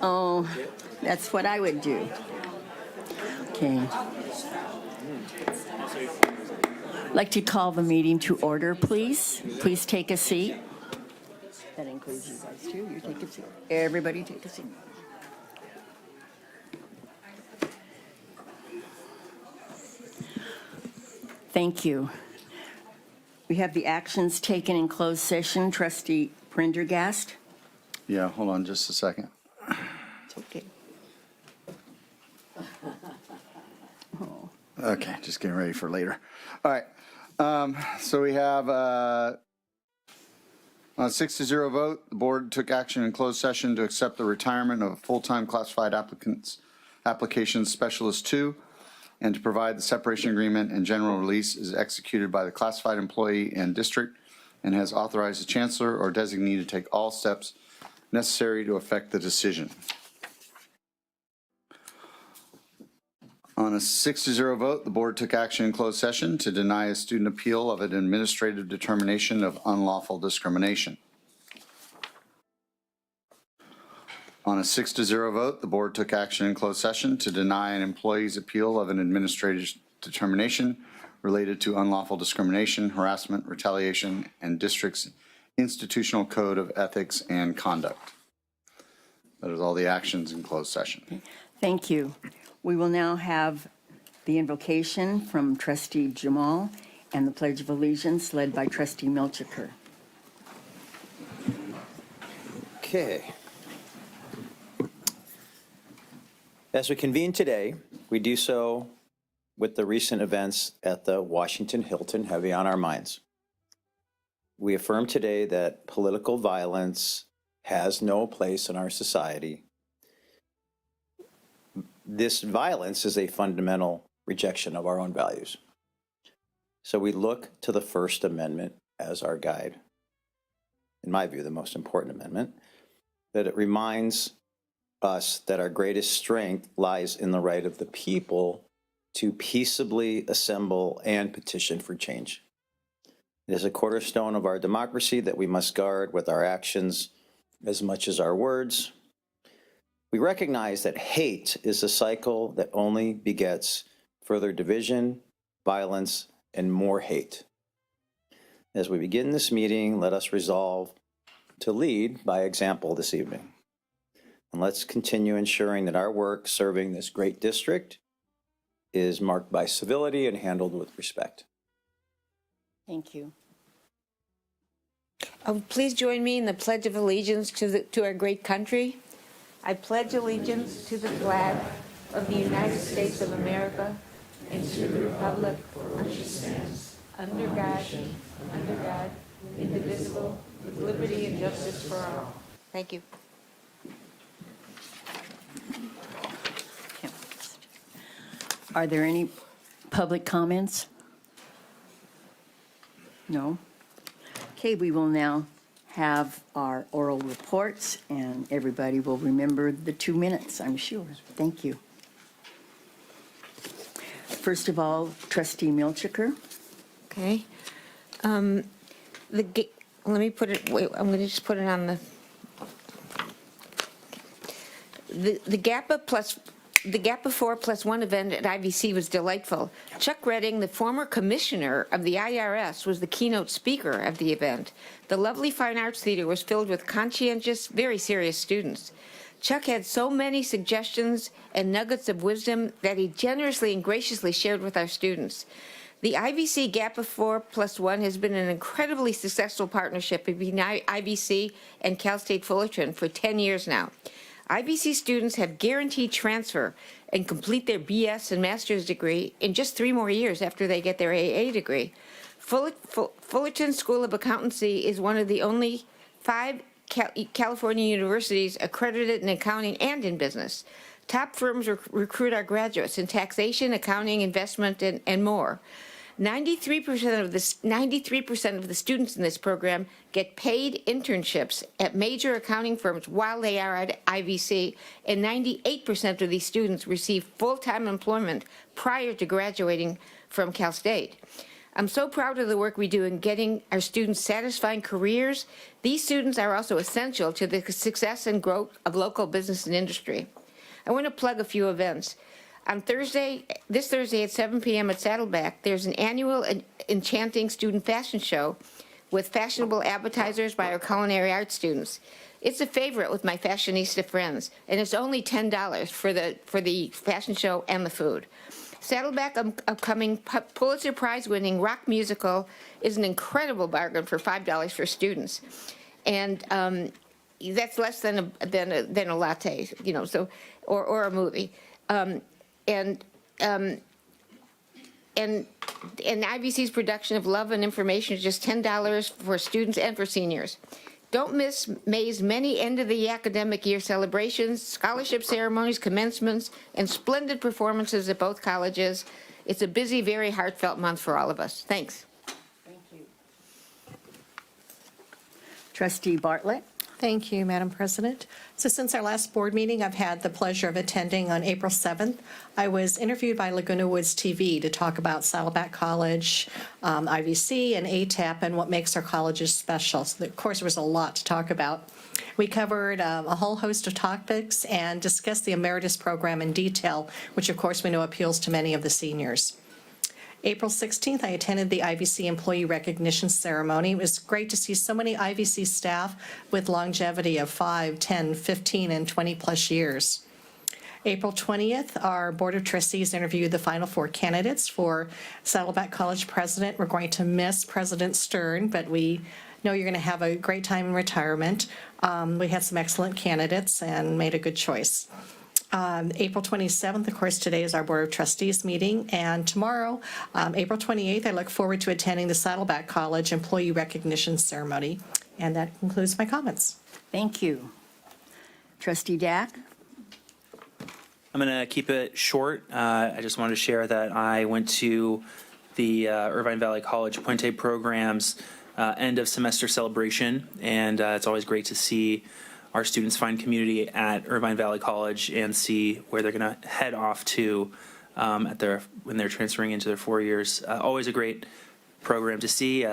Oh, that's what I would do. Okay. I'd like to call the meeting to order, please. Please take a seat. That includes you guys too. You take a seat. Everybody take a seat. Thank you. We have the actions taken in closed session. Trustee Prendergast. Yeah, hold on just a second. It's okay. Okay, just getting ready for later. All right, so we have on a 6-0 vote, the board took action in closed session to accept the retirement of a full-time classified applications specialist 2 and to provide the separation agreement and general release is executed by the classified employee and district and has authorized the chancellor or designee to take all steps necessary to effect the decision. On a 6-0 vote, the board took action in closed session to deny a student appeal of an administrative determination of unlawful discrimination. On a 6-0 vote, the board took action in closed session to deny an employee's appeal of an administrative determination related to unlawful discrimination, harassment, retaliation, and district's institutional code of ethics and conduct. That is all the actions in closed session. Thank you. We will now have the invocation from Trustee Jamal and the Pledge of Allegiance led by Trustee Milchiker. Okay. As we convene today, we do so with the recent events at the Washington Hilton heavy on our minds. We affirm today that political violence has no place in our society. This violence is a fundamental rejection of our own values. So we look to the First Amendment as our guide. In my view, the most important amendment, that it reminds us that our greatest strength lies in the right of the people to peaceably assemble and petition for change. It is a cornerstone of our democracy that we must guard with our actions as much as our words. We recognize that hate is a cycle that only begets further division, violence, and more hate. As we begin this meeting, let us resolve to lead by example this evening. And let's continue ensuring that our work serving this great district is marked by civility and handled with respect. Thank you. Please join me in the Pledge of Allegiance to our great country. I pledge allegiance to the flag of the United States of America and to the republic for which it stands, under God, indivisible, with liberty and justice for all. Thank you. Are there any public comments? No? Okay, we will now have our oral reports, and everybody will remember the 2 minutes, I'm sure. Thank you. First of all, Trustee Milchiker. Okay. Let me put it, wait, I'm going to just put it on the GAPA 4+1 event at IVC was delightful. Chuck Redding, the former commissioner of the IRS, was the keynote speaker of the event. The lovely Fine Arts Theater was filled with conscientious, very serious students. Chuck had so many suggestions and nuggets of wisdom that he generously and graciously shared with our students. The IVC GAPA 4+1 has been an incredibly successful partnership between IVC and Cal State Fullerton for 10 years now. IVC students have guaranteed transfer and complete their BS and master's degree in just 3 more years after they get their AA degree. Fullerton School of Accountancy is one of the only 5 California universities accredited in accounting and in business. Top firms recruit our graduates in taxation, accounting, investment, and more. 93% of the students in this program get paid internships at major accounting firms while they are at IVC, and 98% of these students receive full-time employment prior to graduating from Cal State. I'm so proud of the work we do in getting our students satisfying careers. These students are also essential to the success and growth of local business and industry. I want to plug a few events. On this Thursday at 7 p.m. at Saddleback, there's an annual enchanting student fashion show with fashionable appetizers by our culinary arts students. It's a favorite with my fashionista friends, and it's only $10 for the fashion show and the food. Saddleback upcoming Pulitzer Prize-winning rock musical is an incredible bargain for $5 for students, and that's less than a latte, you know. So, or a movie, and IVC's production of Love and Information is just $10 for students and for seniors. Don't miss May's many end-of-the academic year celebrations, scholarship ceremonies, commencements, and splendid performances at both colleges. It's a busy, very heartfelt month for all of us. Thanks. Thank you. Trustee Bartlett? Thank you, Madam President. So since our last board meeting, I've had the pleasure of attending on April 7th. I was interviewed by Laguna Woods TV to talk about Saddleback College, IVC, and ATAP, and what makes our colleges special. So, of course, there was a lot to talk about. We covered a whole host of topics and discussed the Emeritus program in detail, which, of course, we know appeals to many of the seniors. April 16th, I attended the IVC Employee Recognition Ceremony. It was great to see so many IVC staff with longevity of 5, 10, 15, and 20-plus years. April 20th, our Board of Trustees interviewed the final 4 candidates for Saddleback College President. We're going to miss President Stern, but we know you're going to have a great time in retirement. We had some excellent candidates and made a good choice. April 27th, of course, today is our Board of Trustees meeting, and tomorrow, April 28th, I look forward to attending the Saddleback College Employee Recognition Ceremony. And that concludes my comments. Thank you. Trustee Dack? I'm going to keep it short. I just wanted to share that I went to the Irvine Valley College Puente program's end of semester celebration, and it's always great to see our students find community at Irvine Valley College and see where they're going to head off to when they're transferring into their 4 years. Always a great program to see.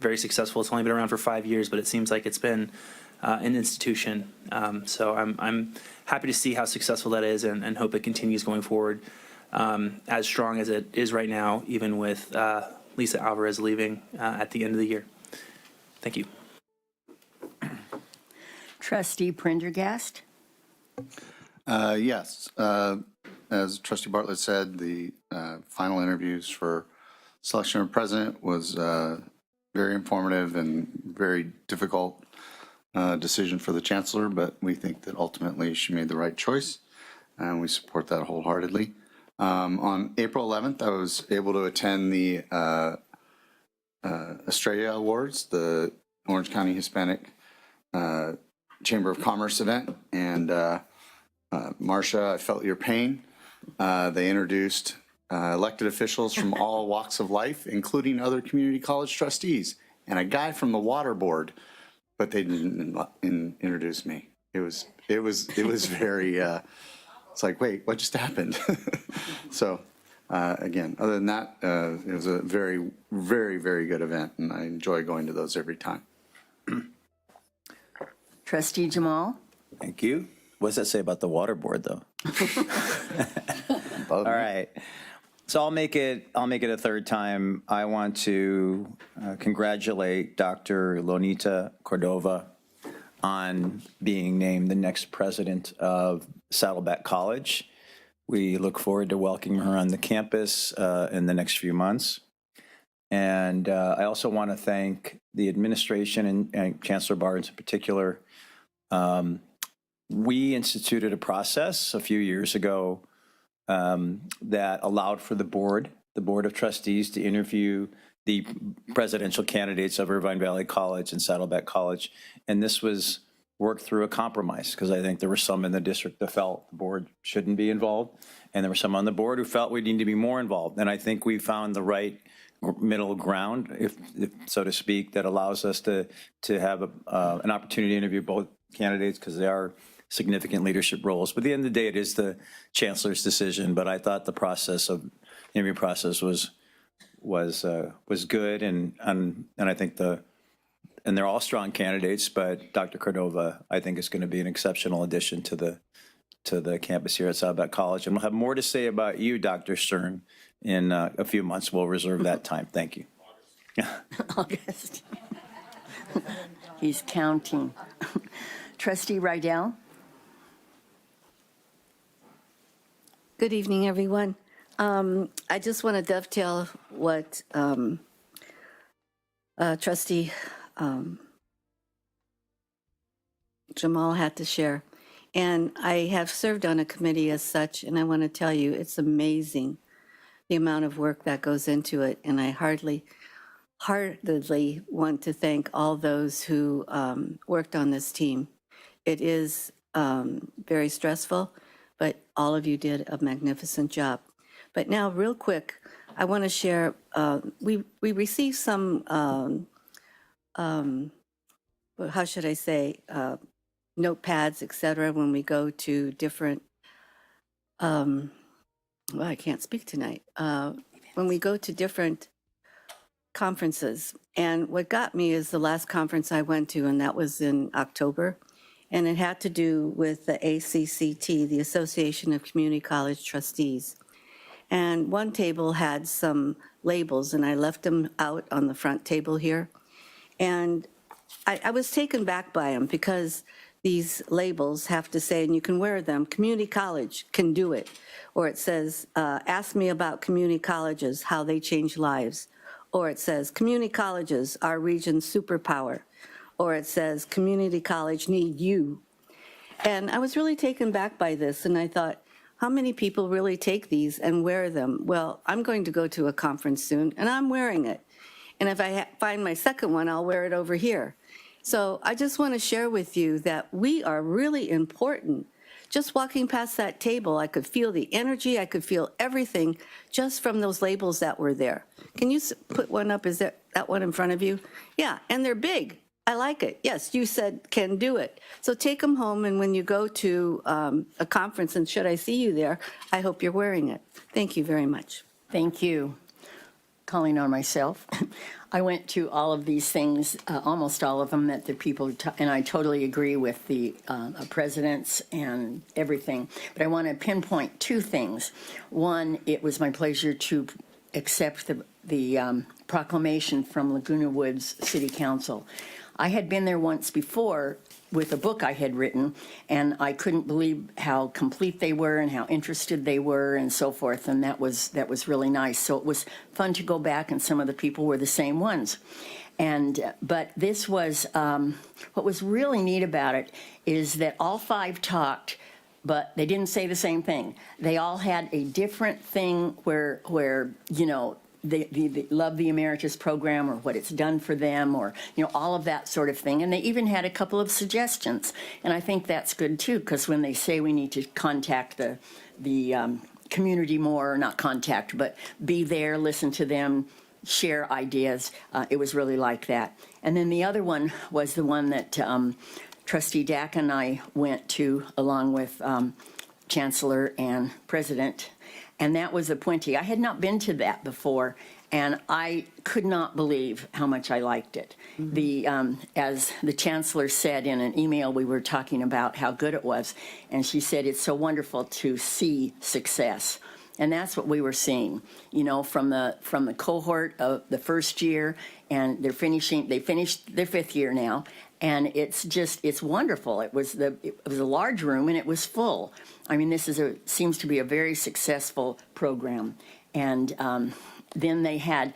Very successful. It's only been around for 5 years, but it seems like it's been an institution. So I'm happy to see how successful that is, and hope it continues going forward as strong as it is right now, even with Lisa Alvarez leaving at the end of the year. Thank you. Trustee Prendergast? Yes. As Trustee Bartlett said, the final interviews for selection of president was very informative and very difficult decision for the chancellor, but we think that ultimately she made the right choice, and we support that wholeheartedly. On April 11th, I was able to attend the Estrella Awards, the Orange County Hispanic Chamber of Commerce event, and Marcia, I felt your pain. They introduced elected officials from all walks of life, including other community college trustees, and a guy from the water board, but they didn't introduce me. It was very. It's like, wait, what just happened? So, again, other than that, it was a very, very, very good event, and I enjoy going to those every time. Trustee Jamal? Thank you. What does that say about the water board, though? All right. So I'll make it a third time. I want to congratulate Dr. Lonita Cordova on being named the next president of Saddleback College. We look forward to welcoming her on the campus in the next few months. And I also want to thank the administration and Chancellor Barnes in particular. We instituted a process a few years ago that allowed for the Board of Trustees, to interview the presidential candidates of Irvine Valley College and Saddleback College. And this was worked through a compromise, because I think there were some in the district that felt the board shouldn't be involved, and there were some on the board who felt we need to be more involved. And I think we found the right middle ground, if so to speak, that allows us to have an opportunity to interview both candidates, because they are significant leadership roles. But at the end of the day, it is the chancellor's decision. But I thought the interview process was was good, and I think and they're all strong candidates, but Dr. Cordova, I think, is going to be an exceptional addition to the campus here at Saddleback College. And we'll have more to say about you, Dr. Stern, in a few months. We'll reserve that time. Thank you. August. He's counting. Trustee Rydell? Good evening, everyone. I just want to dovetail what Trustee Jamal had to share. And I have served on a committee as such, and I want to tell you, it's amazing the amount of work that goes into it. And I heartedly want to thank all those who worked on this team. It is very stressful, but all of you did a magnificent job. But now, real quick, I want to share, we received some, how should I say, notepads, et cetera, when we go to different, well, I can't speak tonight, when we go to different conferences. And what got me is the last conference I went to, and that was in October. And it had to do with the ACCT, the Association of Community College Trustees. And one table had some labels, and I left them out on the front table here. And I was taken back by them because these labels have to say, and you can wear them, community college can do it. Or it says, ask me about community colleges, how they change lives. Or it says, community colleges, our region's superpower. Or it says, community college need you. And I was really taken back by this, and I thought, how many people really take these and wear them? Well, I'm going to go to a conference soon, and I'm wearing it. And if I find my second one, I'll wear it over here. So I just want to share with you that we are really important. Just walking past that table, I could feel the energy, I could feel everything just from those labels that were there. Can you put one up? Is that one in front of you? Yeah, and they're big. I like it. Yes, you said can do it. So take them home, and when you go to a conference, and should I see you there, I hope you're wearing it. Thank you very much. Thank you. Calling on myself. I went to all of these things, almost all of them, that the people, and I totally agree with the presidents and everything. But I want to pinpoint two things. One, it was my pleasure to accept the proclamation from Laguna Woods City Council. I had been there once before with a book I had written, and I couldn't believe how complete they were and how interested they were and so forth, and that was really nice. So it was fun to go back, and some of the people were the same ones. But this was, what was really neat about it is that all five talked, but they didn't say the same thing. They all had a different thing where you know, they love the Emeritus program or what it's done for them, or, you know, all of that sort of thing. And they even had a couple of suggestions. And I think that's good, too, because when they say we need to contact the community more, not contact, but be there, listen to them, share ideas, it was really like that. And then the other one was the one that Trustee Dack and I went to, along with Chancellor and President, and that was appointee. I had not been to that before, and I could not believe how much I liked it. Mm-hmm. As the Chancellor said in an email, we were talking about how good it was, and she said it's so wonderful to see success. And that's what we were seeing, you know, from the cohort of the first year, and they finished their fifth year now, and it's wonderful. It was a large room, and it was full. I mean, seems to be a very successful program. And then they had,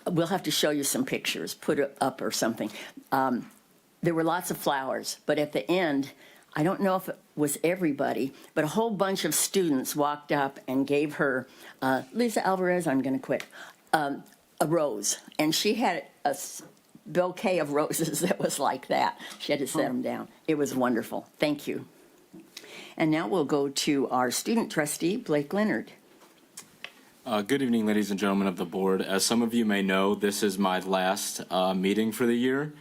we'll have to show you some pictures, put it up or something. There were lots of flowers, but at the end, I don't know if it was everybody, but a whole bunch of students walked up and gave her, Lisa Alvarez, I'm going to quit, a rose. And she had a bouquet of roses that was like that. She had to set them down. It was wonderful. Thank you. And now we'll go to our student trustee, Blake Leonard. Good evening, ladies and gentlemen of the board. As some of you may know, this is my last meeting for the year.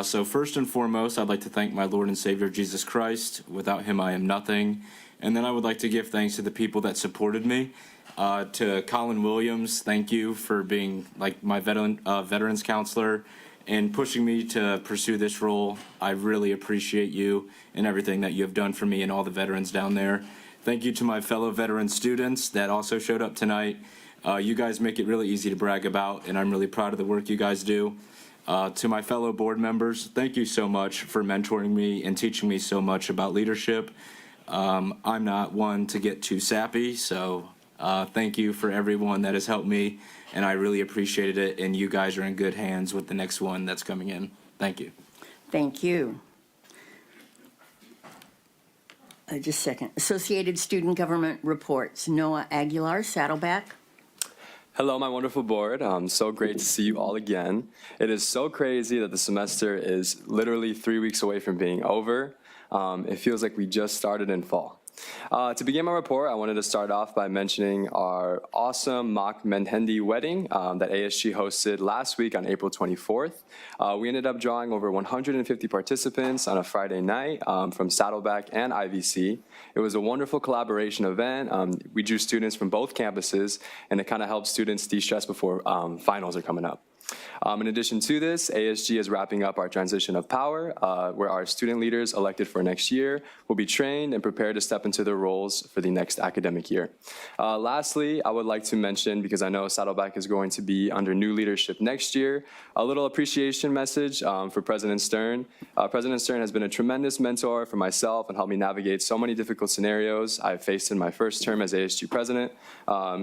So first and foremost, I'd like to thank my Lord and Savior, Jesus Christ. Without him, I am nothing. And then I would like to give thanks to the people that supported me. To Colin Williams, thank you for being like my veterans counselor and pushing me to pursue this role. I really appreciate you and everything that you have done for me and all the veterans down there. Thank you to my fellow veteran students that also showed up tonight. You guys make it really easy to brag about, and I'm really proud of the work you guys do. To my fellow board members, thank you so much for mentoring me and teaching me so much about leadership. I'm not one to get too sappy, so thank you for everyone that has helped me, and I really appreciated it, and you guys are in good hands with the next one that's coming in. Thank you. Thank you. Just a second. Associated Student Government Reports. Noah Aguilar, Saddleback. Hello, my wonderful board. So great to see you all again. It is so crazy that the semester is literally 3 weeks away from being over. It feels like we just started in fall. To begin my report, I wanted to start off by mentioning our awesome mock Menhendi wedding that ASG hosted last week on April 24th. We ended up drawing over 150 participants on a Friday night from Saddleback and IVC. It was a wonderful collaboration event. We drew students from both campuses, and it kind of helped students de-stress before finals are coming up. In addition to this, ASG is wrapping up our transition of power, where our student leaders elected for next year will be trained and prepared to step into their roles for the next academic year. Lastly, I would like to mention, because I know Saddleback is going to be under new leadership next year, a little appreciation message for President Stern. President Stern has been a tremendous mentor for myself and helped me navigate so many difficult scenarios I've faced in my first term as ASG president,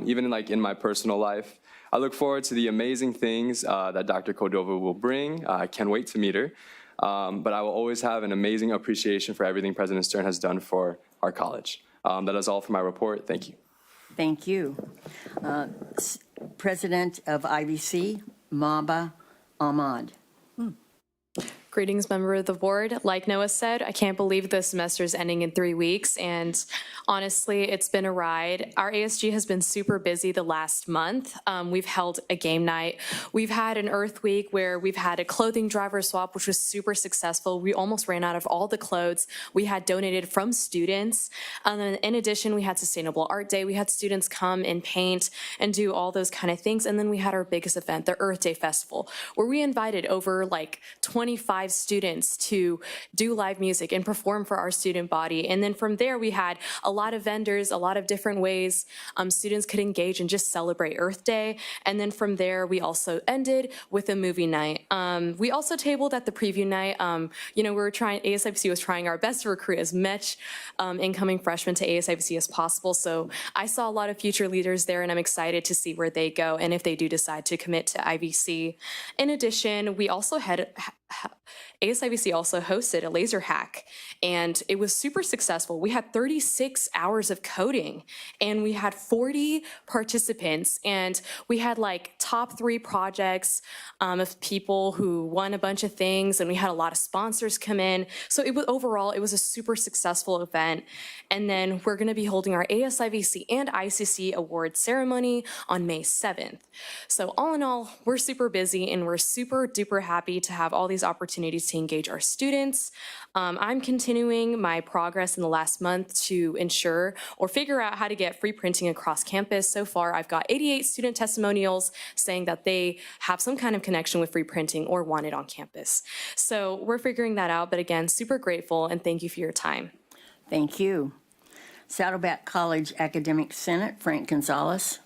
even in my personal life. I look forward to the amazing things that Dr. Cordova will bring. I can't wait to meet her. But I will always have an amazing appreciation for everything President Stern has done for our college. That is all for my report. Thank you. Thank you. President of IVC, Maba Ahmad. Greetings, member of the board. Like Noah said, I can't believe the semester is ending in 3 weeks, and honestly, it's been a ride. Our ASG has been super busy the last month. We've held a game night. We've had an Earth Week where we've had a clothing driver swap, which was super successful. We almost ran out of all the clothes we had donated from students. And then in addition, we had Sustainable Art Day. We had students come and paint and do all those kind of things. And then we had our biggest event, the Earth Day Festival, where we invited over 25 students to do live music and perform for our student body. And then from there, we had a lot of vendors, a lot of different ways students could engage and just celebrate Earth Day. And then from there, we also ended with a movie night. We also tabled at the preview night. ASIPC was trying our best to recruit as much incoming freshmen to ASIPC as possible. So I saw a lot of future leaders there, and I'm excited to see where they go and if they do decide to commit to IVC. In addition, we also had ASIVC also hosted a laser hack, and it was super successful. We had 36 hours of coding, and we had 40 participants, and we had top 3 projects of people who won a bunch of things, and we had a lot of sponsors come in. So overall, it was a super successful event. And then we're going to be holding our ASIVC and ICC award ceremony on May 7th. So all in all, we're super busy, and we're super duper happy to have all these opportunities to engage our students. I'm continuing my progress in the last month to ensure or figure out how to get free printing across campus. So far, I've got 88 student testimonials saying that they have some kind of connection with free printing or want it on campus. So we're figuring that out, but again, super grateful, and thank you for your time. Thank you. Saddleback College Academic Senate, Frank Gonzalez.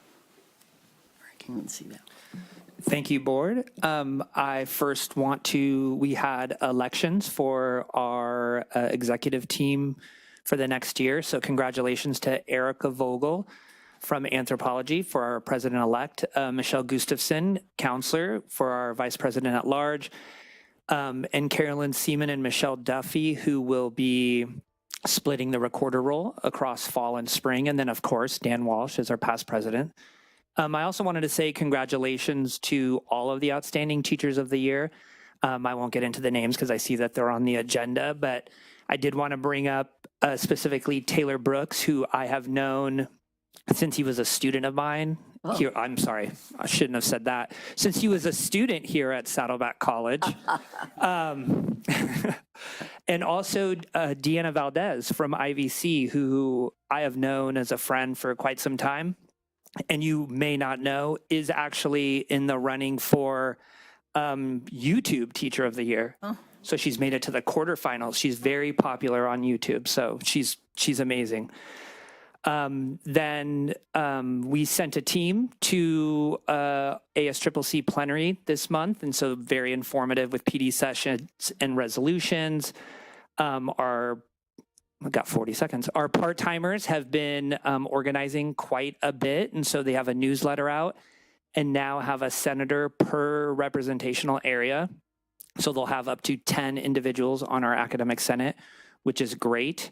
I can't even see that. Thank you, board. I first we had elections for our executive team for the next year. So congratulations to Erica Vogel from anthropology for our president-elect, Michelle Gustafson, counselor for our vice president at large, and Carolyn Seaman and Michelle Duffy, who will be splitting the recorder role across fall and spring. And then, of course, Dan Walsh is our past president. I also wanted to say congratulations to all of the outstanding teachers of the year. I won't get into the names because I see that they're on the agenda, but I did want to bring up specifically Taylor Brooks, who I have known since he was a student of mine. Here, I'm sorry, I shouldn't have said that. Since he was a student here at Saddleback College. And also Deanna Valdez from IVC, who I have known as a friend for quite some time. and you may not know, is actually in the running for YouTube Teacher of the Year. So she's made it to the quarterfinals. She's very popular on YouTube, so she's amazing. Then we sent a team to ASCCC plenary this month, and so very informative with PD sessions and resolutions. I've got 40 seconds. Our part-timers have been organizing quite a bit, and so they have a newsletter out and now have a senator per representational area. So they'll have up to 10 individuals on our academic senate, which is great.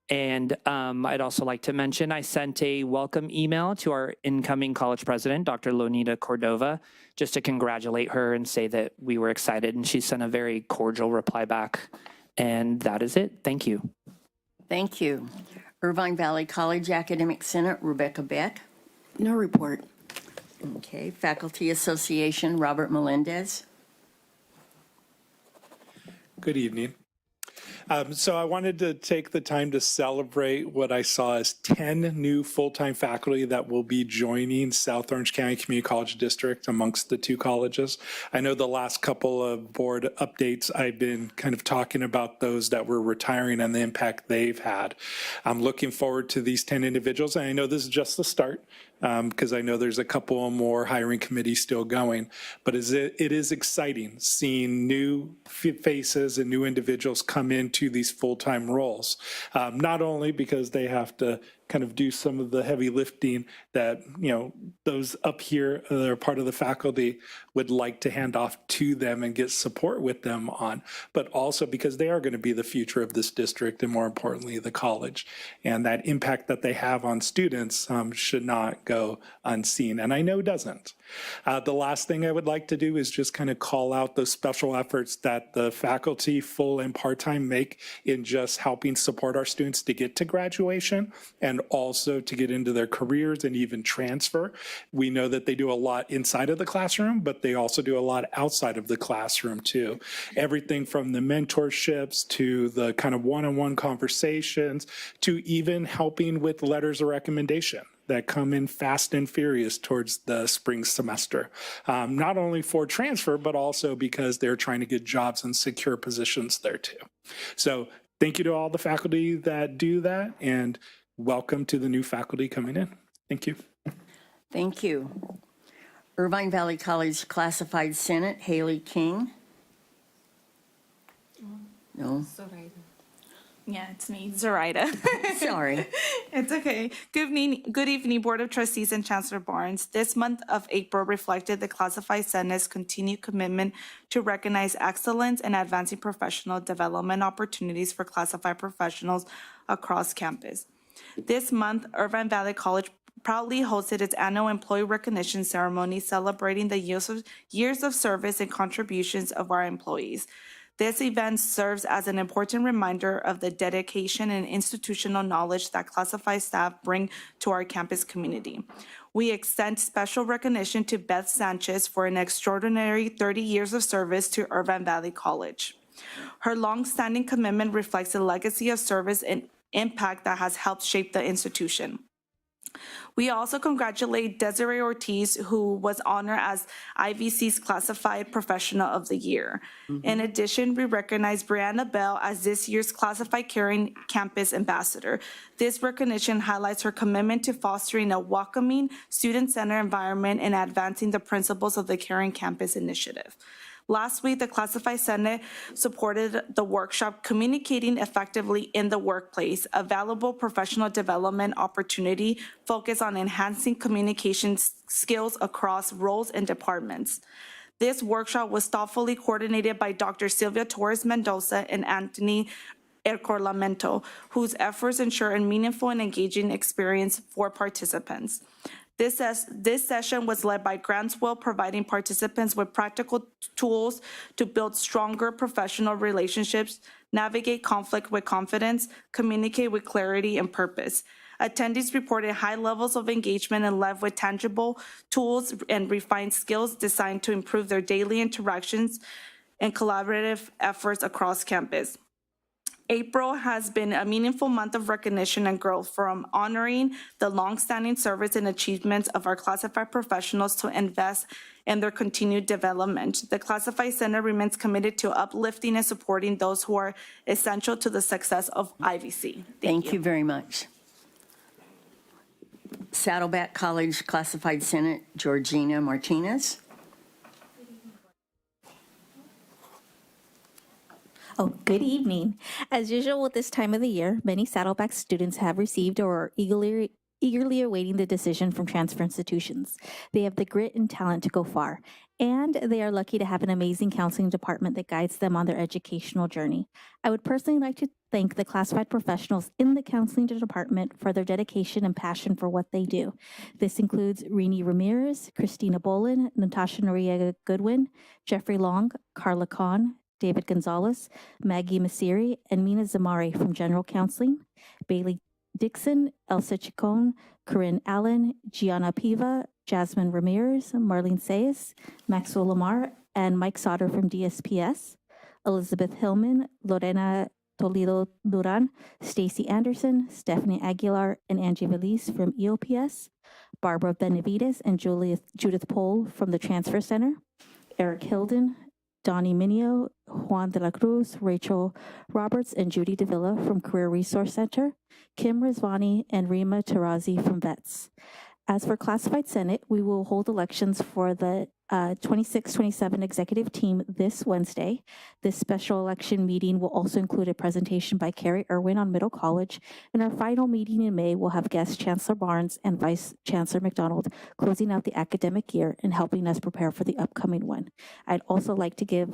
And I'd also like to mention I sent a welcome email to our incoming college president, Dr. Lonita Cordova, just to congratulate her and say that we were excited. And she sent a very cordial reply back. And that is it. Thank you. Thank you. Irvine Valley College Academic Senate, Rebecca Beck. No report. Okay. Faculty Association, Robert Melendez. Good evening. So I wanted to take the time to celebrate what I saw as 10 new full-time faculty that will be joining South Orange County Community College District amongst the two colleges. I know the last couple of board updates, I've been kind of talking about those that were retiring and the impact they've had. I'm looking forward to these 10 individuals, and I know this is just the start, because I know there's a couple more hiring committees still going, but it is exciting seeing new faces and new individuals come into these full-time roles. Not only because they have to kind of do some of the heavy lifting that, you know, those up here that are part of the faculty would like to hand off to them and get support with them on, but also because they are going to be the future of this district and more importantly, the college. And that impact that they have on students should not go unseen. And I know it doesn't. The last thing I would like to do is just kind of call out those special efforts that the faculty, full and part-time, make in just helping support our students to get to graduation and also to get into their careers and even transfer. We know that they do a lot inside of the classroom, but they also do a lot outside of the classroom too. Everything from the mentorships to the kind of one-on-one conversations to even helping with letters of recommendation that come in fast and furious towards the spring semester. Not only for transfer, but also because they're trying to get jobs and secure positions there too. So thank you to all the faculty that do that, and welcome to the new faculty coming in. Thank you. Thank you. Irvine Valley College Classified Senate, Haley King. No, Yeah, it's me, Zoraida. sorry. It's okay. Good evening, Board of Trustees and Chancellor Barnes. This month of April reflected the Classified Senate's continued commitment to recognize excellence and advancing professional development opportunities for classified professionals across campus. This month, Irvine Valley College proudly hosted its annual employee recognition ceremony celebrating the years of service and contributions of our employees. This event serves as an important reminder of the dedication and institutional knowledge that classified staff bring to our campus community. We extend special recognition to Beth Sanchez for an extraordinary 30 years of service to Irvine Valley College. Her longstanding commitment reflects a legacy of service and impact that has helped shape the institution. We also congratulate Desiree Ortiz, who was honored as IVC's Classified Professional of the Year. In addition, we recognize Brianna Bell as this year's Classified Caring Campus Ambassador. This recognition highlights her commitment to fostering a welcoming, student-centered environment and advancing the principles of the Caring Campus Initiative. Last week, the Classified Senate supported the workshop Communicating Effectively in the Workplace, a valuable professional development opportunity focused on enhancing communication skills across roles and departments. This workshop was thoughtfully coordinated by Dr. Sylvia Torres Mendoza and Anthony Ercorlamento, whose efforts ensure a meaningful and engaging experience for participants. This session was led by Grantswell, providing participants with practical tools to build stronger professional relationships, navigate conflict with confidence, communicate with clarity and purpose. Attendees reported high levels of engagement and left with tangible tools and refined skills designed to improve their daily interactions and collaborative efforts across campus. April has been a meaningful month of recognition and growth, from honoring the longstanding service and achievements of our classified professionals to invest in their continued development. The Classified Center remains committed to uplifting and supporting those who are essential to the success of IVC. Thank you very much. Saddleback College Classified Senate, Georgina Martinez. Oh, good evening. As usual with this time of the year, many Saddleback students have received or are eagerly awaiting the decision from transfer institutions. They have the grit and talent to go far, and they are lucky to have an amazing counseling department that guides them on their educational journey. I would personally like to thank the classified professionals in the counseling department for their dedication and passion for what they do. This includes Rini Ramirez, Christina Bolin, Natasha Noriega Goodwin, Jeffrey Long, Carla Kahn, David Gonzalez, Maggie Masiri, and Mina Zamari from General Counseling, Bailey Dixon, Elsa Chacon, Corinne Allen, Gianna Piva, Jasmine Ramirez, Marlene Sayas, Maxwell Lamar, and Mike Sauter from DSPS, Elizabeth Hillman, Lorena Toledo Duran, Stacy Anderson, Stephanie Aguilar, and Angie Valise from EOPS, Barbara Benavides and Judith Pohl from the Transfer Center, Eric Hilden, Donnie Minio, Juan de la Cruz, Rachel Roberts, and Judy Davila from Career Resource Center, Kim Rizvani, and Rima Tarazi from VETS. As for Classified Senate, we will hold elections for the 26-27 executive team this Wednesday. This special election meeting will also include a presentation by Carrie Irwin on Middle College, and our final meeting in May will have guest Chancellor Barnes and Vice Chancellor McDonald closing out the academic year and helping us prepare for the upcoming one. I'd also like to give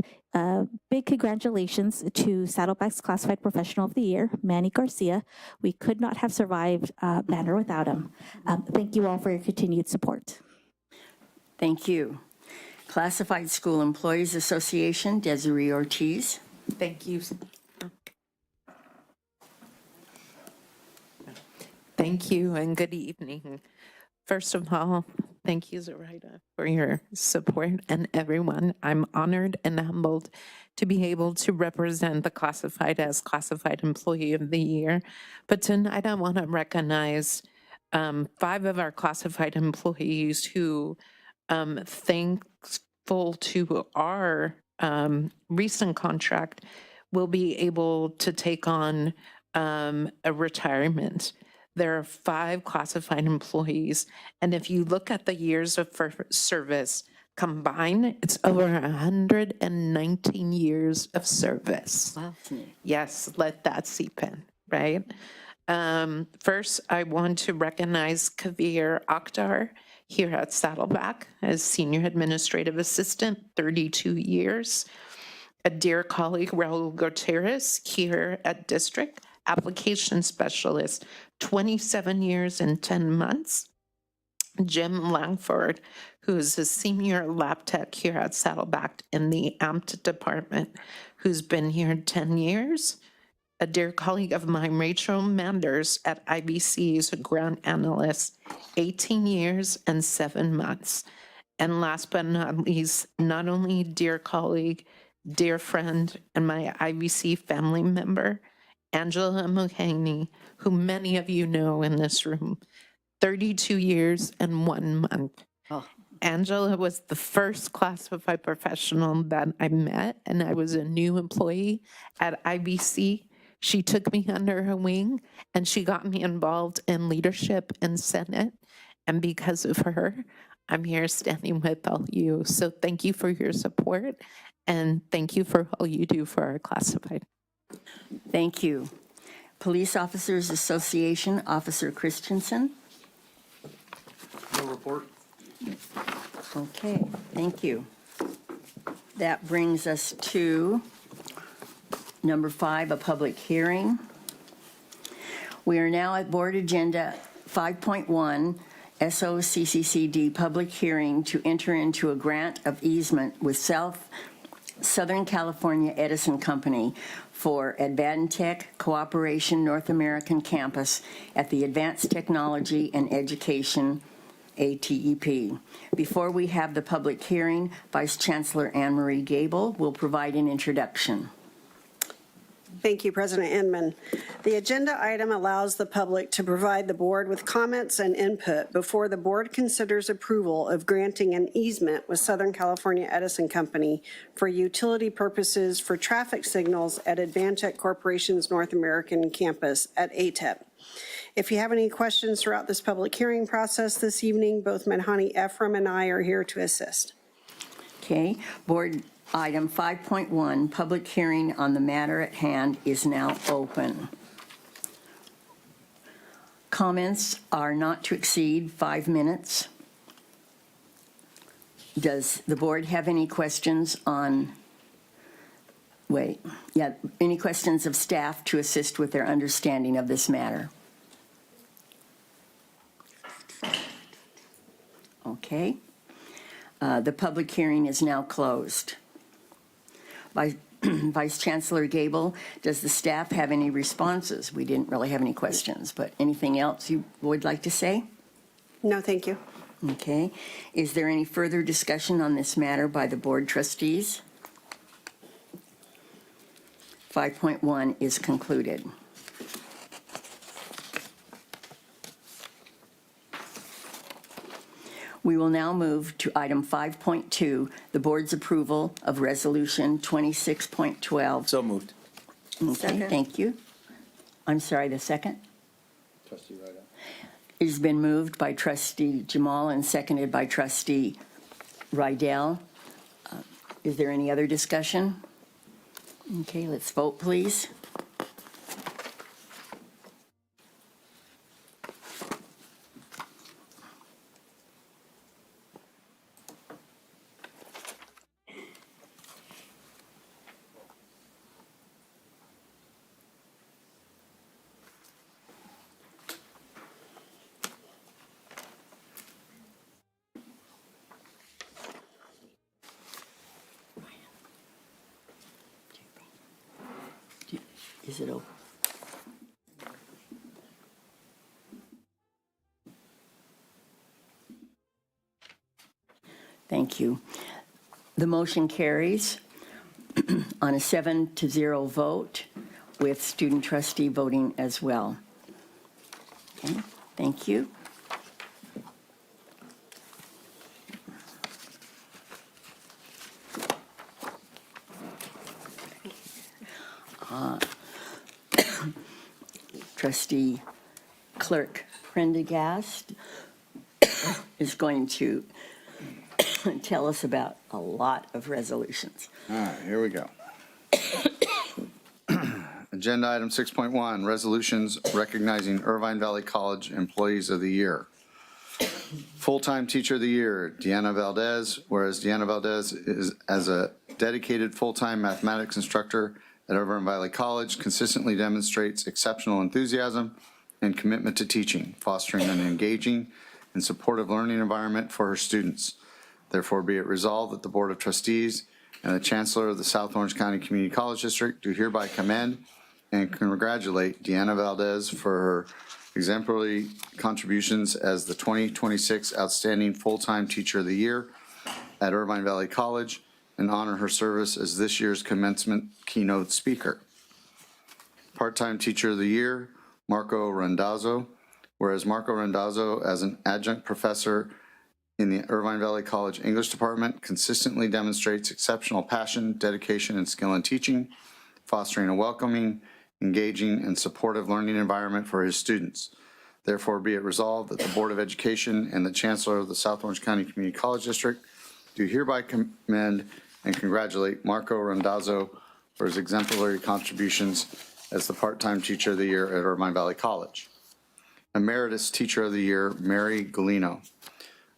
big congratulations to Saddleback's Classified Professional of the Year, Manny Garcia. We could not have survived Banner without him. Thank you all for your continued support. Thank you. Classified School Employees Association, Desiree Ortiz. Thank you. Thank you and good evening. First of all, thank you, Zoraida, for your support, and everyone. I'm honored and humbled to be able to represent the classified as Classified Employee of the Year. But tonight I want to recognize 5 of our classified employees who, thankful to our recent contract, will be able to take on a retirement. There are 5 classified employees, and if you look at the years of service combined, it's over 119 years of service. Wow. Yes, let that seep in, right? First, I want to recognize Kavir Akhtar here at Saddleback as Senior Administrative Assistant, 32 years. A dear colleague, Raul Gutierrez, here at District, Application Specialist, 27 years and 10 months. Jim Langford, who is a Senior Lab Tech here at Saddleback in the AMP department, who's been here 10 years. A dear colleague of mine, Rachel Manders at IBC, is a grant analyst, 18 years and 7 months. And last but not least, not only dear colleague, dear friend, and my IBC family member, Angela Muhaney, who many of you know in this room, 32 years and 1 month. Oh. Angela was the first classified professional that I met, and I was a new employee at IBC. She took me under her wing, and she got me involved in leadership and Senate. And because of her, I'm here standing with all you. So thank you for your support, and thank you for all you do for our classified. Thank you. Police Officers Association, Officer Christensen. No report. Okay, thank you. That brings us to number 5, a public hearing. We are now at Board Agenda 5.1, SOCCCD, public hearing to enter into a grant of easement with Southern California Edison Company for Advantech Cooperation North American Campus at the Advanced Technology and Education ATEP. Before we have the public hearing, Vice Chancellor Anne Marie Gable will provide an introduction. Thank you, President Inman. The agenda item allows the public to provide the board with comments and input before the board considers approval of granting an easement with Southern California Edison Company for utility purposes for traffic signals at Advantech Corporation's North American campus at ATEP. If you have any questions throughout this public hearing process this evening, both Madhani Ephraim and I are here to assist. Okay, board item 5.1, public hearing on the matter at hand is now open. Comments are not to exceed 5 minutes. Does the board have any questions any questions of staff to assist with their understanding of this matter? Okay. The public hearing is now closed. Vice Chancellor Gable, does the staff have any responses? We didn't really have any questions, but anything else you would like to say? No, thank you. Okay. Is there any further discussion on this matter by the board trustees? 5.1 is concluded. We will now move to item 5.2, the board's approval of resolution 26.12. So moved. Okay, thank you. I'm sorry, the second? Trustee Rydell. It's been moved by trustee Jamal and seconded by trustee Rydell. Is there any other discussion? Okay, let's vote, please. Is it open? Thank you. The motion carries on a 7-0 vote with student trustee voting as well. Okay, thank you. Trustee Clerk Prendergast is going to tell us about a lot of resolutions. All right, here we go. Agenda item 6.1, resolutions recognizing Irvine Valley College Employees of the Year. Full-time Teacher of the Year, Deanna Valdez, whereas Deanna Valdez is as a dedicated full-time mathematics instructor at Irvine Valley College, consistently demonstrates exceptional enthusiasm and commitment to teaching, fostering an engaging and supportive learning environment for her students. Therefore, be it resolved that the Board of Trustees and the Chancellor of the South Orange County Community College District do hereby commend and congratulate Deanna Valdez for her exemplary contributions as the 2026 Outstanding Full-Time Teacher of the Year at Irvine Valley College and honor her service as this year's commencement keynote speaker. Part-time Teacher of the Year, Marco Randazzo, whereas Marco Randazzo, as an adjunct professor in the Irvine Valley College English Department, consistently demonstrates exceptional passion, dedication, and skill in teaching, fostering a welcoming, engaging, and supportive learning environment for his students. Therefore, be it resolved that the Board of Education and the Chancellor of the South Orange County Community College District do hereby commend and congratulate Marco Randazzo for his exemplary contributions as the part-time Teacher of the Year at Irvine Valley College. Emeritus Teacher of the Year, Mary Galino.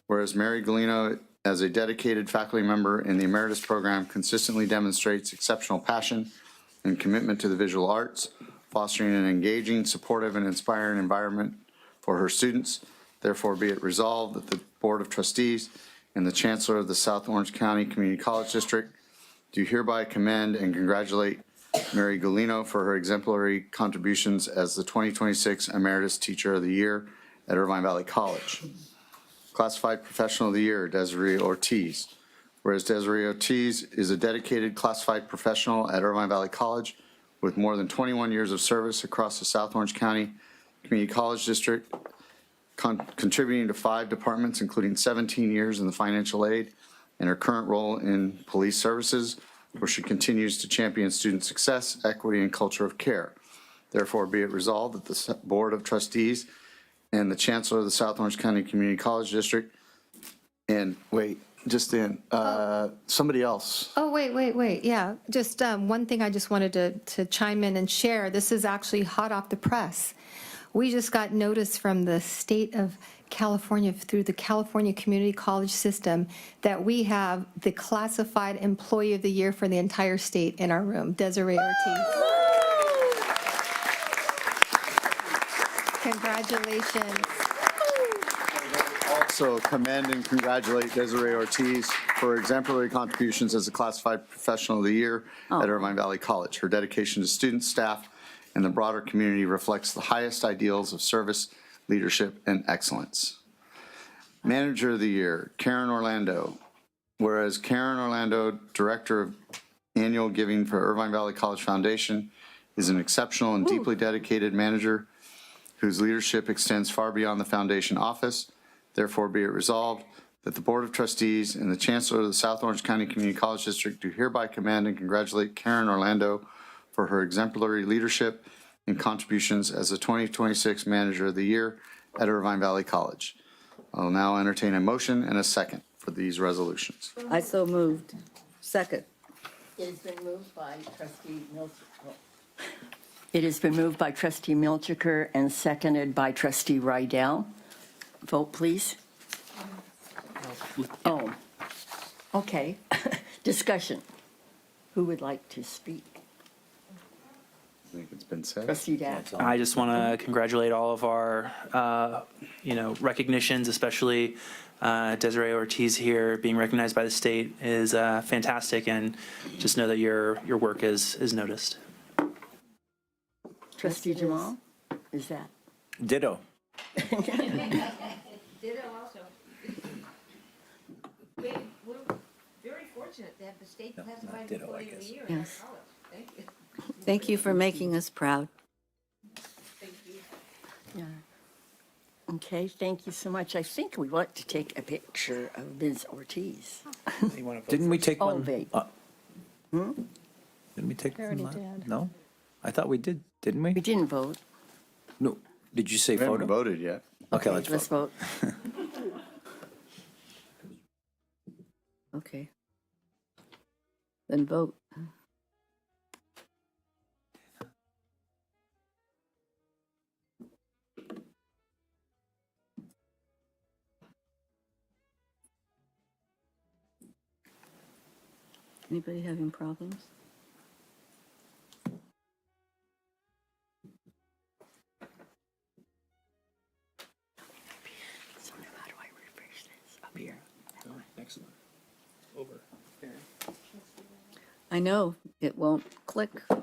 Whereas Mary Galino, as a dedicated faculty member in the Emeritus program, consistently demonstrates exceptional passion and commitment to the visual arts, fostering an engaging, supportive, and inspiring environment for her students. Therefore, be it resolved that the Board of Trustees and the Chancellor of the South Orange County Community College District do hereby commend and congratulate Mary Galino for her exemplary contributions as the 2026 Emeritus Teacher of the Year at Irvine Valley College. Classified Professional of the Year, Desiree Ortiz. Whereas Desiree Ortiz is a dedicated classified professional at Irvine Valley College with more than 21 years of service across the South Orange County Community College District, contributing to 5 departments, including 17 years in the financial aid, and her current role in police services, where she continues to champion student success, equity, and culture of care. Therefore, be it resolved that the Board of Trustees and the Chancellor of the South Orange County Community College District, and somebody else. Oh, wait. Yeah, just one thing I just wanted to chime in and share. This is actually hot off the press. We just got notice from the state of California through the California Community College system that we have the classified employee of the year for the entire state in our room, Desiree Ortiz. Congratulations. Also commend and congratulate Desiree Ortiz for her exemplary contributions as a classified professional of the year at Irvine Valley College. Her dedication to students, staff, and the broader community reflects the highest ideals of service, leadership, and excellence. Manager of the year, Karen Orlando. Whereas Karen Orlando, Director of Annual Giving for Irvine Valley College Foundation, is an exceptional and deeply dedicated manager whose leadership extends far beyond the foundation office. Therefore, be it resolved that the Board of Trustees and the Chancellor of the South Orange County Community College District do hereby commend and congratulate Karen Orlando for her exemplary leadership and contributions as the 2026 Manager of the Year at Irvine Valley College. I'll now entertain a motion and a second for these resolutions. I so moved. Second. It has been moved by Trustee Milchiker. It has been moved by Trustee Milchiker and seconded by Trustee Rydell. Vote, please. Oh, okay. Discussion. Who would like to speak? I think it's been said. Trustee Datt. I just want to congratulate all of our, recognitions, especially Desiree Ortiz here being recognized by the state is fantastic, and just know that your work is noticed. Trustee Jamal, is that? Ditto. Ditto also. We're very fortunate to have the state classified ditto, employee I of the guess. year in our Yes. college. Thank you. Thank you for making us proud. Thank you. Yeah. Okay, thank you so much. I think we want to take a picture of Ms. Ortiz. Didn't we take Oh, one? wait. Didn't we take already one? did. No? I thought we did, didn't we? We didn't vote. No. Did you say We haven't photo? voted yet. Okay, let's vote. vote. Okay. Then vote. Anybody having problems? So now how do I refresh this up here? Excellent. Over. I know, it won't click. Okay,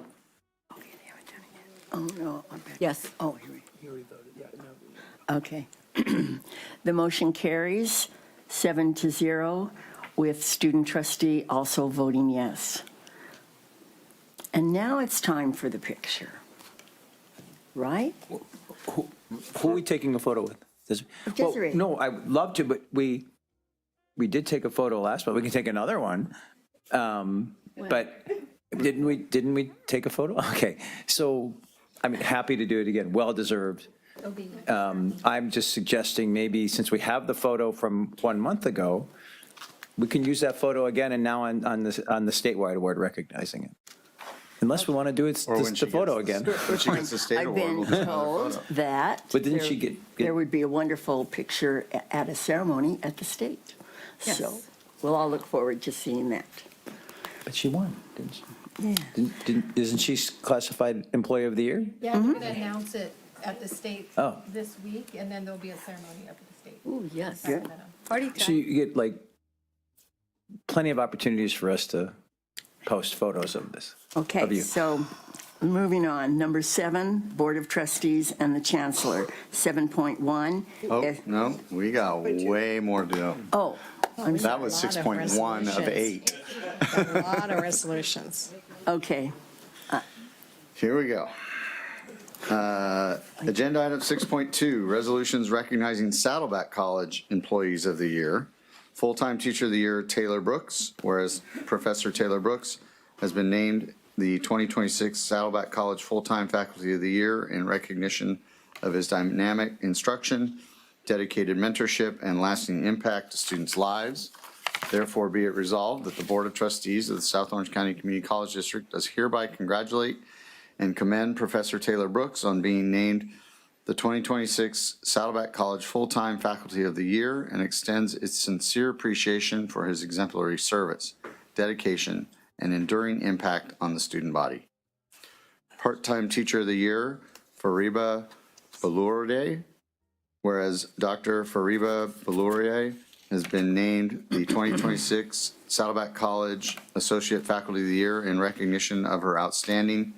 they haven't done it yet. Oh, no, I'm back. Yes. Oh, here we You already voted, yeah, no. Okay. The motion carries 7-0 with student trustee also voting yes. And now it's time for the picture, right? Who are we taking a photo with? Desiree. Well, no, I would love to, but we did take a photo last month. We can take another one. But didn't we take a photo? Okay, so I'm happy to do it again. Well deserved. I'm just suggesting maybe since we have the photo from 1 month ago, we can use that photo again and now on the statewide award recognizing it. Unless we want to do it Or when the she photo gets again. When she gets the state I've award, been we'll do another told photo. that But didn't she get- there would be a wonderful picture at a ceremony at the state. Yes. So we'll all look forward to seeing that. But she won, didn't she? Yeah. Isn't she classified employee of the year? Yeah, we're going to announce it at the state Oh. this week, and then there'll be a ceremony up at the state. Ooh, yes. Good. Party So time. you get like plenty of opportunities for us to post photos of this. Of Okay, you. so moving on, number 7, Board of Trustees and the Chancellor, 7.1. Oh, no, we got way more to do. Oh, I'm That was A lot of 6.1 of resolutions. 8. A lot of resolutions. okay. Here we go. Agenda item 6.2, resolutions recognizing Saddleback College Employees of the Year. Full-time Teacher of the Year, Taylor Brooks, whereas Professor Taylor Brooks has been named the 2026 Saddleback College Full-Time Faculty of the Year in recognition of his dynamic instruction, dedicated mentorship, and lasting impact to students' lives. Therefore, be it resolved that the Board of Trustees of the South Orange County Community College District does hereby congratulate and commend Professor Taylor Brooks on being named the 2026 Saddleback College Full-Time Faculty of the Year and extends its sincere appreciation for his exemplary service, dedication, and enduring impact on the student body. Part-time Teacher of the Year, Fariba Balourde, whereas Dr. Fariba Balourde has been named the 2026 Saddleback College Associate Faculty of the Year in recognition of her outstanding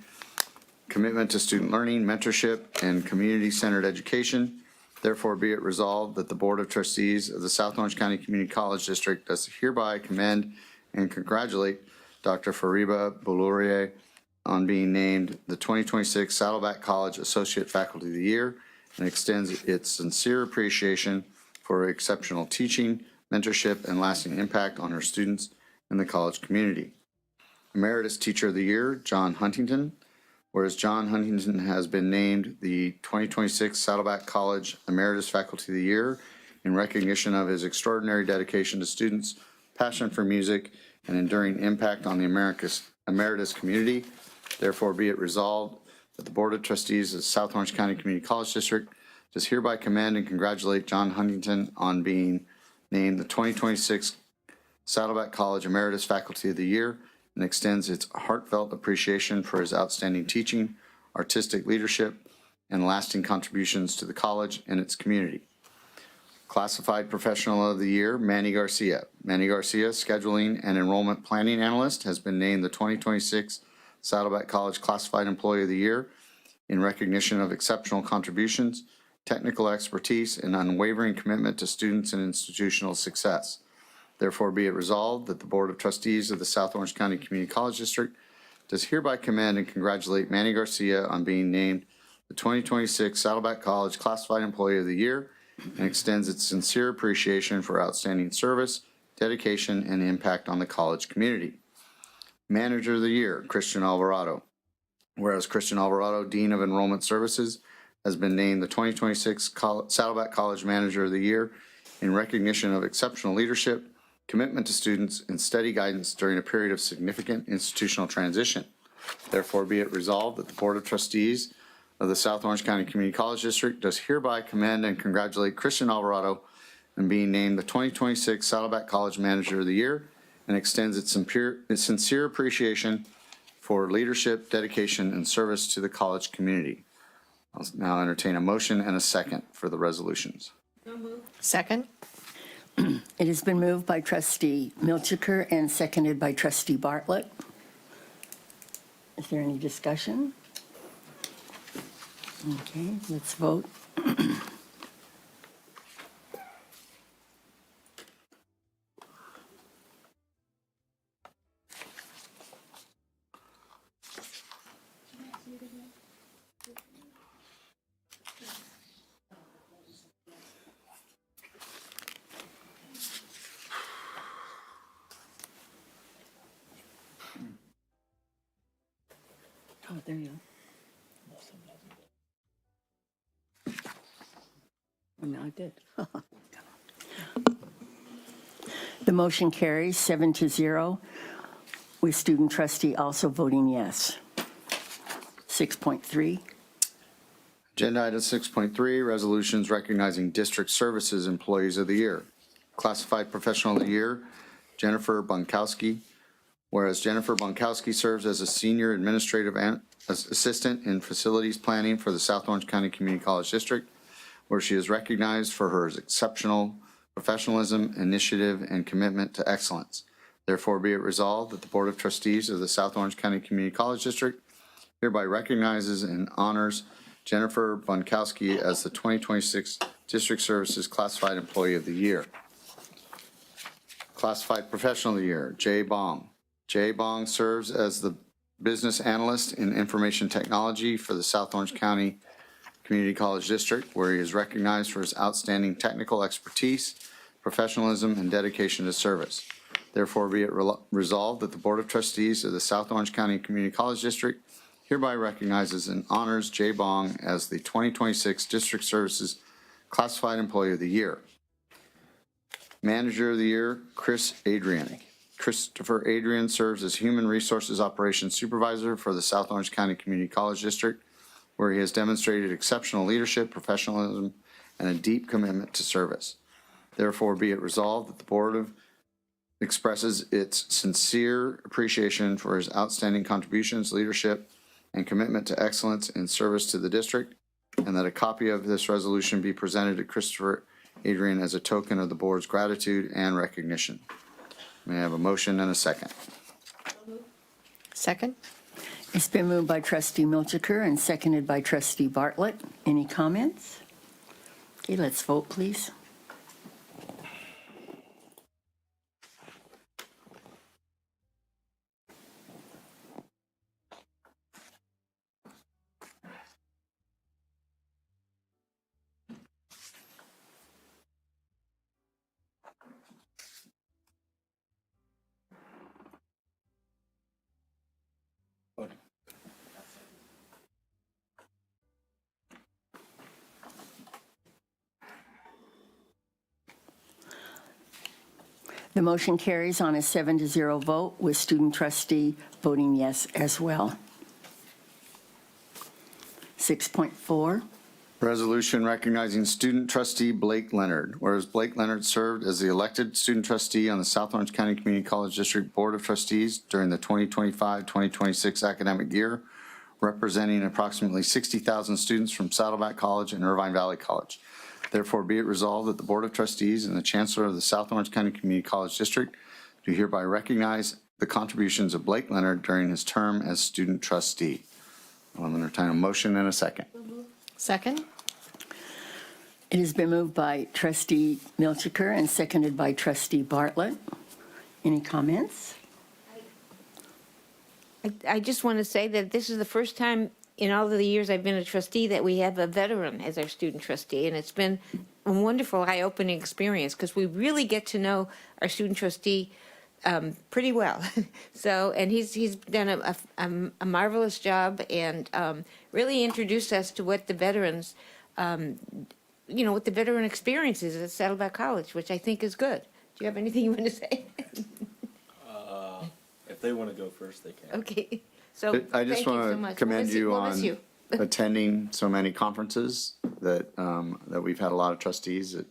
commitment to student learning, mentorship, and community-centered education. Therefore, be it resolved that the Board of Trustees of the South Orange County Community College District does hereby commend and congratulate Dr. Fariba Balourde on being named the 2026 Saddleback College Associate Faculty of the Year and extends its sincere appreciation for her exceptional teaching, mentorship, and lasting impact on her students and the college community. Emeritus Teacher of the Year, John Huntington, whereas John Huntington has been named the 2026 Saddleback College Emeritus Faculty of the Year in recognition of his extraordinary dedication to students, passion for music, and enduring impact on the emeritus community. Therefore, be it resolved that the Board of Trustees of South Orange County Community College District does hereby commend and congratulate John Huntington on being named the 2026 Saddleback College Emeritus Faculty of the Year and extends its heartfelt appreciation for his outstanding teaching, artistic leadership, and lasting contributions to the college and its community. Classified Professional of the Year, Manny Garcia. Manny Garcia, Scheduling and Enrollment Planning Analyst, has been named the 2026 Saddleback College Classified Employee of the Year in recognition of exceptional contributions, technical expertise, and unwavering commitment to students and institutional success. Therefore, be it resolved that the Board of Trustees of the South Orange County Community College District does hereby commend and congratulate Manny Garcia on being named the 2026 Saddleback College Classified Employee of the Year and extends its sincere appreciation for outstanding service, dedication, and impact on the college community. Manager of the Year, Christian Alvarado. Whereas Christian Alvarado, Dean of Enrollment Services, has been named the 2026 Saddleback College Manager of the Year in recognition of exceptional leadership, commitment to students, and steady guidance during a period of significant institutional transition. Therefore, be it resolved that the Board of Trustees of the South Orange County Community College District does hereby commend and congratulate Christian Alvarado on being named the 2026 Saddleback College Manager of the Year and extends its sincere appreciation for leadership, dedication, and service to the college community. I'll now entertain a motion and a second for the resolutions. Second. It has been moved by Trustee Milchiker and seconded by Trustee Bartlett. Is there any discussion? Okay, let's vote. Oh, there you go. Oh, no, I did. The motion carries 7-0, with student trustee also voting yes. 6.3. Agenda item 6.3, resolutions recognizing district services employees of the year. Classified Professional of the Year, Jennifer Bunkowski. Whereas Jennifer Bunkowski serves as a senior administrative assistant in facilities planning for the South Orange County Community College District, where she is recognized for her exceptional professionalism, initiative, and commitment to excellence. Therefore, be it resolved that the Board of Trustees of the South Orange County Community College District hereby recognizes and honors Jennifer Bunkowski as the 2026 District Services Classified Employee of the Year. Classified Professional of the Year, Jay Bong. Jay Bong serves as the business analyst in information technology for the South Orange County Community College District, where he is recognized for his outstanding technical expertise, professionalism, and dedication to service. Therefore, be it resolved that the Board of Trustees of the South Orange County Community College District hereby recognizes and honors Jay Bong as the 2026 District Services Classified Employee of the Year. Manager of the Year, Chris Adrian. Christopher Adrian serves as Human Resources Operations Supervisor for the South Orange County Community College District, where he has demonstrated exceptional leadership, professionalism, and a deep commitment to service. Therefore, be it resolved that the Board expresses its sincere appreciation for his outstanding contributions, leadership, and commitment to excellence in service to the district, and that a copy of this resolution be presented to Christopher Adrian as a token of the board's gratitude and recognition. May I have a motion and a second? Second? It's been moved by trustee Milchiker and seconded by trustee Bartlett. Any comments? Okay, let's vote, please. The motion carries on a 7-0 vote, with student trustee voting yes as well. 6.4. Resolution recognizing student trustee Blake Leonard. Whereas Blake Leonard served as the elected student trustee on the South Orange County Community College District Board of Trustees during the 2025-2026 academic year, representing approximately 60,000 students from Saddleback College and Irvine Valley College. Therefore, be it resolved that the Board of Trustees and the Chancellor of the South Orange County Community College District do hereby recognize the contributions of Blake Leonard during his term as student trustee. I'll entertain a motion and a second. Second? It has been moved by trustee Milchiker and seconded by trustee Bartlett. Any comments? I just want to say that this is the first time in all of the years I've been a trustee that we have a veteran as our student trustee, and it's been a wonderful, eye-opening experience because we really get to know our student trustee pretty well. So, and he's done a marvelous job and really introduced us to what the veterans, what the veteran experience is at Saddleback College, which I think is good. Do you have anything you want to say? If they want to go first, they can. Okay. So I just thank you so want much. to commend you We'll on miss you. attending so many conferences that we've had a lot of trustees that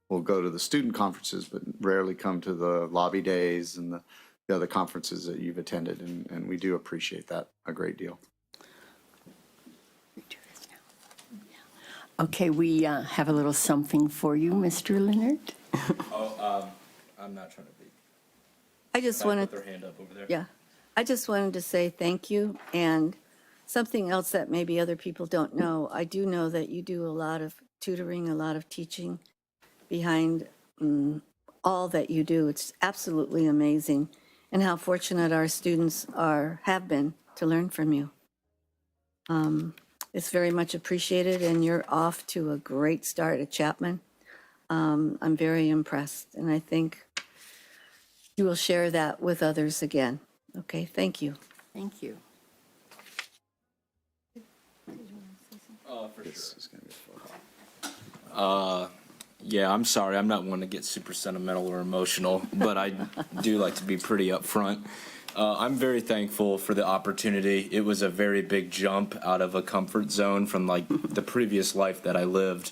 will go to the student conferences, but rarely come to the lobby days and the other conferences that you've attended. And we do appreciate that a great deal. Okay, we have a little something for you, Mr. Leonard. I'm not trying to be. I just wanted, Put their hand up over there. yeah, I just wanted to say thank you. And something else that maybe other people don't know, I do know that you do a lot of tutoring, a lot of teaching behind all that you do. It's absolutely amazing, and how fortunate our students have been to learn from you. It's very much appreciated, and you're off to a great start at Chapman. I'm very impressed, and I think you will share that with others again. Okay, thank you. Thank you. For sure. Yeah, I'm sorry. I'm not one to get super sentimental or emotional, but I do like to be pretty upfront. I'm very thankful for the opportunity. It was a very big jump out of a comfort zone from like the previous life that I lived.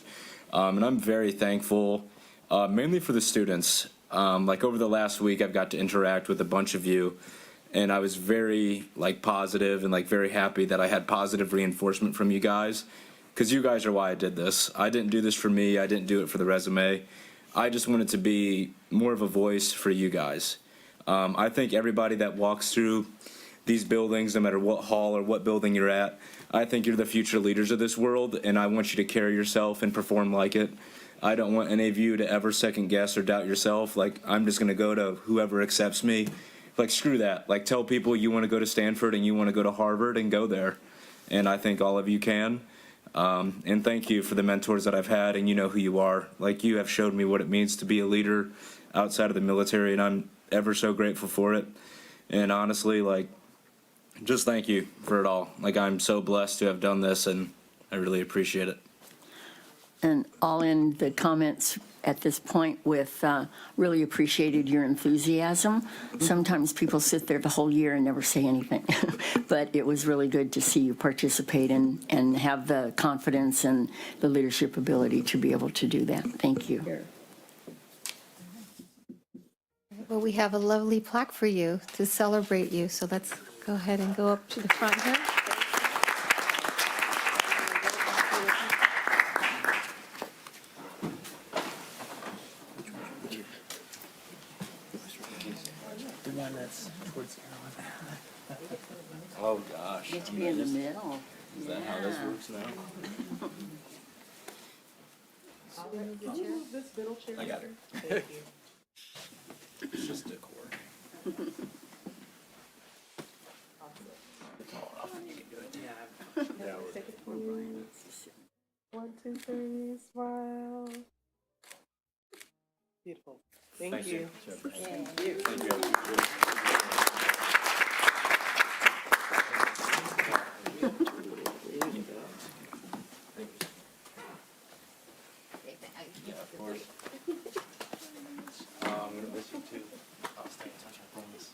And I'm very thankful, mainly for the students. Like over the last week, I've got to interact with a bunch of you, and I was very like positive and like very happy that I had positive reinforcement from you guys, because you guys are why I did this. I didn't do this for me. I didn't do it for the resume. I just wanted to be more of a voice for you guys. I think everybody that walks through these buildings, no matter what hall or what building you're at, I think you're the future leaders of this world, and I want you to carry yourself and perform like it. I don't want any of you to ever second guess or doubt yourself. Like, I'm just going to go to whoever accepts me, like, screw that. Like, tell people you want to go to Stanford and you want to go to Harvard and go there. And I think all of you can. And thank you for the mentors that I've had, and you know who you are. Like, you have showed me what it means to be a leader outside of the military, and I'm ever so grateful for it. And honestly, like, just thank you for it all. Like, I'm so blessed to have done this, and I really appreciate it. And I'll end the comments at this point with really appreciated your enthusiasm. Sometimes people sit there the whole year and never say anything, but it was really good to see you participate and have the confidence and the leadership ability to be able to do that. Thank you. Well, we have a lovely plaque for you to celebrate you, so let's go ahead and go up to the front here. The one that's towards Carolyn. Oh, gosh. You get to be in the middle. Is that how this works now? I got it. Thank you. It's just decor. One, two, three, smile. Beautiful. Thank you. Thank you. Yeah, of course. I'm gonna miss you too. I'll stay in touch, I promise.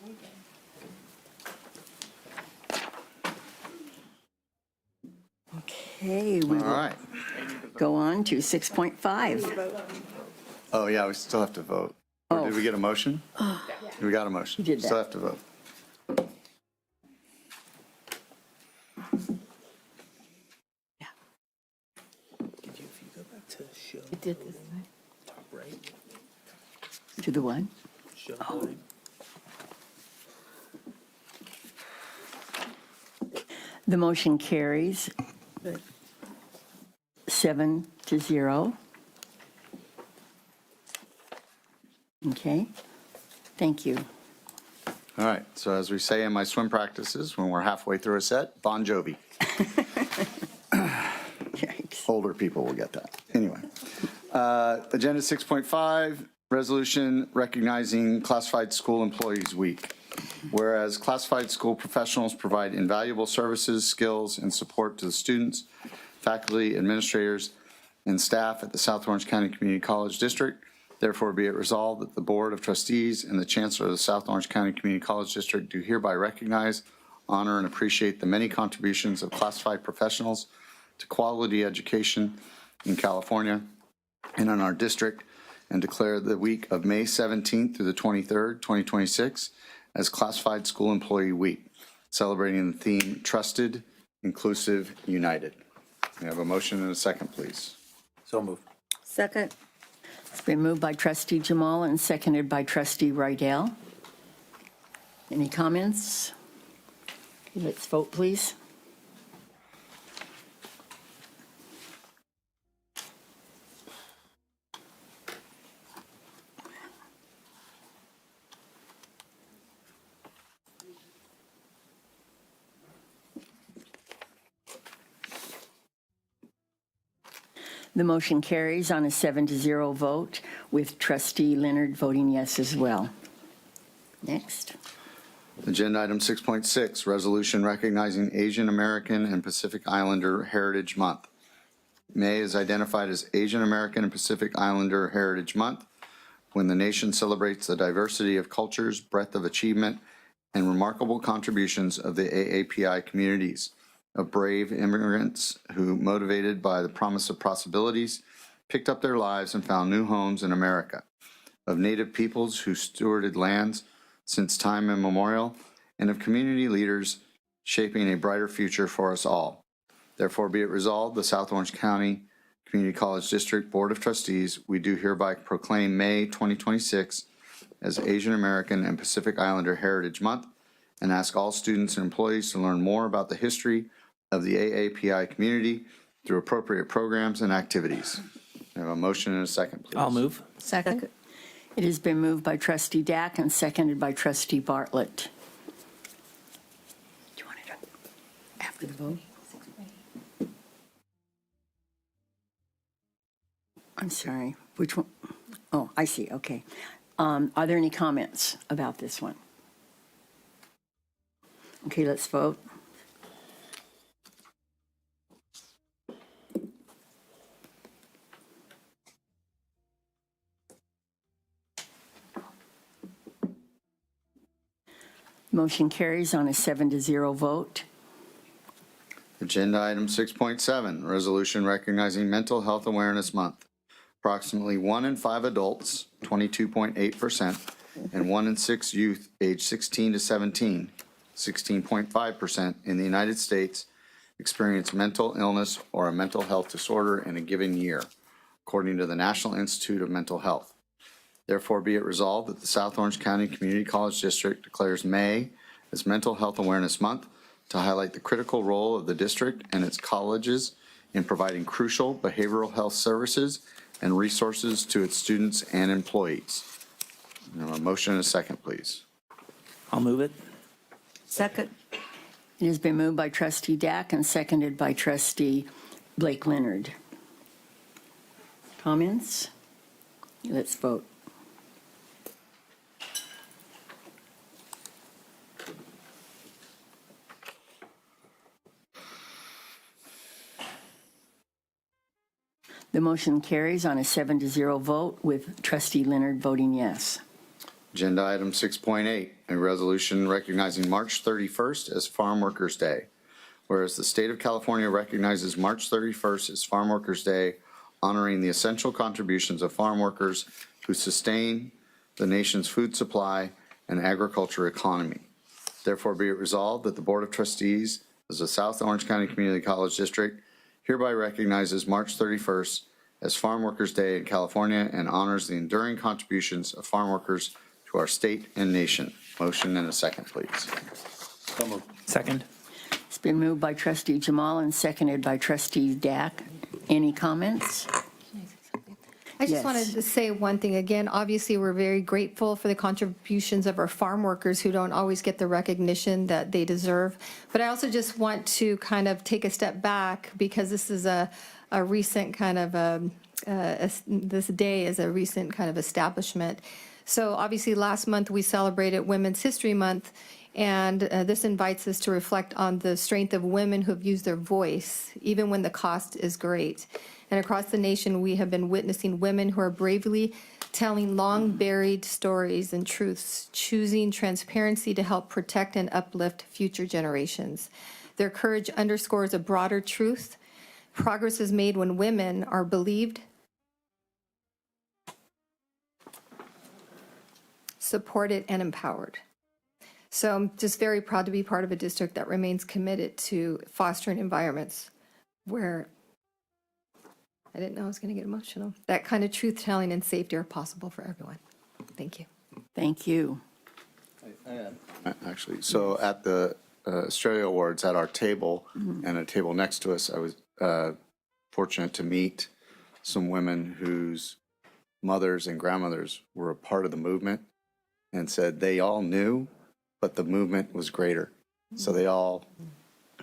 Okay, we All will right. go on to 6.5. Oh, yeah, we still have to vote. Or did we get a motion? We got a motion. You did that. Still have to vote. If you go back to show. You did this, right? Top right. To the what? Show line. The motion carries 7-0. Okay, thank you. All right, so as we say in my swim practices, when we're halfway through a set, Bon Jovi. Older people will get that. Anyway, Agenda 6.5, resolution recognizing Classified School Employees Week. Whereas classified school professionals provide invaluable services, skills, and support to the students, faculty, administrators, and staff at the South Orange County Community College District, therefore be it resolved that the Board of Trustees and the Chancellor of the South Orange County Community College District do hereby recognize, honor, and appreciate the many contributions of classified professionals to quality education in California and in our district, and declare the week of May 17th through the 23rd, 2026, as Classified School Employee Week, celebrating the theme Trusted, Inclusive, United. We have a motion and a second, please. So moved. Second. It's been moved by Trustee Jamal and seconded by Trustee Rydell. Any comments? Okay, let's vote, please. The motion carries on a 7-0 vote, with Trustee Leonard voting yes as well. Next. Agenda item 6.6, resolution recognizing Asian American and Pacific Islander Heritage Month. May is identified as Asian American and Pacific Islander Heritage Month, when the nation celebrates the diversity of cultures, breadth of achievement, and remarkable contributions of the AAPI communities, of brave immigrants who, motivated by the promise of possibilities, picked up their lives and found new homes in America, of Native peoples who stewarded lands since time immemorial, and of community leaders shaping a brighter future for us all. Therefore be it resolved, the South Orange County Community College District Board of Trustees, we do hereby proclaim May 2026 as Asian American and Pacific Islander Heritage Month, and ask all students and employees to learn more about the history of the AAPI community through appropriate programs and activities. I have a motion and a second, please. I'll move. Second. It has been moved by trustee Dack and seconded by trustee Bartlett. Do you want it after the vote? I'm sorry, which one? Oh, I see, okay. Are there any comments about this one? Okay, let's vote. Motion carries on a 7-0 vote. Agenda item 6.7, resolution recognizing Mental Health Awareness Month. Approximately 1 in 5 adults, 22.8%, and 1 in 6 youth aged 16 to 17, 16.5% in the United States, experience mental illness or a mental health disorder in a given year, according to the National Institute of Mental Health. Therefore, be it resolved that the South Orange County Community College District declares May as Mental Health Awareness Month to highlight the critical role of the district and its colleges in providing crucial behavioral health services and resources to its students and employees. Now, a motion and a second, please. I'll move it. Second. It has been moved by trustee Dack and seconded by trustee Blake Leonard. Comments? Let's vote. The motion carries on a 7-0 vote with trustee Leonard voting yes. Agenda item 6.8, a resolution recognizing March 31st as Farm Workers Day. Whereas the state of California recognizes March 31st as Farm Workers Day, honoring the essential contributions of farm workers who sustain the nation's food supply and agriculture economy. Therefore, be it resolved that the Board of Trustees of the South Orange County Community College District hereby recognizes March 31st as Farm Workers Day in California and honors the enduring contributions of farm workers to our state and nation. Motion and a second, please. Second. It's been moved by trustee Jamal and seconded by trustee Dack. Any comments? I just Yes. wanted to say one thing again. Obviously, we're very grateful for the contributions of our farm workers who don't always get the recognition that they deserve. But I also just want to kind of take a step back because this is a recent kind of, this day is a recent kind of establishment. So obviously, last month we celebrated Women's History Month, and this invites us to reflect on the strength of women who have used their voice, even when the cost is great. And across the nation, we have been witnessing women who are bravely telling long-buried stories and truths, choosing transparency to help protect and uplift future generations. Their courage underscores a broader truth. Progress is made when women are believed, supported, and empowered. So I'm just very proud to be part of a district that remains committed to fostering environments where I didn't know I was going to get emotional. That kind of truth-telling and safety are possible for everyone. Thank you. Thank you. Actually, so at the Australia Awards at our table and a table next to us, I was fortunate to meet some women whose mothers and grandmothers were a part of the movement and said they all knew, but the movement was greater. So they all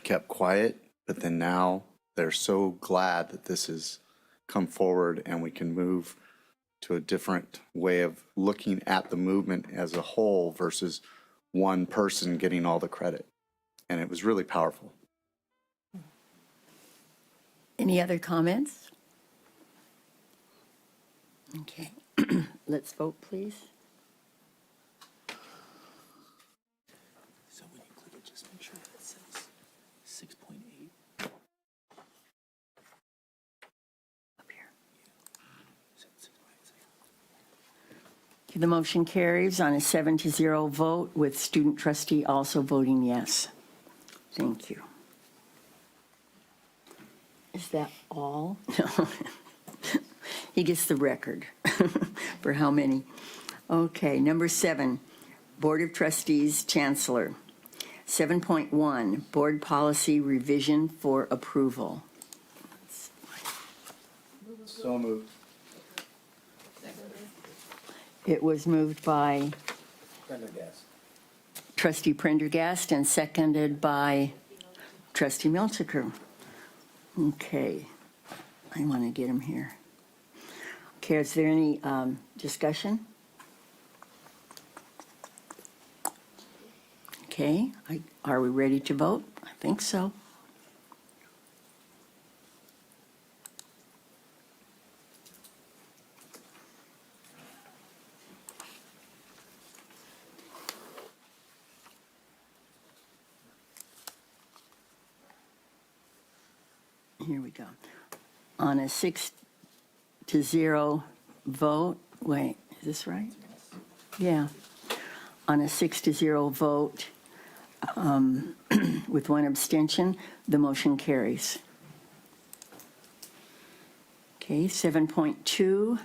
kept quiet, but then now they're so glad that this has come forward and we can move to a different way of looking at the movement as a whole versus one person getting all the credit. And it was really powerful. Any other comments? Okay. Let's vote, please. So when you click it, just make sure that it says 6.8. Up here. The motion carries on a 7-0 vote with student trustee also voting yes. Thank you. Is that all? He gets the record for how many. Okay, number 7, Board of Trustees, Chancellor. 7.1, Board Policy Revision for Approval. So moved. It was moved by Trustee Prendergast and seconded by Trustee Milchiker. Okay, I want to get him here. Okay, is there any discussion? Okay, are we ready to vote? I think so. Here we go. On a 6-0 vote, wait, is this right? Yeah. On a 6-0 vote, with one abstention, the motion carries. Okay, 7.2.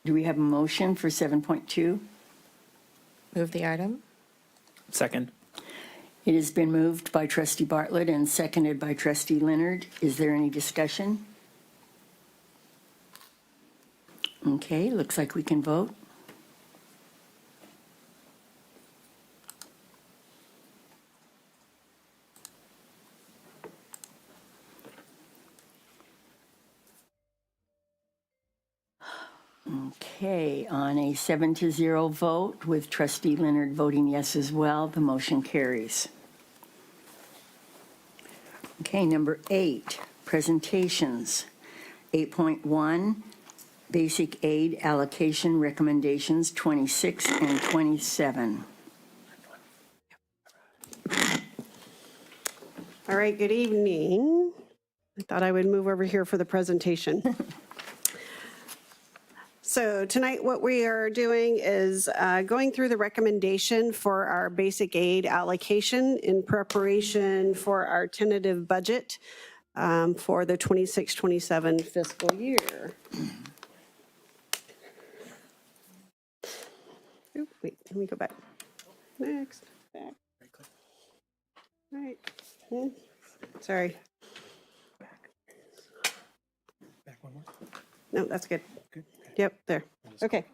Do we have a motion for 7.2? Move the item. Second. It has been moved by Trustee Bartlett and seconded by Trustee Leonard. Is there any discussion? Okay, looks like we can vote. Okay, on a 7-0 vote with Trustee Leonard voting yes as well, the motion carries. Okay, number 8, presentations. 8.1, basic aid allocation recommendations 26 and 27. All right, good evening. I thought I would move over here for the presentation. So tonight what we are doing is going through the recommendation for our basic aid allocation in preparation for our tentative budget for the 26-27 fiscal year. Oop, wait, let me go back. Next, back. All right. Sorry. Back one more. No, that's good. Good. Yep, there. Okay.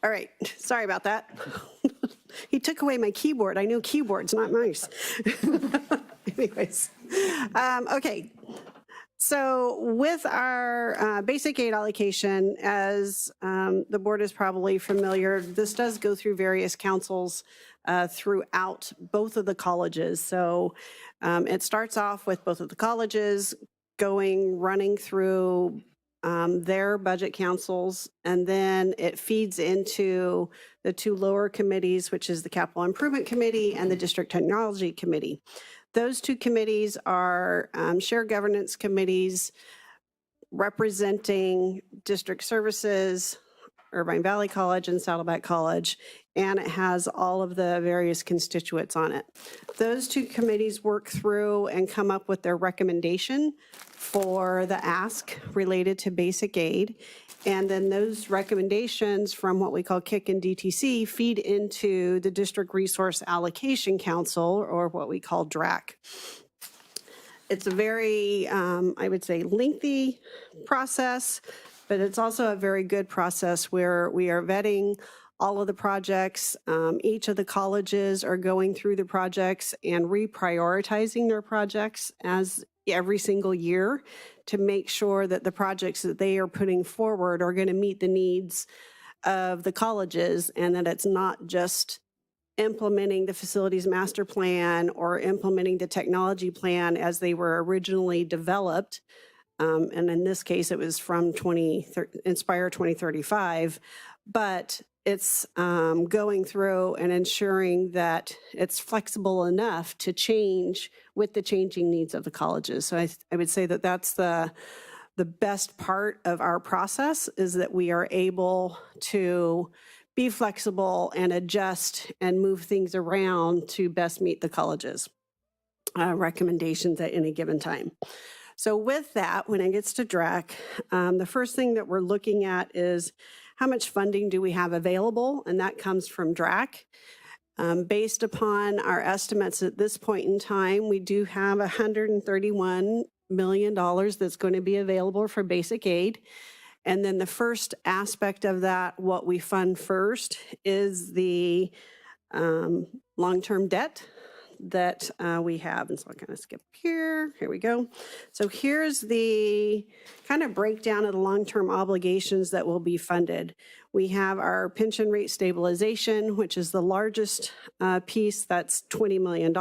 All right. Sorry about that. He took away my keyboard. I know keyboard's not nice. Anyways. Okay. So with our basic aid allocation, as the board is probably familiar, this does go through various councils throughout both of the colleges. So it starts off with both of the colleges running through their budget councils, and then it feeds into the two lower committees, which is the Capital Improvement Committee and the District Technology Committee. Those two committees are shared governance committees representing district services, Irvine Valley College and Saddleback College, and it has all of the various constituents on it. Those two committees work through and come up with their recommendation for the ask related to basic aid. And then those recommendations from what we call KIC and DTC feed into the District Resource Allocation Council, or what we call DRAC. It's a very, I would say, lengthy process, but it's also a very good process where we are vetting all of the projects. Each of the colleges are going through the projects and reprioritizing their projects as every single year to make sure that the projects that they are putting forward are going to meet the needs of the colleges, and that it's not just implementing the facilities master plan or implementing the technology plan as they were originally developed. And in this case, it was from Inspire 2035, but it's going through and ensuring that it's flexible enough to change with the changing needs of the colleges. So I would say that that's the best part of our process, is that we are able to be flexible and adjust and move things around to best meet the college's recommendations at any given time. So with that, when it gets to DRAC, the first thing that we're looking at is how much funding do we have available, and that comes from DRAC. Based upon our estimates at this point in time, we do have $131 million that's going to be available for basic aid. And then the first aspect of that, what we fund first, is the long-term debt that we have. And so I'll kind of skip here. Here we go. So here's the kind of breakdown of the long-term obligations that will be funded. We have our pension rate stabilization, which is the largest piece. That's $20 million.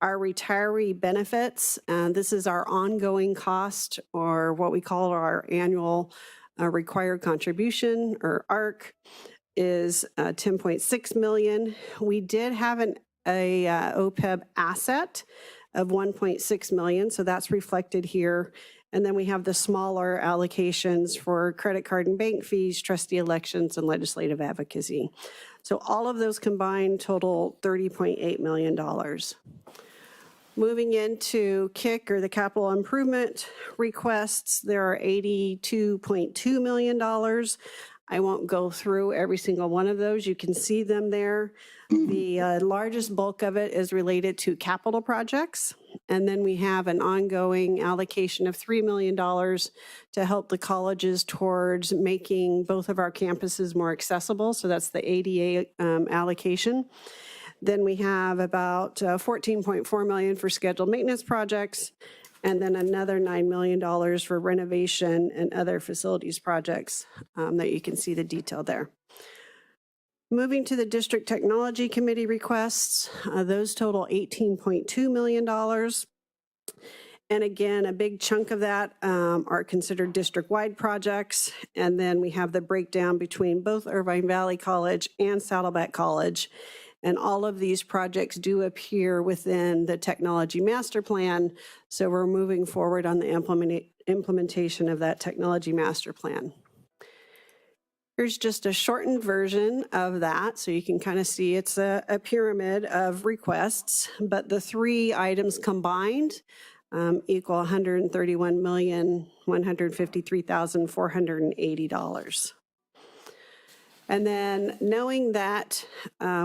Our retiree benefits, this is our ongoing cost, or what we call our annual required contribution, or ARC, is $10.6 million. We did have a OPEB asset of $1.6 million, so that's reflected here. And then we have the smaller allocations for credit card and bank fees, trustee elections, and legislative advocacy. So all of those combined total $30.8 million. Moving into KIC, or the capital improvement requests, there are $82.2 million. I won't go through every single one of those. You can see them there. The largest bulk of it is related to capital projects. And then we have an ongoing allocation of $3 million to help the colleges towards making both of our campuses more accessible. So that's the ADA allocation. Then we have about $14.4 million for scheduled maintenance projects, and then another $9 million for renovation and other facilities projects that you can see the detail there. Moving to the District Technology Committee requests, those total $18.2 million. And again, a big chunk of that are considered district-wide projects. And then we have the breakdown between both Irvine Valley College and Saddleback College. And all of these projects do appear within the technology master plan. So we're moving forward on the implementation of that technology master plan. Here's just a shortened version of that. So you can kind of see it's a pyramid of requests, but the three items combined equal $131,153,480. And then knowing that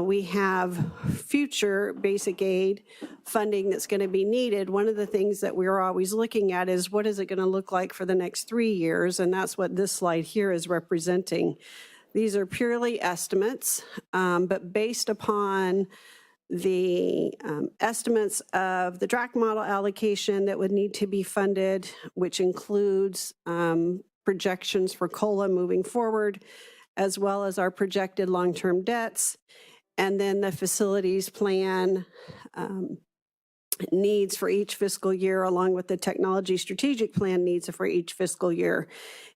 we have future basic aid funding that's going to be needed, one of the things that we're always looking at is what is it going to look like for the next 3 years? And that's what this slide here is representing. These are purely estimates, but based upon the estimates of the DRAC model allocation that would need to be funded, which includes projections for COLA moving forward, as well as our projected long-term debts, and then the facilities plan needs for each fiscal year, along with the technology strategic plan needs for each fiscal year.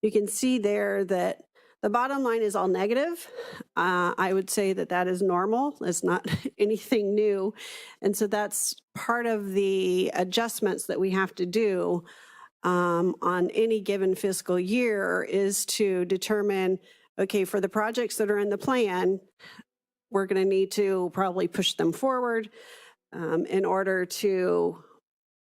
You can see there that the bottom line is all negative. I would say that that is normal. It's not anything new. And so that's part of the adjustments that we have to do on any given fiscal year, is to determine, okay, for the projects that are in the plan, we're going to need to probably push them forward in order to,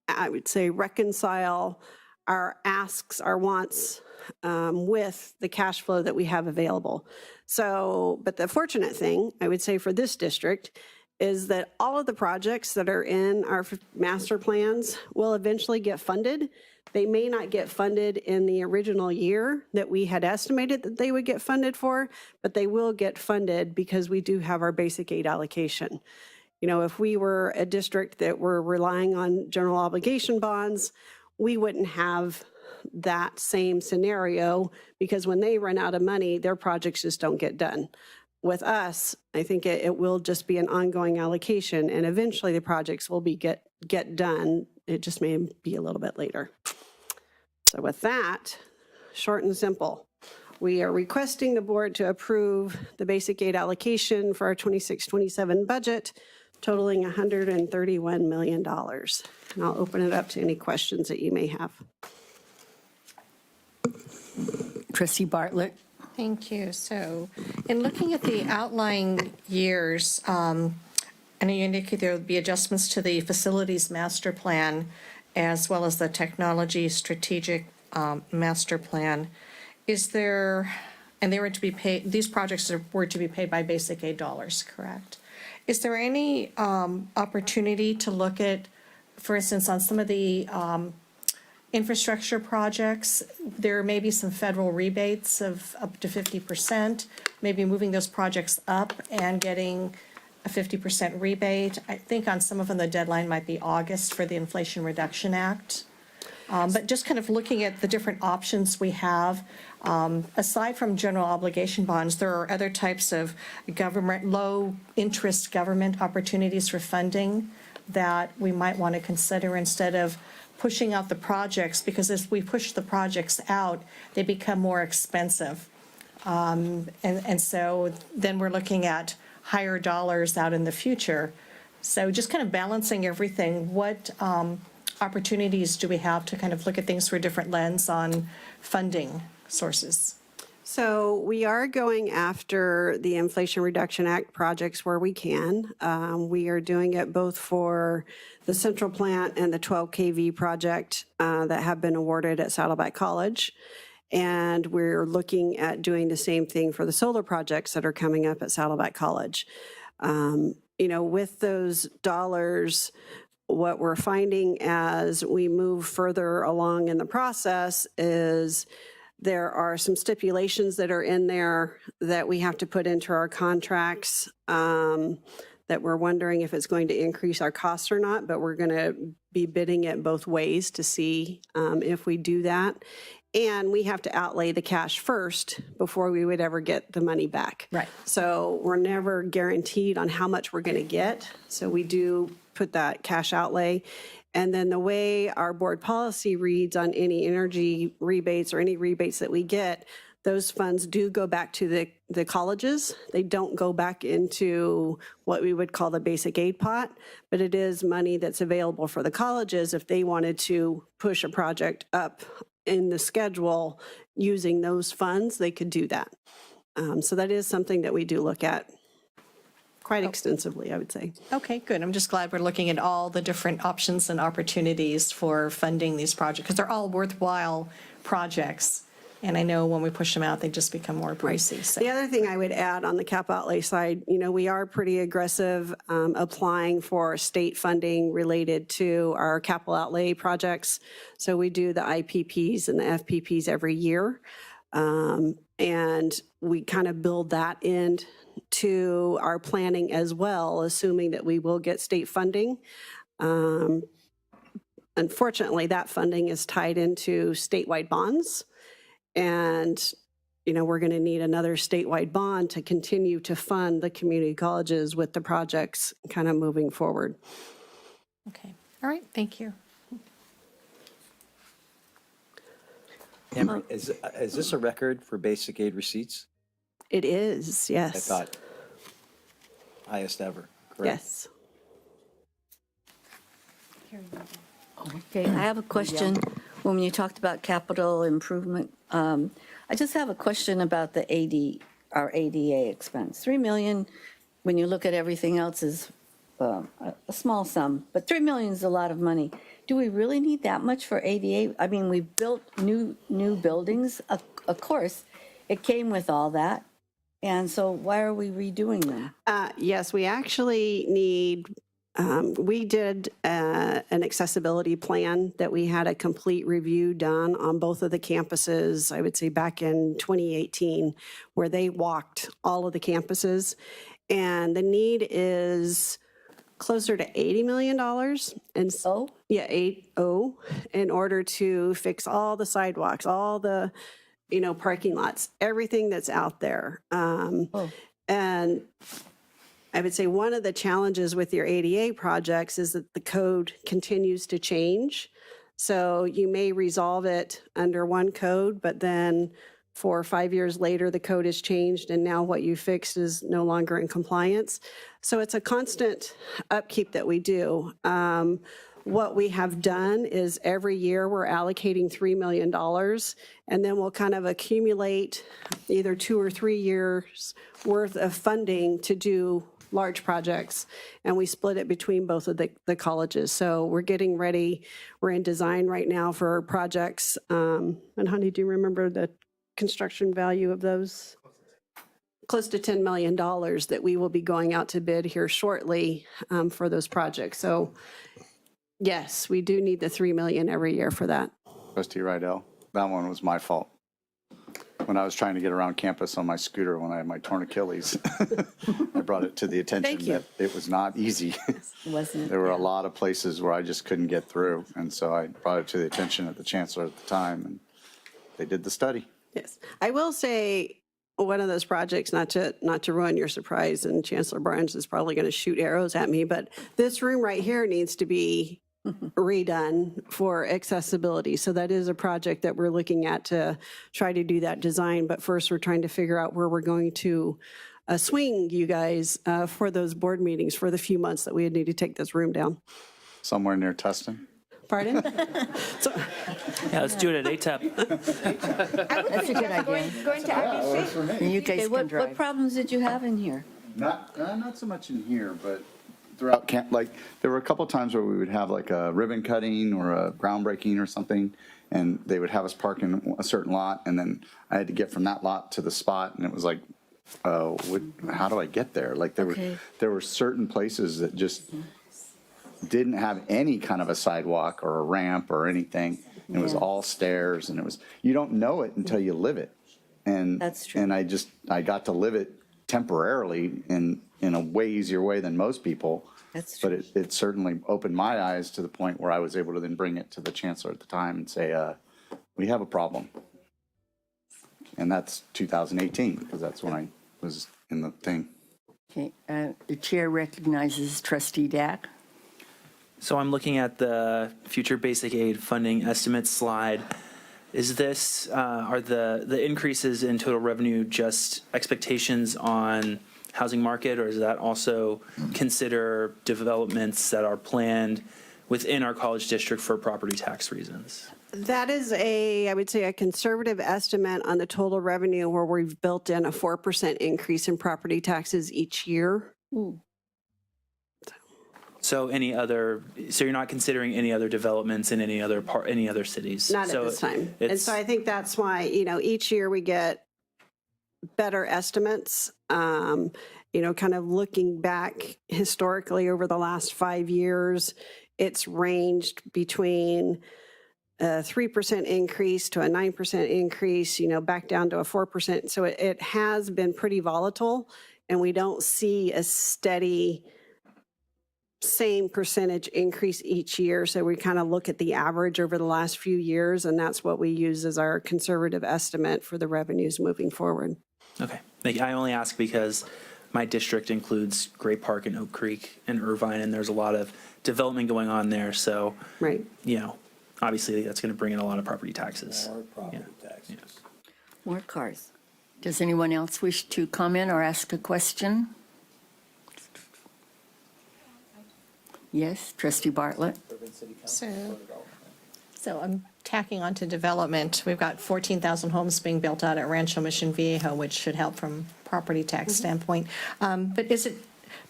I would say, reconcile our asks, our wants with the cash flow that we have available. So, but the fortunate thing, I would say, for this district is that all of the projects that are in our master plans will eventually get funded. They may not get funded in the original year that we had estimated that they would get funded for, but they will get funded because we do have our basic aid allocation. You know, if we were a district that were relying on general obligation bonds, we wouldn't have that same scenario, because when they run out of money, their projects just don't get done. With us, I think it will just be an ongoing allocation, and eventually the projects will be get done. It just may be a little bit later. So with that, short and simple, we are requesting the board to approve the basic aid allocation for our 26-27 budget, totaling $131 million. And I'll open it up to any questions that you may have. Trustee Bartlett. Thank you. So in looking at the outlying years, I know you indicated there would be adjustments to the facilities master plan as well as the technology strategic master plan. Is there, and they were to be paid, these projects were to be paid by basic aid dollars, correct? Is there any opportunity to look at, for instance, on some of the infrastructure projects, there may be some federal rebates of up to 50%, maybe moving those projects up and getting a 50% rebate. I think on some of them, the deadline might be August for the Inflation Reduction Act. But just kind of looking at the different options we have, aside from general obligation bonds, there are other types of government, low-interest government opportunities for funding that we might want to consider instead of pushing out the projects, because as we push the projects out, they become more expensive. And so then we're looking at higher dollars out in the future. So just kind of balancing everything, what opportunities do we have to kind of look at things through a different lens on funding sources? So we are going after the Inflation Reduction Act projects where we can. We are doing it both for the Central Plant and the 12 kV project that have been awarded at Saddleback College. And we're looking at doing the same thing for the solar projects that are coming up at Saddleback College. With those dollars, what we're finding as we move further along in the process is there are some stipulations that are in there that we have to put into our contracts that we're wondering if it's going to increase our costs or not, but we're going to be bidding it both ways to see if we do that. And we have to outlay the cash first before we would ever get the money back. Right. So we're never guaranteed on how much we're going to get. So we do put that cash outlay. And then the way our board policy reads on any energy rebates or any rebates that we get, those funds do go back to the colleges. They don't go back into what we would call the basic aid pot, but it is money that's available for the colleges if they wanted to push a project up in the schedule using those funds, they could do that. So that is something that we do look at quite extensively, I would say. Okay, good. I'm just glad we're looking at all the different options and opportunities for funding these projects, because they're all worthwhile projects. And I know when we push them out, they just become more pricey. So. The other thing I would add on the cap outlay side, we are pretty aggressive applying for state funding related to our capital outlay projects. So we do the IPPs and the FPPs every year. And we kind of build that into our planning as well, assuming that we will get state funding. Unfortunately, that funding is tied into statewide bonds. And, we're going to need another statewide bond to continue to fund the community colleges with the projects kind of moving forward. Okay. All right. Thank you. Emery, is this a record for basic aid receipts? It is, yes. I thought highest ever, correct? Yes. Okay, I have a question. When you talked about capital improvement, I just have a question about our ADA expense. $3 million, when you look at everything else, is a small sum, but $3 million is a lot of money. Do we really need that much for ADA? I mean, we've built new buildings. Of course, it came with all that. And so why are we redoing them? Yes, we actually need, we did an accessibility plan that we had a complete review done on both of the campuses, I would say back in 2018, where they walked all of the campuses. And the need is closer to $80 million. And so? Yeah, 80, in order to fix all the sidewalks, all the, parking lots, everything that's out there. And I would say one of the challenges with your ADA projects is that the code continues to change. So you may resolve it under one code, but then 4 or 5 years later, the code has changed and now what you fixed is no longer in compliance. So it's a constant upkeep that we do. What we have done is every year we're allocating $3 million, and then we'll kind of accumulate either 2 or 3 years worth of funding to do large projects, and we split it between both of the colleges. So we're getting ready. We're in design right now for projects. And honey, do you remember the construction value of those? Close to $10 million that we will be going out to bid here shortly for those projects. So yes, we do need the $3 million every year for that. Trustee Rydell. That one was my fault. When I was trying to get around campus on my scooter when I had my torn Achilles, I brought it to the attention Thank you. that it was not easy. Wasn't. There were a lot of places where I just couldn't get through. And so I brought it to the attention of the chancellor at the time, and they did the study. Yes. I will say, one of those projects, not to ruin your surprise, and Chancellor Barnes is probably going to shoot arrows at me, but this room right here needs to be redone for accessibility. So that is a project that we're looking at to try to do that design. But first, we're trying to figure out where we're going to swing you guys for those board meetings for the few months that we need to take this room down. Somewhere near Tustin. Pardon? Yeah, let's do it at ATEP. That's a good idea. Going to IBC? You guys Okay, can what drive. problems did you have in here? Not so much in here, but throughout camp, like there were a couple times where we would have like a ribbon cutting or a groundbreaking or something, and they would have us park in a certain lot, and then I had to get from that lot to the spot, and it was like, how do I get there? Like Okay. there were certain places that just didn't have any kind of a sidewalk or a ramp or anything. It was Yeah. all stairs, and it was, you don't know it until you live it. And That's true. And I got to live it temporarily in a way easier way than most people. That's But it certainly opened my eyes to the point where I was able to then bring it to the chancellor at the time and say, we have a problem. And that's 2018, because that's when I was in the thing. Okay, the chair recognizes Trustee Dack. So I'm looking at the future basic aid funding estimate slide. Is this, are the increases in total revenue just expectations on housing market, or does that also consider developments that are planned within our college district for property tax reasons? That is I would say, a conservative estimate on the total revenue where we've built in a 4% increase in property taxes each year. So so you're not considering any other developments in any other cities? Not So at this time. And it's- so I think that's why, each year we get better estimates. Kind of looking back historically over the last 5 years, it's ranged between a 3% increase to a 9% increase, back down to a 4%. So it has been pretty volatile, and we don't see a steady same percentage increase each year. So we kind of look at the average over the last few years, and that's what we use as our conservative estimate for the revenues moving forward. Okay. I only ask because my district includes Gray Park and Oak Creek and Irvine, and there's a lot of development going on there. So, Right. Obviously that's going to bring in a lot of property taxes. More property taxes. More cars. Does anyone else wish to comment or ask a question? Yes, Trustee Bartlett. So I'm tacking on to development. We've got 14,000 homes being built out at Rancho Mission Viejo, which should help from property tax standpoint. But is it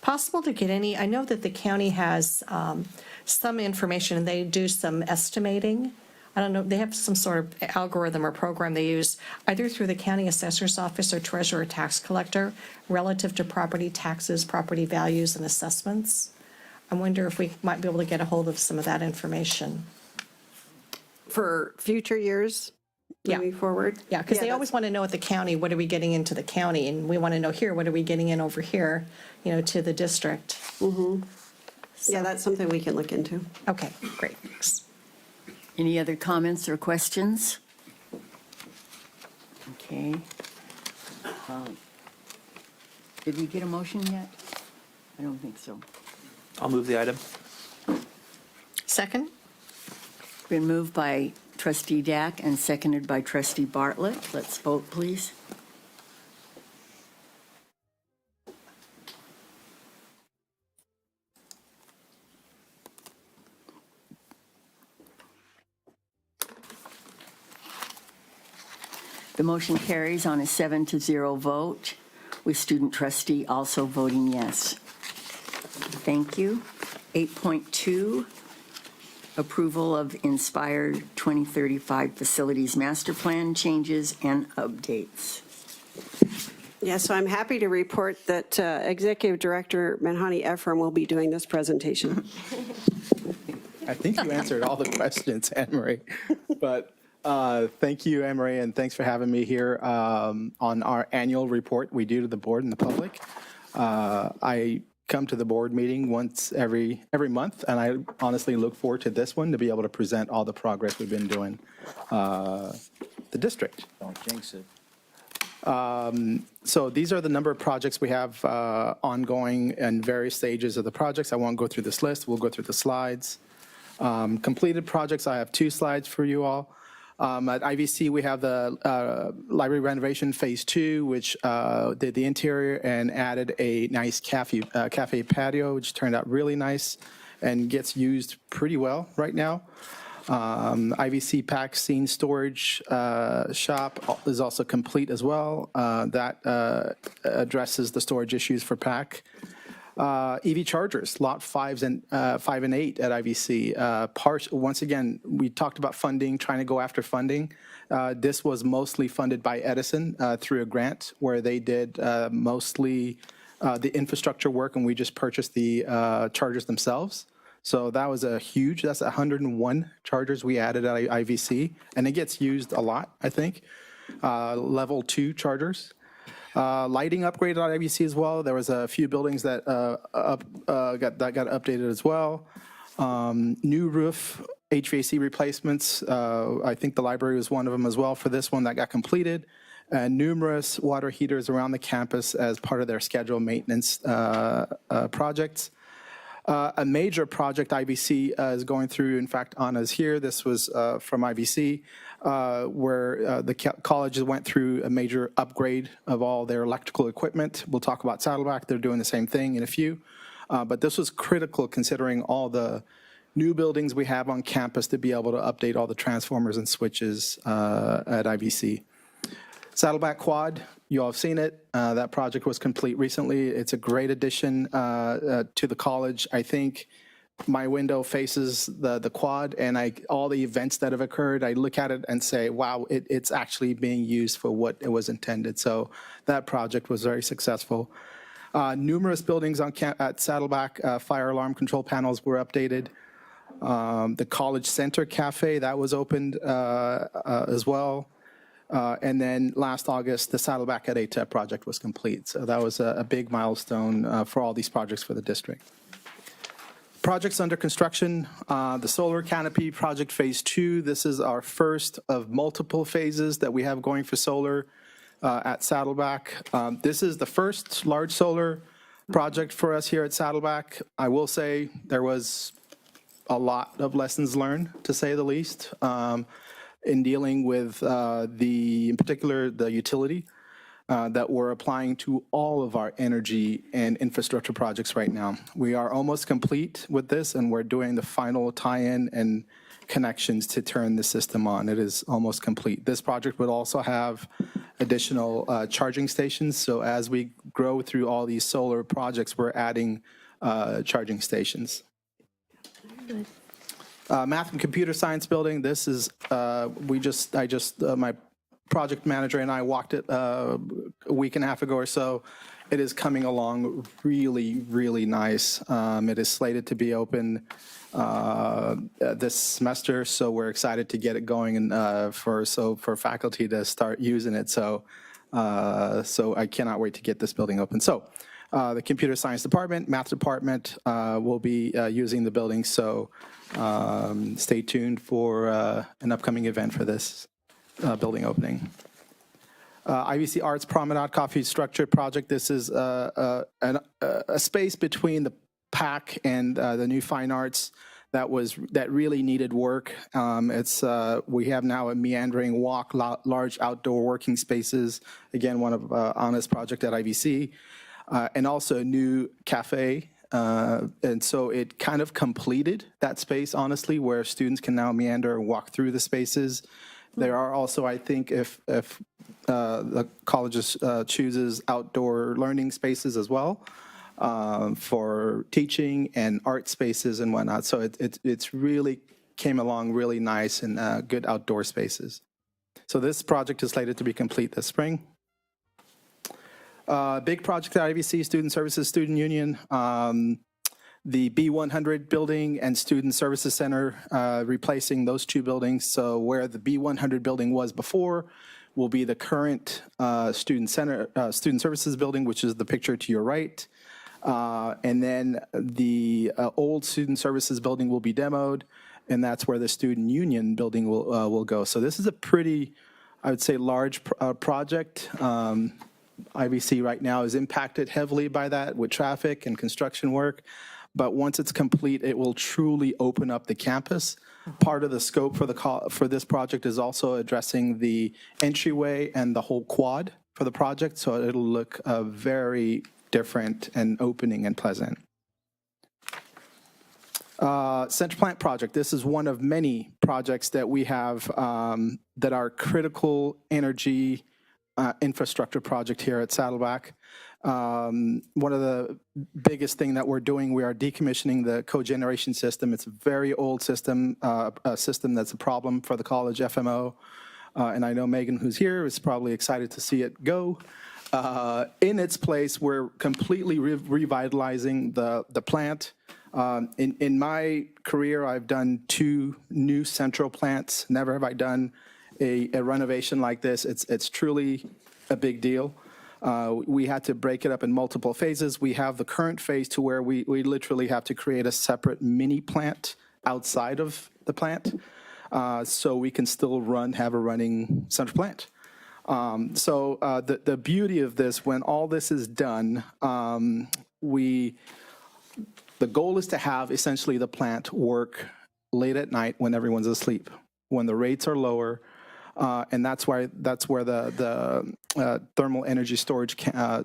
possible to get any, I know that the county has some information, and they do some estimating. I don't know, they have some sort of algorithm or program they use either through the county assessor's office or treasurer or tax collector relative to property taxes, property values, and assessments. I wonder if we might be able to get a hold of some of that information. For future years moving forward? Yeah, because they always want to know at the county, what are we getting into the county? And we want to know here, what are we getting in over here, to the district? Yeah, that's something we can look into. Okay, great, thanks. Any other comments or questions? Okay. Did we get a motion yet? I don't think so. I'll move the item. Second? Been moved by Trustee Dack and seconded by Trustee Bartlett. Let's vote, please. The motion carries on a 7-0 vote, with student trustee also voting yes. Thank you. 8.2, approval of Inspired 2035 Facilities Master Plan changes and updates. Yeah, so I'm happy to report that Executive Director Manhani Ephraim will be doing this presentation. I think you answered all the questions, Anne Marie. But thank you, Anne Marie, and thanks for having me here on our annual report we do to the board and the public. I come to the board meeting once every month, and I honestly look forward to this one to be able to present all the progress we've been doing the district. Don't jinx it. So these are the number of projects we have ongoing in various stages of the projects. I won't go through this list. We'll go through the slides. Completed projects, I have 2 slides for you all. At IVC, we have the library renovation phase 2, which did the interior and added a nice cafe patio, which turned out really nice and gets used pretty well right now. IVC pack scene storage shop is also complete as well. That addresses the storage issues for pack. EV chargers, lot 5 and 8 at IVC. Once again, we talked about funding, trying to go after funding. This was mostly funded by Edison through a grant where they did mostly the infrastructure work, and we just purchased the chargers themselves. So that was that's 101 chargers we added at IVC, and it gets used a lot, I think. Level 2 chargers. Lighting upgrade at IVC as well. There was a few buildings that got updated as well. New roof HVAC replacements. I think the library was one of them as well for this one that got completed. Numerous water heaters around the campus as part of their scheduled maintenance projects. A major project IVC is going through, in fact, Anna's here. This was from IVC, where the college went through a major upgrade of all their electrical equipment. We'll talk about Saddleback. They're doing the same thing in a few. But this was critical considering all the new buildings we have on campus to be able to update all the transformers and switches at IVC. Saddleback Quad, you all have seen it. That project was complete recently. It's a great addition to the college. I think my window faces the quad, and all the events that have occurred, I look at it and say, wow, it's actually being used for what it was intended. So that project was very successful. Numerous buildings at Saddleback, fire alarm control panels were updated. The College Center Cafe, that was opened as well. And then last August, the Saddleback at ATEP project was complete. So that was a big milestone for all these projects for the district. Projects under construction, the solar canopy project phase 2. This is our first of multiple phases that we have going for solar at Saddleback. This is the first large solar project for us here at Saddleback. I will say there was a lot of lessons learned, to say the least. In dealing with in particular, the utility that we're applying to all of our energy and infrastructure projects right now. We are almost complete with this, and we're doing the final tie-in and connections to turn the system on. It is almost complete. This project would also have additional charging stations. So as we grow through all these solar projects, we're adding charging stations. Good. Math and computer science building. This is my project manager and I walked it a week and a half ago or so. It is coming along really, really nice. It is slated to be open this semester, so we're excited to get it going and for faculty to start using it. So I cannot wait to get this building open. So the computer science department, math department will be using the building. So stay tuned for an upcoming event for this building opening. IVC Arts Promenade Coffee Structure Project. This is a space between the PAC and the new fine arts that really needed work. We have now a meandering walk, large outdoor working spaces. Again, one of Anna's project at IVC, and also a new cafe. And so it kind of completed that space, honestly, where students can now meander and walk through the spaces. There are also, I think, if the colleges chooses outdoor learning spaces as well for teaching and art spaces and whatnot. So it's really came along really nice and good outdoor spaces. So this project is slated to be complete this spring. Big project at IVC, Student Services Student Union. the B100 building and Student Services Center, replacing those two buildings. So where the B100 building was before will be the current Student Services building, which is the picture to your right. And then the old Student Services building will be demoed, and that's where the Student Union building will go. So this is a pretty, I would say, large project. IVC right now is impacted heavily by that with traffic and construction work. But once it's complete, it will truly open up the campus. Part of the scope for this project is also addressing the entryway and the whole quad for the project. So it'll look very different and opening and pleasant. Central Plant project. This is one of many projects that we have that are critical energy infrastructure project here at Saddleback. One of the biggest thing that we're doing, we are decommissioning the cogeneration system. It's a very old system, a system that's a problem for the college FMO. And I know Megan, who's here, is probably excited to see it go. In its place, we're completely revitalizing the plant. In my career, I've done 2 new central plants. Never have I done a renovation like this. It's truly a big deal. We had to break it up in multiple phases. We have the current phase to where we literally have to create a separate mini plant outside of the plant so we can still have a running central plant. So the beauty of this, when all this is done, the goal is to have essentially the plant work late at night when everyone's asleep, when the rates are lower, and that's where the thermal energy storage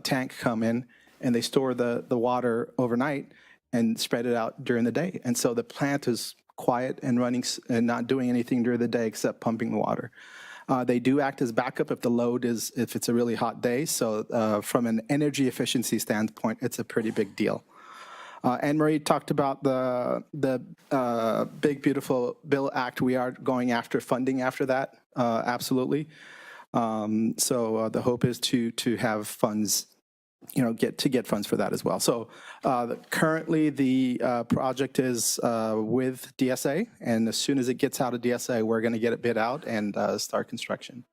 tank come in, and they store the water overnight and spread it out during the day. And so the plant is quiet and running and not doing anything during the day except pumping the water. They do act as backup if if it's a really hot day. So from an energy efficiency standpoint, it's a pretty big deal. Anne Marie talked about the Big Beautiful Bill Act. We are going after funding after that, absolutely. So the hope is to have funds, get funds for that as well. So currently the project is with DSA, and as soon as it gets out of DSA, we're going to get it bid out and start construction.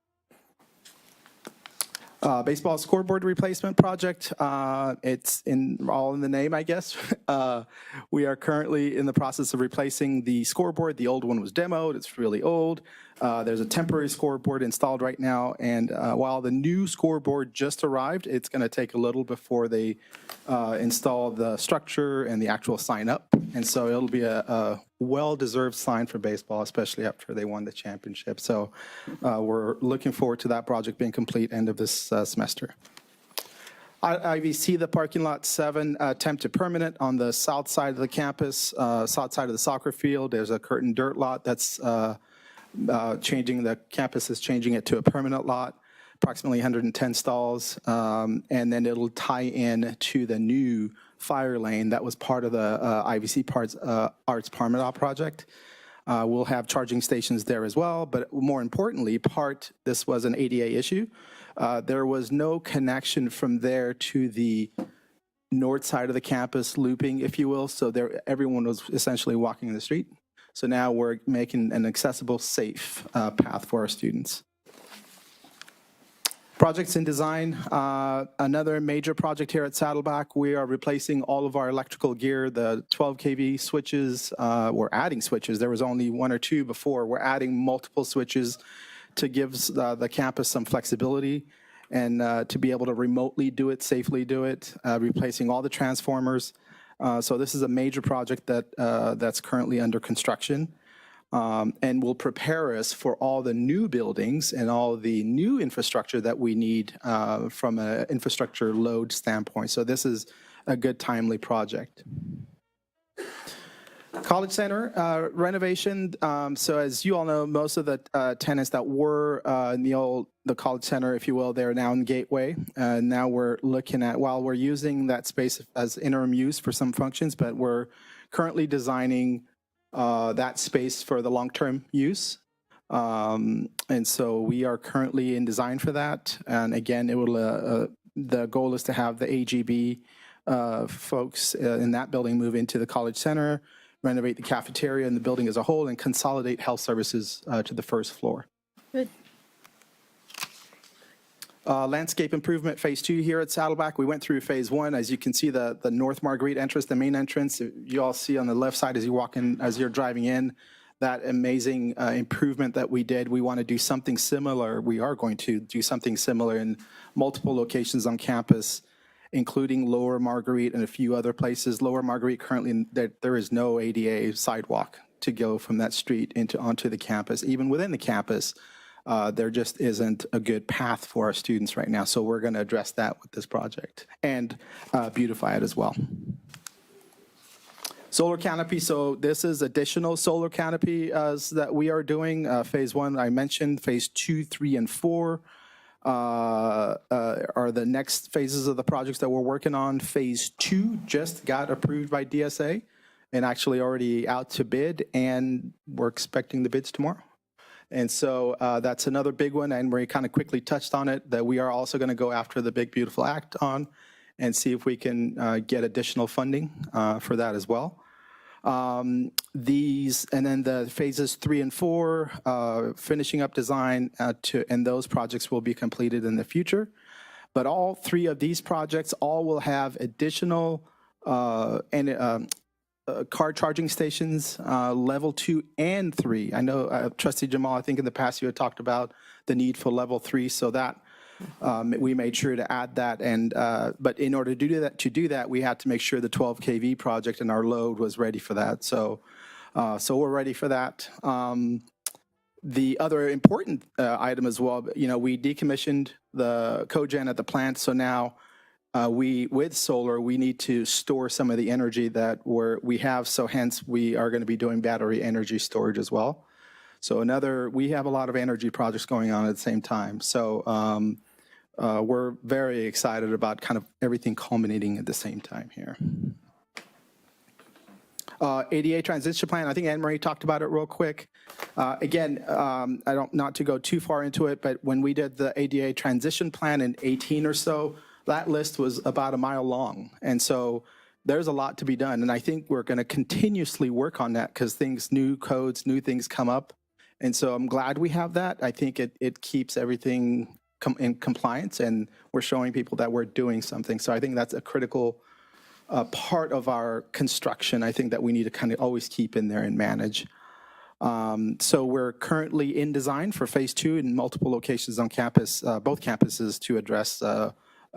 Baseball scoreboard replacement project. It's all in the name, I guess. We are currently in the process of replacing the scoreboard. The old one was demoed. It's really old. There's a temporary scoreboard installed right now, and while the new scoreboard just arrived, it's going to take a little before they install the structure and the actual sign up. And so it'll be a well-deserved sign for baseball, especially after they won the championship. So we're looking forward to that project being complete end of this semester. IVC, the parking lot 7, temp to permanent on the south side of the campus, south side of the soccer field. There's a curtain dirt lot that's changing, the campus is changing it to a permanent lot, approximately 110 stalls, and then it'll tie in to the new fire lane that was part of the IVC Arts Parmesan project. We'll have charging stations there as well, but more importantly, this was an ADA issue. There was no connection from there to the north side of the campus looping, if you will, so everyone was essentially walking in the street. So now we're making an accessible, safe path for our students. Projects in design, another major project here at Saddleback. We are replacing all of our electrical gear, the 12 kV switches. We're adding switches. There was only 1 or 2 before. We're adding multiple switches to give the campus some flexibility and to be able to remotely do it, safely do it, replacing all the transformers. So this is a major project that's currently under construction. And will prepare us for all the new buildings and all the new infrastructure that we need from an infrastructure load standpoint. So this is a good, timely project. College Center renovation. So as you all know, most of the tenants that were in the College Center, if you will, they're now in Gateway. Now we're looking at, while we're using that space as interim use for some functions, but we're currently designing that space for the long-term use. And so we are currently in design for that. And again, it will the goal is to have the AGB folks in that building move into the College Center, renovate the cafeteria and the building as a whole, and consolidate health services to the first floor. Good. Landscape improvement phase 2 here at Saddleback. We went through phase 1. As you can see, the North Marguerite entrance, the main entrance, you all see on the left side as you walk in, as you're driving in, that amazing improvement that we did. We want to do something similar. We are going to do something similar in multiple locations on campus, including Lower Marguerite and a few other places. Lower Marguerite, currently there is no ADA sidewalk to go from that street onto the campus. Even within the campus, there just isn't a good path for our students right now. So we're going to address that with this project and beautify it as well. Solar canopy. So this is additional solar canopy that we are doing. Phase 1, I mentioned. Phase 2, 3, and 4 are the next phases of the projects that we're working on. Phase 2 just got approved by DSA and actually already out to bid, and we're expecting the bids tomorrow. And so that's another big one, and Marie kind of quickly touched on it, that we are also going to go after the Big Beautiful Act on and see if we can get additional funding for that as well. And then the phases 3 and 4, finishing up design, and those projects will be completed in the future. But all 3 of these projects will have additional car charging stations, level 2 and 3. I know, Trustee Jamal, I think in the past you had talked about the need for level 3, so that we made sure to add that. And but in order to do that, we had to make sure the 12 kV project and our load was ready for that. So we're ready for that. The other important item as well, we decommissioned the cogen at the plant, so now with solar, we need to store some of the energy that we have, so hence we are going to be doing battery energy storage as well. So we have a lot of energy projects going on at the same time. So we're very excited about kind of everything culminating at the same time here. ADA transition plan, I think Anne Marie talked about it real quick. Again, not to go too far into it, but when we did the ADA transition plan in 18 or so, that list was about a mile long. And so there's a lot to be done. And I think we're going to continuously work on that because new codes, new things come up. And so I'm glad we have that. I think it keeps everything in compliance, and we're showing people that we're doing something. So I think that's a critical part of our construction, I think, that we need to kind of always keep in there and manage. So we're currently in design for phase 2 in multiple locations on campus, both campuses, to address a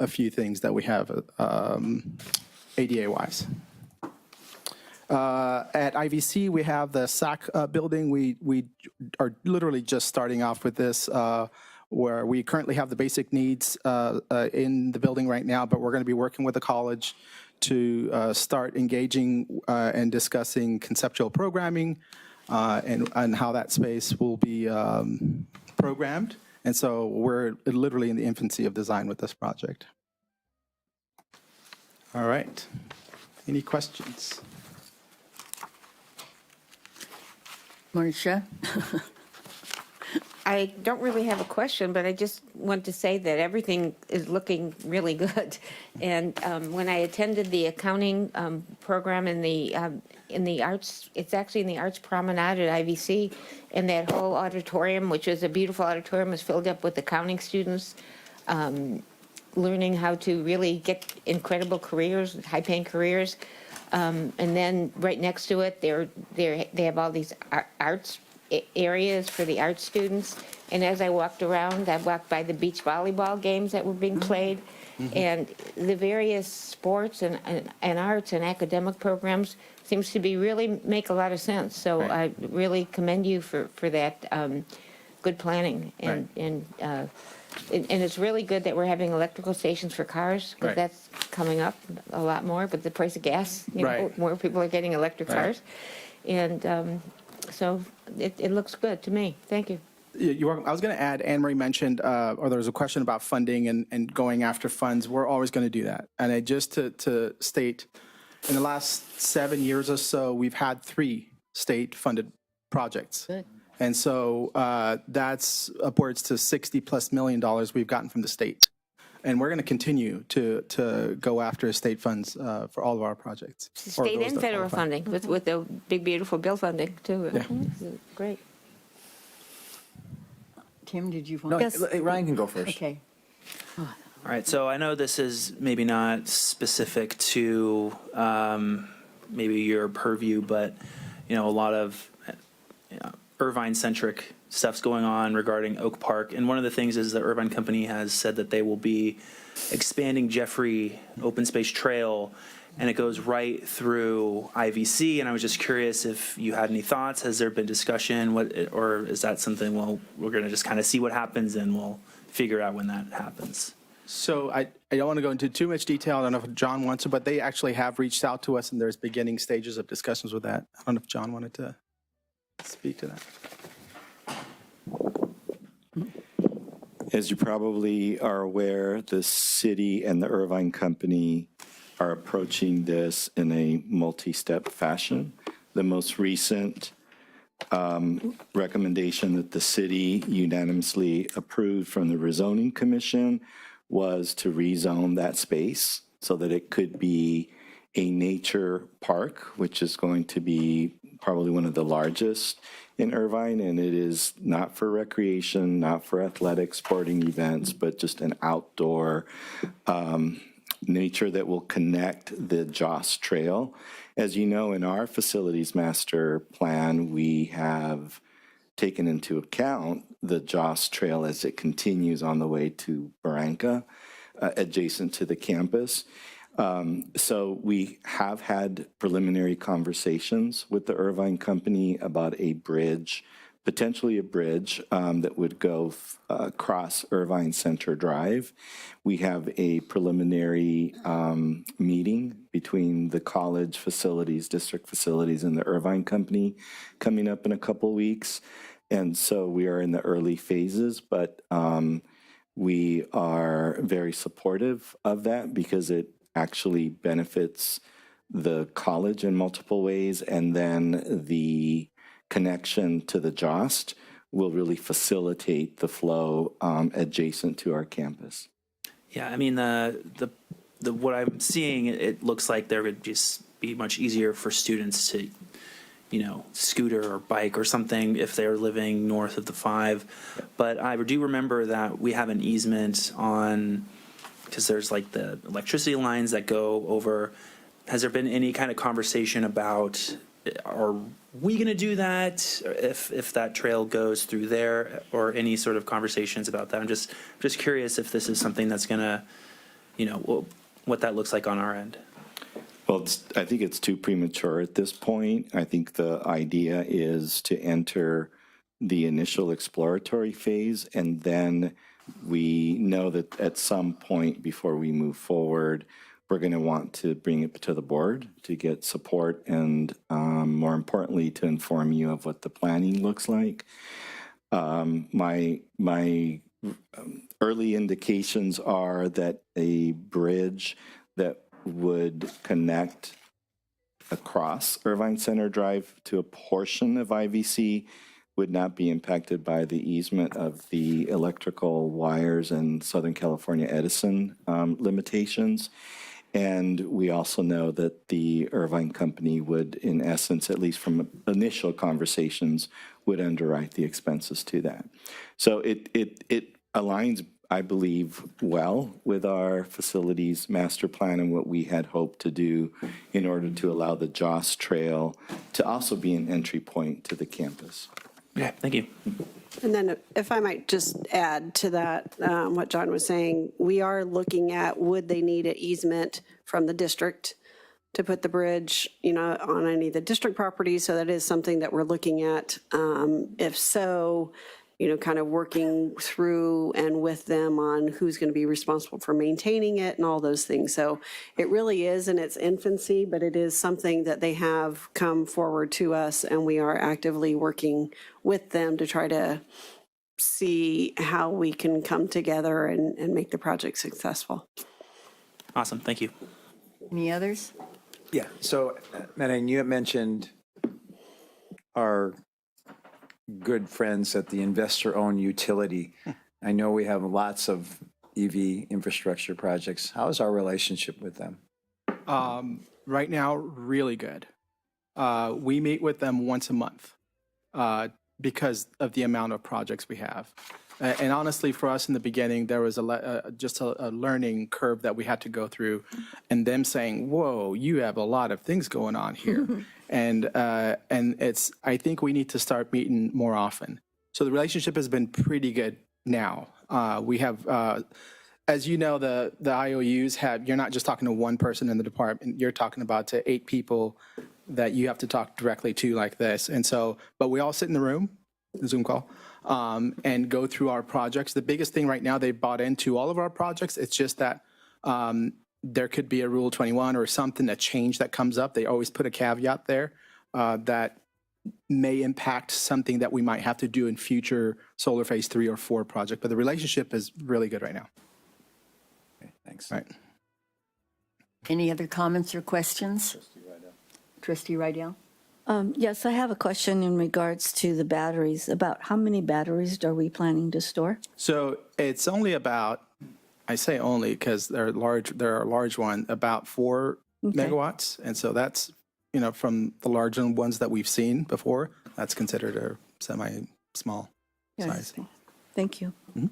few things that we have ADA-wise. At IVC, we have the SAC building. We are literally just starting off with this, where we currently have the basic needs in the building right now, but we're going to be working with the college to start engaging and discussing conceptual programming and how that space will be programmed. And so we're literally in the infancy of design with this project. All right. Any questions? Marcia? I don't really have a question, but I just want to say that everything is looking really good. And when I attended the accounting program in the arts, it's actually in the Arts Promenade at IVC, and that whole auditorium, which is a beautiful auditorium, is filled up with accounting students, learning how to really get incredible careers, high-paying careers. And then right next to it, they have all these arts areas for the art students. And as I walked around, I walked by the beach volleyball games that were being played, and the various sports and arts and academic programs seems to be really make a lot of sense. So I really commend you for that good planning. And it's really good that we're having electrical stations for cars, because that's coming up a lot more. But the price of gas, more people are getting electric cars. And so it looks good to me. Thank you. You're welcome. I was going to add, Anne Marie mentioned, or there was a question about funding and going after funds. We're always going to do that. And just to state, in the last 7 years or so, we've had 3 state-funded projects. Good. And so that's upwards to $60+ million we've gotten from the state And we're going to continue to go after state funds for all of our projects. or State those and that federal qualify. funding with the big, beautiful bill funding too. Yeah. Great. Tim, did you No, want? Yes. Ryan can go first. Okay. All right, so I know this is maybe not specific to maybe your purview, but a lot of Irvine-centric stuff's going on regarding Oak Park, and one of the things is the Irvine Company has said that they will be expanding Jeffrey Open Space Trail, and it goes right through IVC. And I was just curious if you had any thoughts. Has there been discussion? Or is that something? Well, we're going to just kind of see what happens, and we'll figure out when that happens. So I don't want to go into too much detail. I don't know if John wants to, but they actually have reached out to us, and there's beginning stages of discussions with that. I don't know if John wanted to speak to that. As you probably are aware, the city and the Irvine Company are approaching this in a multi-step fashion. The most recent recommendation that the city unanimously approved from the Rezoning Commission was to rezone that space so that it could be a nature park, which is going to be probably one of the largest in Irvine, and it is not for recreation, not for athletic sporting events, but just an outdoor nature that will connect the Joss Trail. As you know, in our facilities master plan, we have taken into account the Joss Trail as it continues on the way to Barranca, adjacent to the campus. So we have had preliminary conversations with the Irvine Company about a bridge, potentially a bridge that would go across Irvine Center Drive. We have a preliminary meeting between the college facilities, district facilities, and the Irvine Company coming up in a couple weeks. And so we are in the early phases, but we are very supportive of that because it actually benefits the college in multiple ways, and then the connection to the Jost will really facilitate the flow adjacent to our campus. Yeah, I mean the what I'm seeing, it looks like there would just be much easier for students to, scooter or bike or something if they're living north of the 5. But I do remember that we have an easement on, because there's like the electricity lines that go over. Has there been any kind of conversation about, are we going to do that if that trail goes through there, or any sort of conversations about that? I'm just curious if this is something that's going to, what that looks like on our end. Well, I think it's too premature at this point. I think the idea is to enter the initial exploratory phase, and then we know that at some point before we move forward, we're going to want to bring it to the board to get support and, more importantly, to inform you of what the planning looks like. My early indications are that a bridge that would connect across Irvine Center Drive to a portion of IVC would not be impacted by the easement of the electrical wires and Southern California Edison limitations. And we also know that the Irvine Company would, in essence, at least from initial conversations, would underwrite the expenses to that. So it aligns, I believe, well with our facilities master plan and what we had hoped to do in order to allow the Joss Trail to also be an entry point to the campus. Yeah, thank you. And then if I might just add to that, what John was saying, we are looking at, would they need an easement from the district to put the bridge, on any of the district properties? So that is something that we're looking at. If so, kind of working through and with them on who's going to be responsible for maintaining it and all those things. So it really is in its infancy, but it is something that they have come forward to us, and we are actively working with them to try to see how we can come together and make the project successful. Awesome, thank you. Any others? Yeah, so, Manning, you had mentioned our good friends at the investor-owned utility. I know we have lots of EV infrastructure projects. How is our relationship with them? Right now, really good. We meet with them once a month because of the amount of projects we have. And honestly, for us in the beginning, there was just a learning curve that we had to go through, and them saying, "Whoa, you have a lot of things going on here," and it's. I think we need to start meeting more often. So the relationship has been pretty good now. We have. As you know, the IOUs have, you're not just talking to one person in the department, you're talking about to 8 people that you have to talk directly to like this. And so, but we all sit in the room, Zoom call, and go through our projects. The biggest thing right now, they bought into all of our projects. It's just that there could be a Rule 21 or something, a change that comes up. They always put a caveat there that may impact something that we might have to do in future solar phase 3 or 4 project. But the relationship is really good right now. Thanks. Right. Any other comments or questions? Trustee Rydell? Yes, I have a question in regards to the batteries. About how many batteries are we planning to store? So it's only about, I say only because they're a large one, about 4 megawatts. And so that's, from the larger ones that we've seen before, that's considered a semi-small size. Thank you. Mm-hmm.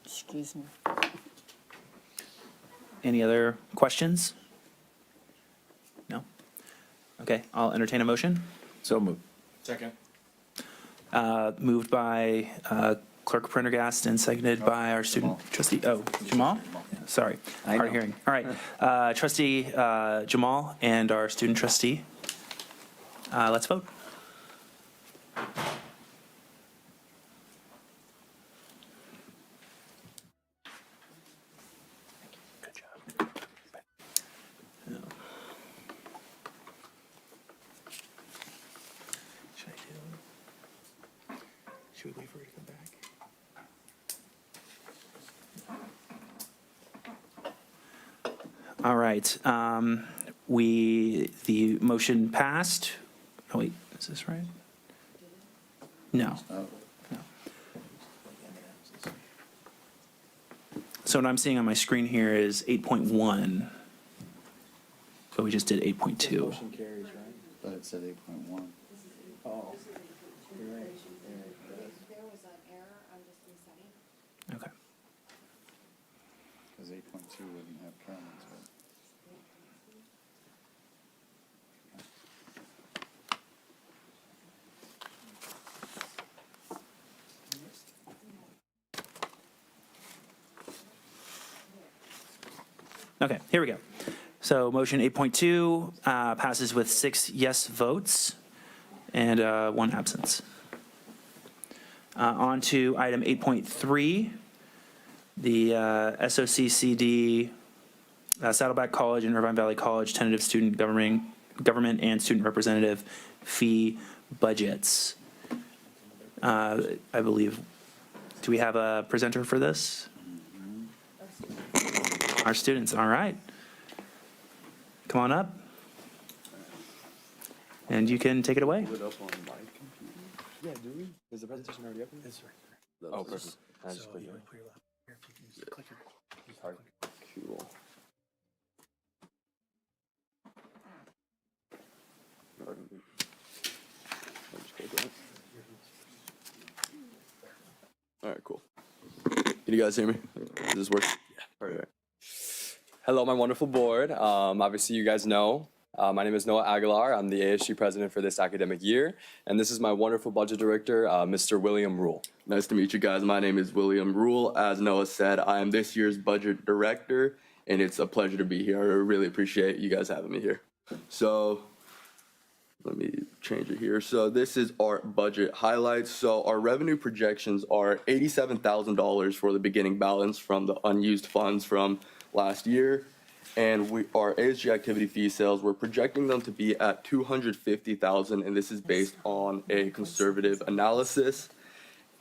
Excuse me. Any other questions? No? Okay, I'll entertain a motion. So moved. Second. Moved by Clerk Prendergast and seconded by our student trustee. Oh, Jamal? Yeah, sorry, hard hearing. All right, Trustee Jamal and our student trustee. Let's vote. Should we wait for her to come back? All right. The motion passed. Oh, wait, is this right? No. No. So what I'm seeing on my screen here is 8.1, but we just did 8.2. Motion carries, right? But it said 8.1. Oh. You're right. There was an error, I'm just resetting. Okay. Because 8.2 wouldn't have comments, but. Okay, here we go. So motion 8.2 passes with 6 yes votes and 1 absence. On to item 8.3, the SOCCD Saddleback College and Irvine Valley College tentative student government and student representative fee budgets. I believe, do we have a presenter for this? Our students, all right. Come on up. And you can take it away. Yeah, do we? Is the presentation already up? It's right there. Oh, perfect. I just click it. Cool. All right, cool. Can you guys hear me? Does this work? Yeah. Perfect. Hello, my wonderful board. Obviously, you guys know. My name is Noah Aguilar. I'm the ASG president for this academic year, and this is my wonderful budget director, Mr. William Rule. Nice to meet you guys. My name is William Rule. As Noah said, I am this year's budget director, and it's a pleasure to be here. I really appreciate you guys having me here. So let me change it here. So this is our budget highlights. So our revenue projections are $87,000 for the beginning balance from the unused funds from last year. And our ASG activity fee sales, we're projecting them to be at $250,000, and this is based on a conservative analysis.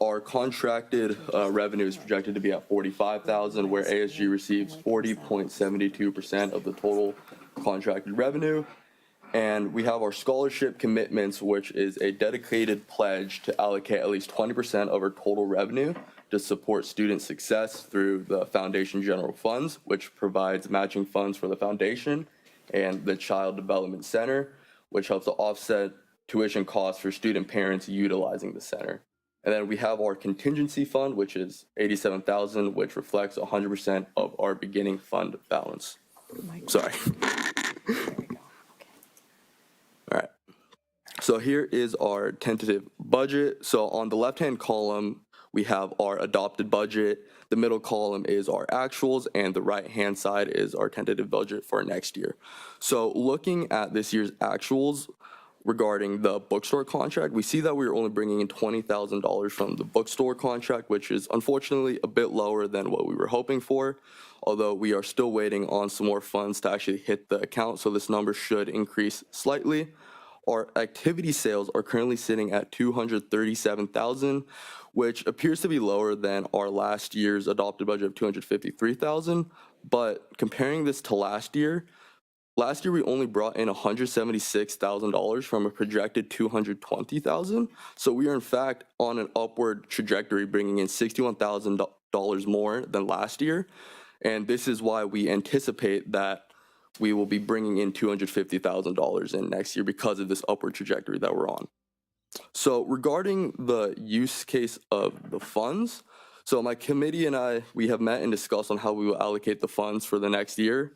Our contracted revenue is projected to be at $45,000, where ASG receives 40.72% of the total contracted revenue. And we have our scholarship commitments, which is a dedicated pledge to allocate at least 20% of our total revenue to support student success through the Foundation General Funds, which provides matching funds for the foundation, and the Child Development Center, which helps to offset tuition costs for student parents utilizing the center. And then we have our contingency fund, which is $87,000, which reflects 100% of our beginning fund balance. Sorry. All right. So here is our tentative budget. So on the left-hand column, we have our adopted budget. The middle column is our actuals, and the right-hand side is our tentative budget for next year. So looking at this year's actuals regarding the bookstore contract, we see that we are only bringing in $20,000 from the bookstore contract, which is unfortunately a bit lower than what we were hoping for, although we are still waiting on some more funds to actually hit the account, so this number should increase slightly. Our activity sales are currently sitting at $237,000, which appears to be lower than our last year's adopted budget of $253,000. But comparing this to last year we only brought in $176,000 from a projected $220,000. So we are in fact on an upward trajectory, bringing in $61,000 more than last year. And this is why we anticipate that we will be bringing in $250,000 in next year because of this upward trajectory that we're on. So regarding the use case of the funds, so my committee and I, we have met and discussed on how we will allocate the funds for the next year.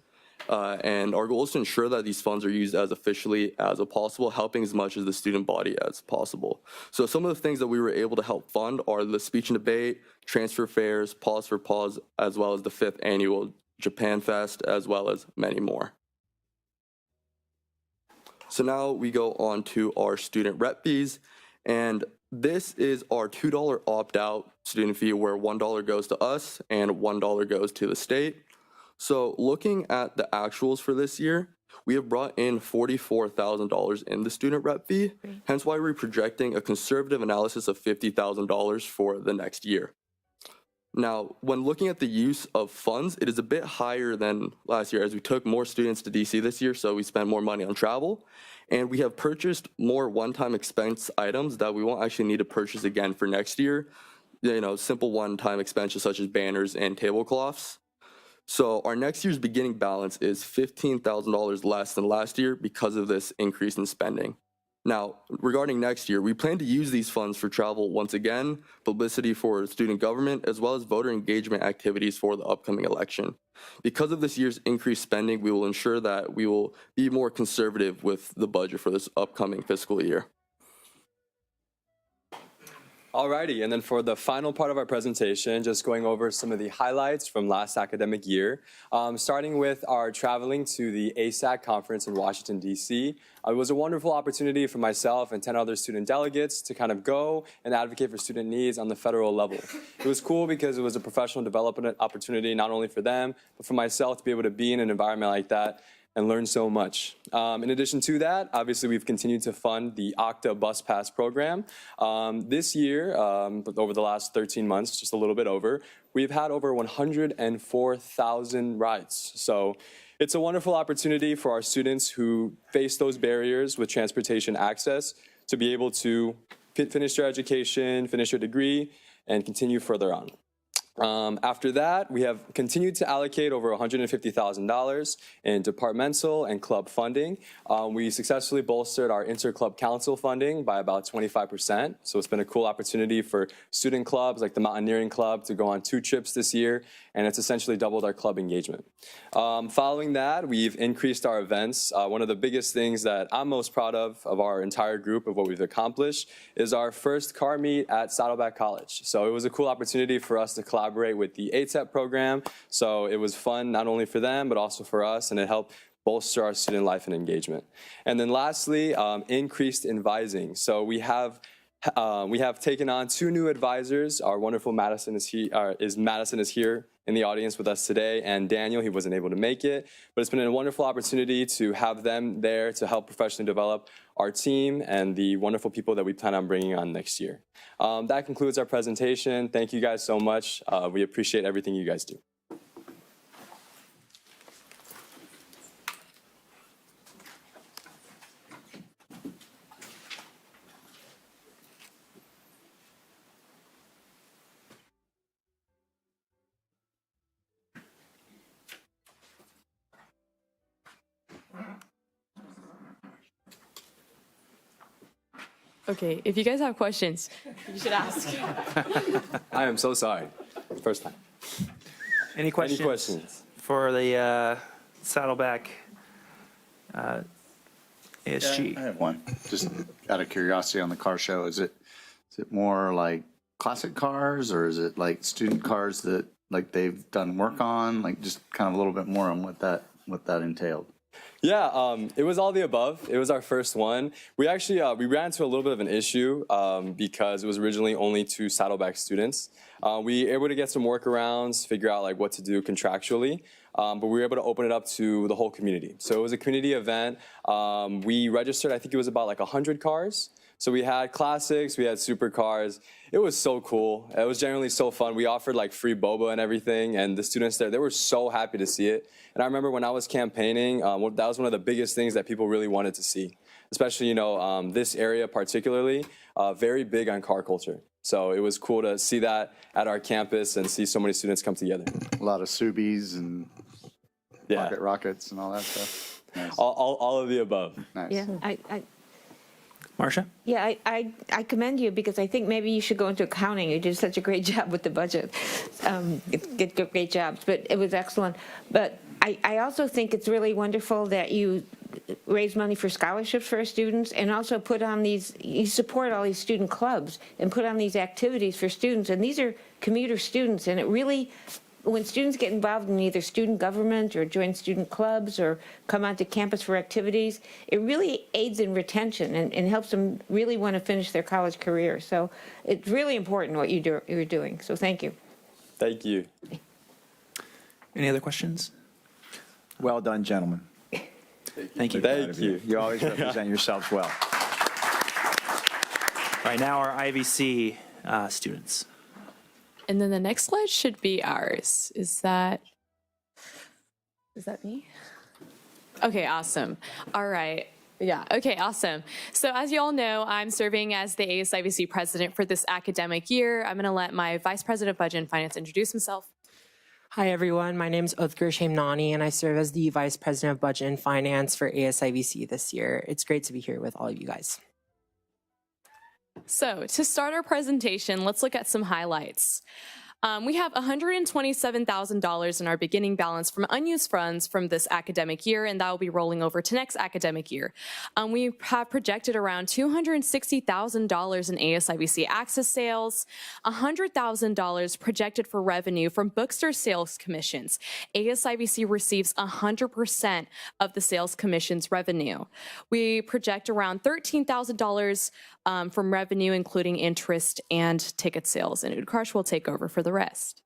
And our goal is to ensure that these funds are used as efficiently as possible, helping as much as the student body as possible. So some of the things that we were able to help fund are the speech and debate, transfer fairs, Pause for Pause, as well as the 5th annual Japan Fest, as well as many more. So now we go on to our student rep fees, and this is our $2 opt-out student fee where $1 goes to us and $1 goes to the state. So looking at the actuals for this year, we have brought in $44,000 in the student rep fee, hence why we're projecting a conservative analysis of $50,000 for the next year. Now, when looking at the use of funds, it is a bit higher than last year as we took more students to DC this year, so we spent more money on travel. And we have purchased more one-time expense items that we won't actually need to purchase again for next year. You know, simple one-time expenses such as banners and tablecloths. So our next year's beginning balance is $15,000 less than last year because of this increase in spending. Now, regarding next year, we plan to use these funds for travel once again, publicity for student government, as well as voter engagement activities for the upcoming election. Because of this year's increased spending, we will ensure that we will be more conservative with the budget for this upcoming fiscal year. Alrighty, and then for the final part of our presentation, just going over some of the highlights from last academic year, starting with our traveling to the ASAC conference in Washington, D.C. It was a wonderful opportunity for myself and 10 other student delegates to kind of go and advocate for student needs on the federal level. It was cool because it was a professional development opportunity, not only for them, but for myself to be able to be in an environment like that and learn so much. In addition to that, obviously we've continued to fund the Okta Bus Pass program. This year, over the last 13 months, just a little bit over, we've had over 104,000 rides. So it's a wonderful opportunity for our students who face those barriers with transportation access to be able to finish their education, finish their degree, and continue further on. After that, we have continued to allocate over $150,000 in departmental and club funding. We successfully bolstered our inter-club council funding by about 25%. So it's been a cool opportunity for student clubs like the Mountaineering Club to go on 2 trips this year, and it's essentially doubled our club engagement. Following that, we've increased our events. One of the biggest things that I'm most proud of our entire group of what we've accomplished is our first car meet at Saddleback College. So it was a cool opportunity for us to collaborate with the ATEP program. So it was fun not only for them, but also for us, and it helped bolster our student life and engagement. And then lastly, increased advising. So we have taken on 2 new advisors. Our wonderful Madison is here in the audience with us today, and Daniel, he wasn't able to make it, but it's been a wonderful opportunity to have them there to help professionally develop our team and the wonderful people that we plan on bringing on next year. That concludes our presentation. Thank you guys so much. We appreciate everything you guys do. Okay, if you guys have questions, you should ask. I am so sorry. First time. Any questions? Any questions? For the Saddleback ASG? I have one, just out of curiosity on the car show. Is it more like classic cars, or is it like student cars that like they've done work on? Like just kind of a little bit more on what that entailed. Yeah, it was all the above. It was our first one. We actually we ran into a little bit of an issue because it was originally only to Saddleback students. We were able to get some workarounds, figure out like what to do contractually, but we were able to open it up to the whole community. So it was a community event. We registered, I think it was about like 100 cars. So we had classics, we had supercars. It was so cool. It was generally so fun. We offered like free boba and everything, and the students there, they were so happy to see it. And I remember when I was campaigning, that was one of the biggest things that people really wanted to see, especially, this area particularly, very big on car culture. So it was cool to see that at our campus and see so many students come together. A lot of Subies and pocket rockets and all that stuff. Nice. All of the above. Nice. Yeah, Marcia? Yeah, I commend you because I think maybe you should go into accounting. You did such a great job with the budget. Get great jobs, but it was excellent. But I also think it's really wonderful that you raise money for scholarships for our students and also put on you support all these student clubs and put on these activities for students. And these are commuter students, and it really, when students get involved in either student government or join student clubs or come onto campus for activities, it really aids in retention and helps them really want to finish their college career. So it's really important what you're doing. So thank you. Thank you. Any other questions? Well done, gentlemen. Thank you. Thank you. You always represent yourselves well. All right, now our IVC students. And then the next slide should be ours. Is that me? Okay, awesome. All right. Yeah, okay, awesome. So as you all know, I'm serving as the ASIVC president for this academic year. I'm going to let my vice president of budget and finance introduce himself. Hi, everyone. My name is Uthgar Shamnani, and I serve as the Vice President of Budget and Finance for ASIVC this year. It's great to be here with all of you guys. So to start our presentation, let's look at some highlights. We have $127,000 in our beginning balance from unused funds from this academic year, and that will be rolling over to next academic year. We have projected around $260,000 in ASIVC access sales, $100,000 projected for revenue from bookstore sales commissions. ASIVC receives 100% of the sales commissions revenue. We project around $13,000 from revenue, including interest and ticket sales, and Utkarsh will take over for the rest.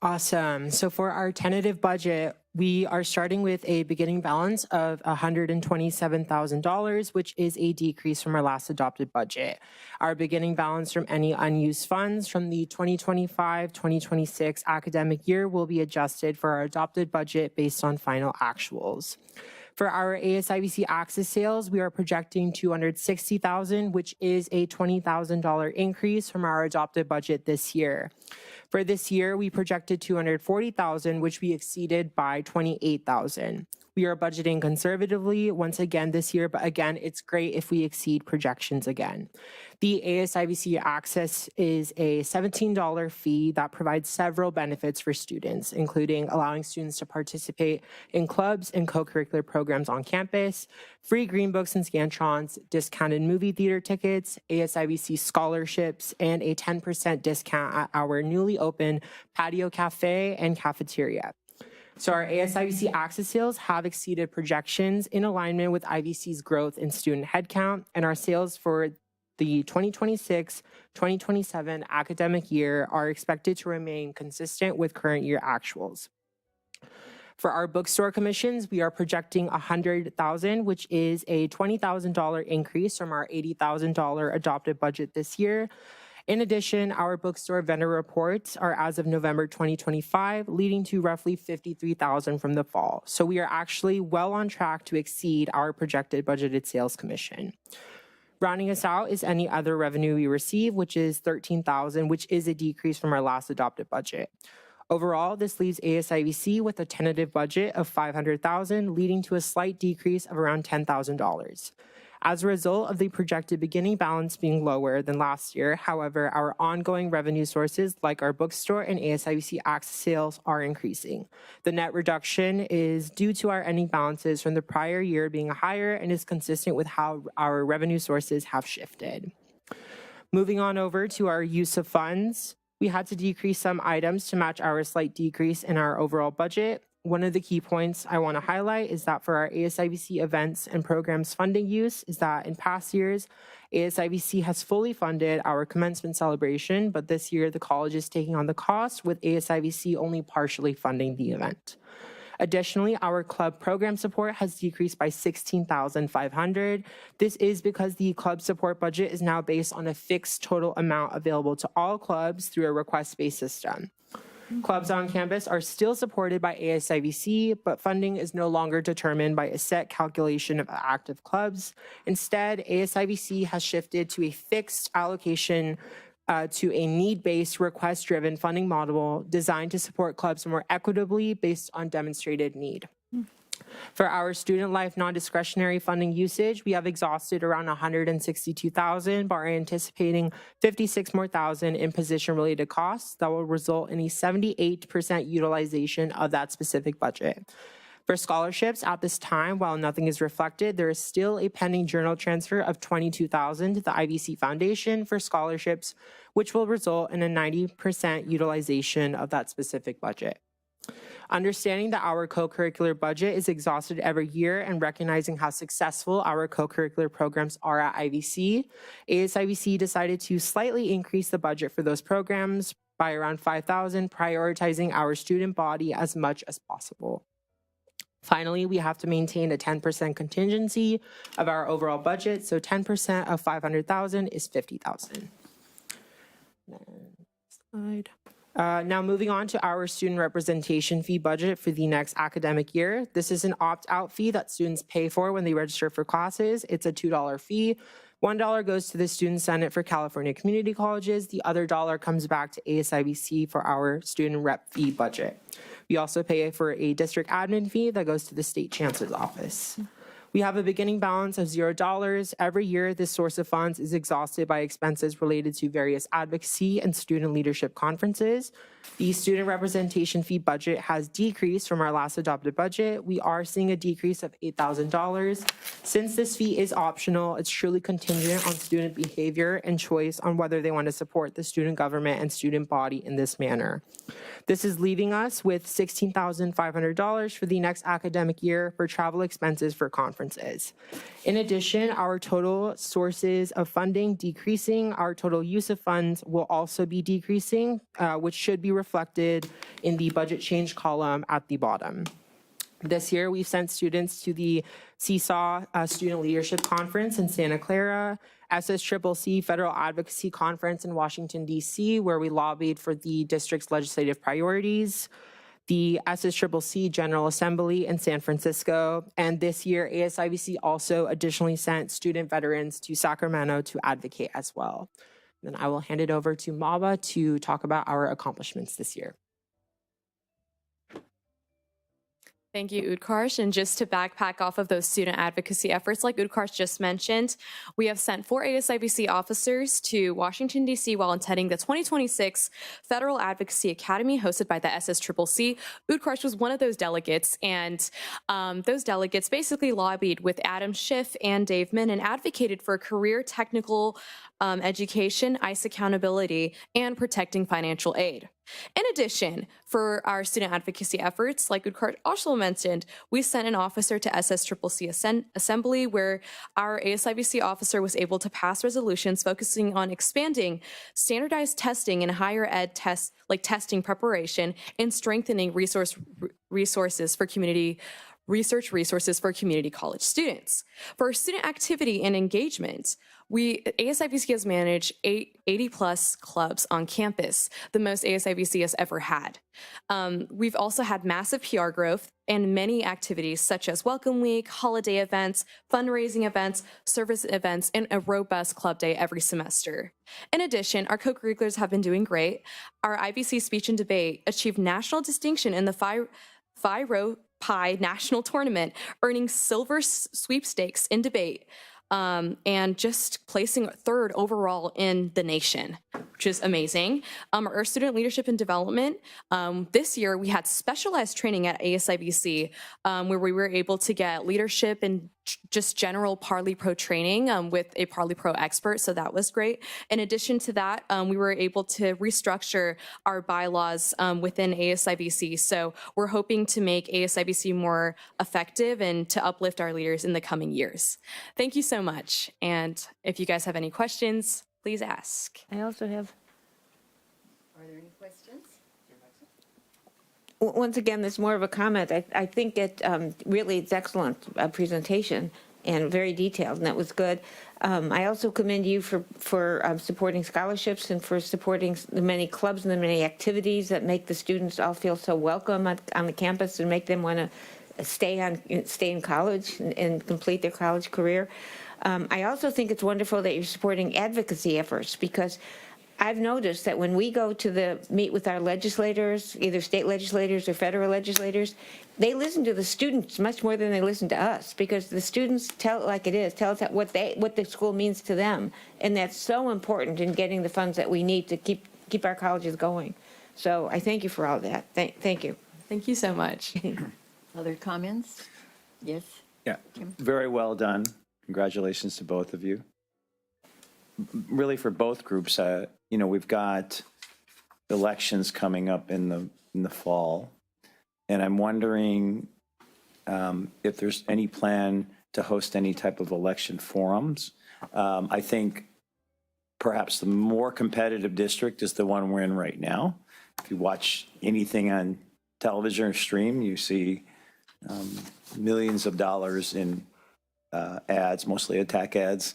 Awesome. So for our tentative budget, we are starting with a beginning balance of $127,000, which is a decrease from our last adopted budget. Our beginning balance from any unused funds from the 2025-2026 academic year will be adjusted for our adopted budget based on final actuals. For our ASIVC access sales, we are projecting $260,000, which is a $20,000 increase from our adopted budget this year. For this year, we projected $240,000, which we exceeded by $28,000. We are budgeting conservatively once again this year, but again, it's great if we exceed projections again. The ASIVC access is a $17 fee that provides several benefits for students, including allowing students to participate in clubs and co-curricular programs on campus, free green books and Scantrons, discounted movie theater tickets, ASIVC scholarships, and a 10% discount at our newly opened patio cafe and cafeteria. So our ASIVC access sales have exceeded projections in alignment with IVC's growth in student headcount, and our sales for the 2026-2027 academic year are expected to remain consistent with current year actuals. For our bookstore commissions, we are projecting $100,000, which is a $20,000 increase from our $80,000 adopted budget this year. In addition, our bookstore vendor reports are as of November 2025, leading to roughly $53,000 from the fall. So we are actually well on track to exceed our projected budgeted sales commission. Rounding us out is any other revenue we receive, which is $13,000, which is a decrease from our last adopted budget. Overall, this leaves ASIVC with a tentative budget of $500,000, leading to a slight decrease of around $10,000. As a result of the projected beginning balance being lower than last year, however, our ongoing revenue sources like our bookstore and ASIVC access sales are increasing. The net reduction is due to our ending balances from the prior year being higher and is consistent with how our revenue sources have shifted. Moving on over to our use of funds, we had to decrease some items to match our slight decrease in our overall budget. One of the key points I want to highlight is that for our ASIVC events and programs funding use is that in past years, ASIVC has fully funded our commencement celebration, but this year the college is taking on the cost with ASIVC only partially funding the event. Additionally, our club program support has decreased by $16,500. This is because the club support budget is now based on a fixed total amount available to all clubs through a request-based system. Clubs on campus are still supported by ASIVC, but funding is no longer determined by a set calculation of active clubs. Instead, ASIVC has shifted to a fixed allocation to a need-based, request-driven funding model designed to support clubs more equitably based on demonstrated need. For our student life non-discretionary funding usage, we have exhausted around $162,000, but are anticipating $56,000 more in position-related costs that will result in a 78% utilization of that specific budget. For scholarships, at this time, while nothing is reflected, there is still a pending journal transfer of $22,000 to the IVC Foundation for scholarships, which will result in a 90% utilization of that specific budget. Understanding that our co-curricular budget is exhausted every year and recognizing how successful our co-curricular programs are at IVC, ASIVC decided to slightly increase the budget for those programs by around $5,000, prioritizing our student body as much as possible. Finally, we have to maintain a 10% contingency of our overall budget, so 10% of $500,000 is $50,000. Slide. Now moving on to our student representation fee budget for the next academic year. This is an opt-out fee that students pay for when they register for classes. It's a $2 fee. $1 goes to the Student Senate for California Community Colleges. The other dollar comes back to ASIVC for our student rep fee budget. We also pay for a district admin fee that goes to the state chancellor's office. We have a beginning balance of $0. Every year, this source of funds is exhausted by expenses related to various advocacy and student leadership conferences. The student representation fee budget has decreased from our last adopted budget. We are seeing a decrease of $8,000. Since this fee is optional, it's truly contingent on student behavior and choice on whether they want to support the student government and student body in this manner. This is leaving us with $16,500 for the next academic year for travel expenses for conferences. In addition, our total sources of funding decreasing, our total use of funds will also be decreasing, which should be reflected in the budget change column at the bottom. This year, we've sent students to the Seesaw Student Leadership Conference in Santa Clara, SSCCC Federal Advocacy Conference in Washington, D.C., where we lobbied for the district's legislative priorities, the SSCCC General Assembly in San Francisco, and this year, ASIVC also additionally sent student veterans to Sacramento to advocate as well. Then I will hand it over to Maba to talk about our accomplishments this year. Thank you, Utkarsh. And just to backpack off of those student advocacy efforts, like Utkarsh just mentioned, we have sent 4 ASIVC officers to Washington, D.C. while attending the 2026 Federal Advocacy Academy hosted by the SSCCC. Utkarsh was one of those delegates, and those delegates basically lobbied with Adam Schiff and Dave Min and advocated for career technical education, ICE accountability, and protecting financial aid. In addition, for our student advocacy efforts, like Utkarsh also mentioned, we sent an officer to SSCCC Assembly, where our ASIVC officer was able to pass resolutions focusing on expanding standardized testing and higher ed tests, like testing preparation, and strengthening resources for community college students. For student activity and engagement, ASIVC has managed 80 plus clubs on campus, the most ASIVC has ever had. We've also had massive PR growth and many activities such as Welcome Week, holiday events, fundraising events, service events, and a robust club day every semester. In addition, our co-curriculars have been doing great. Our IVC speech and debate achieved national distinction in the Phi Rho Pi National Tournament, earning silver sweepstakes in debate. and just placing third overall in the nation, which is amazing. Our student leadership and development, this year we had specialized training at ASIBC where we were able to get leadership and just general Parley Pro training with a Parley Pro expert, so that was great. In addition to that, we were able to restructure our bylaws within ASIBC, so we're hoping to make ASIBC more effective and to uplift our leaders in the coming years. Thank you so much, and if you guys have any questions, please ask. I also have. Are there any questions? Once again, there's more of a comment. I think it really it's excellent presentation and very detailed, and that was good. I also commend you for supporting scholarships and for supporting the many clubs and the many activities that make the students all feel so welcome on the campus and make them want to stay in college and complete their college career. I also think it's wonderful that you're supporting advocacy efforts, because I've noticed that when we go to meet with our legislators, either state legislators or federal legislators, they listen to the students much more than they listen to us, because the students tell it like it is, tell us what the school means to them, and that's so important in getting the funds that we need to keep our colleges going. So I thank you for all that. Thank you. Thank you so much. Other comments? Yes? Yeah, very well done. Congratulations to both of you. Really, for both groups, we've got elections coming up in the fall, and I'm wondering if there's any plan to host any type of election forums. I think perhaps the more competitive district is the one we're in right now. If you watch anything on television or stream, you see millions of dollars in ads, mostly attack ads,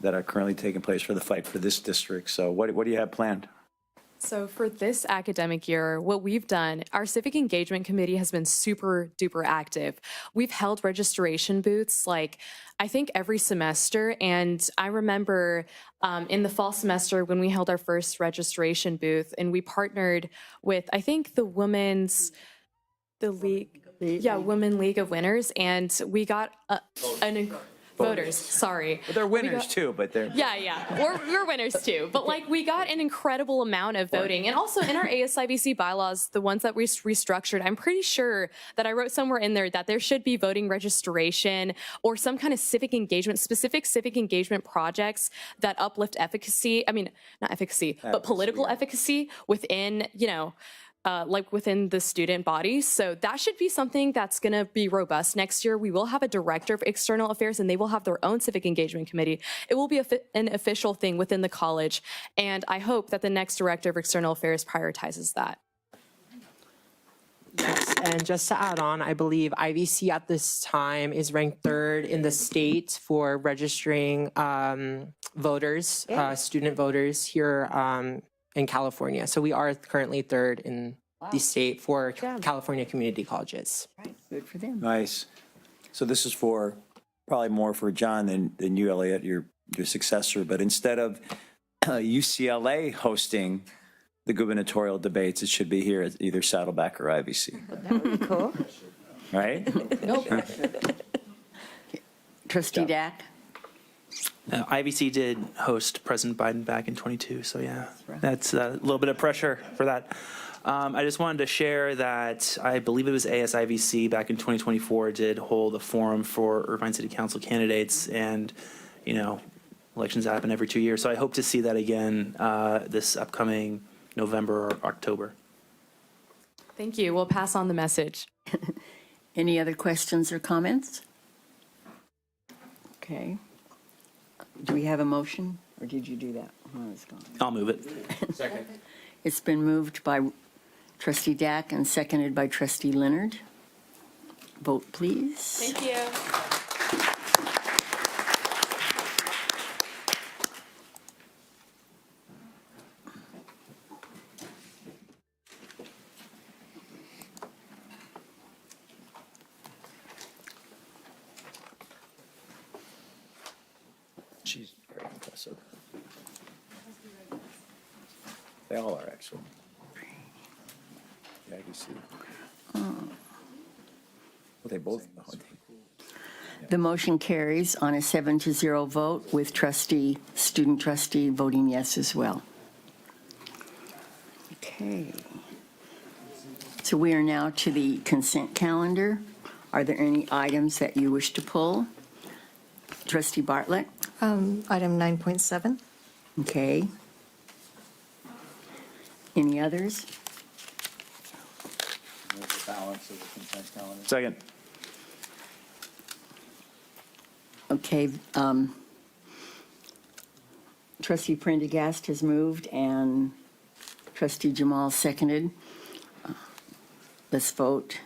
that are currently taking place for the fight for this district. So what do you have planned? So for this academic year, what we've done, our Civic Engagement Committee has been super duper active. We've held registration booths I think every semester, and I remember in the fall semester when we held our first registration booth, and we partnered with, I think, Women League of Winners, and we got voters, sorry. Well, they're winners too, but they're... Yeah. We're winners too. But we got an incredible amount of voting. And also in our ASIBC bylaws, the ones that we restructured, I'm pretty sure that I wrote somewhere in there that there should be voting registration or some kind of specific civic engagement projects that uplift political efficacy within, within the student body. So that should be something that's going to be robust next year. We will have a director of external affairs, and they will have their own civic engagement committee. It will be an official thing within the college, and I hope that the next director of external affairs prioritizes that. Yes, and just to add on, I believe IVC at this time is ranked 3rd in the state for registering voters, student voters here in California. So we are currently 3rd in the state for California community colleges. Right. Good for them. Nice. So this is probably more for John than you, Elliot, your successor. But instead of UCLA hosting the gubernatorial debates, it should be here at either Saddleback or IVC. That would be cool. Right? Trustee Dack? IVC did host President Biden back in 22, so yeah, that's a little bit of pressure for that. I just wanted to share that I believe it was ASIVC back in 2024 did hold a forum for Irvine City Council candidates, and elections happen every 2 years, so I hope to see that again this upcoming November or October. Thank you. We'll pass on the message. Any other questions or comments? Okay. Do we have a motion, or did you do that? Oh, it's gone. I'll move it. Second. It's been moved by Trustee Dack and seconded by Trustee Leonard. Vote, please. Thank you. She's very impressive. They all are, actually. Yeah, I can see. Well, they both. The motion carries on a 7-0 vote with student trustee voting yes as well. Okay. So we are now to the consent calendar. Are there any items that you wish to pull? Trustee Bartlett? Item 9.7. Okay. Any others? There's the balance of the consent calendar. Second. Okay. Trustee Prendergast has moved and Trustee Jamal seconded. Let's vote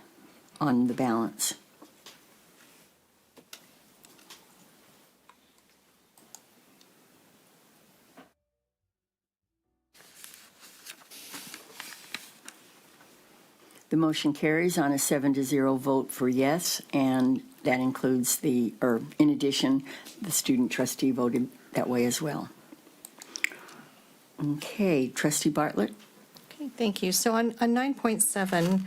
on the balance. The motion carries on a 7-0 vote for yes, and that includes in addition, the student trustee voted that way as well. Okay, Trustee Bartlett? Okay, thank you. So on 9.7,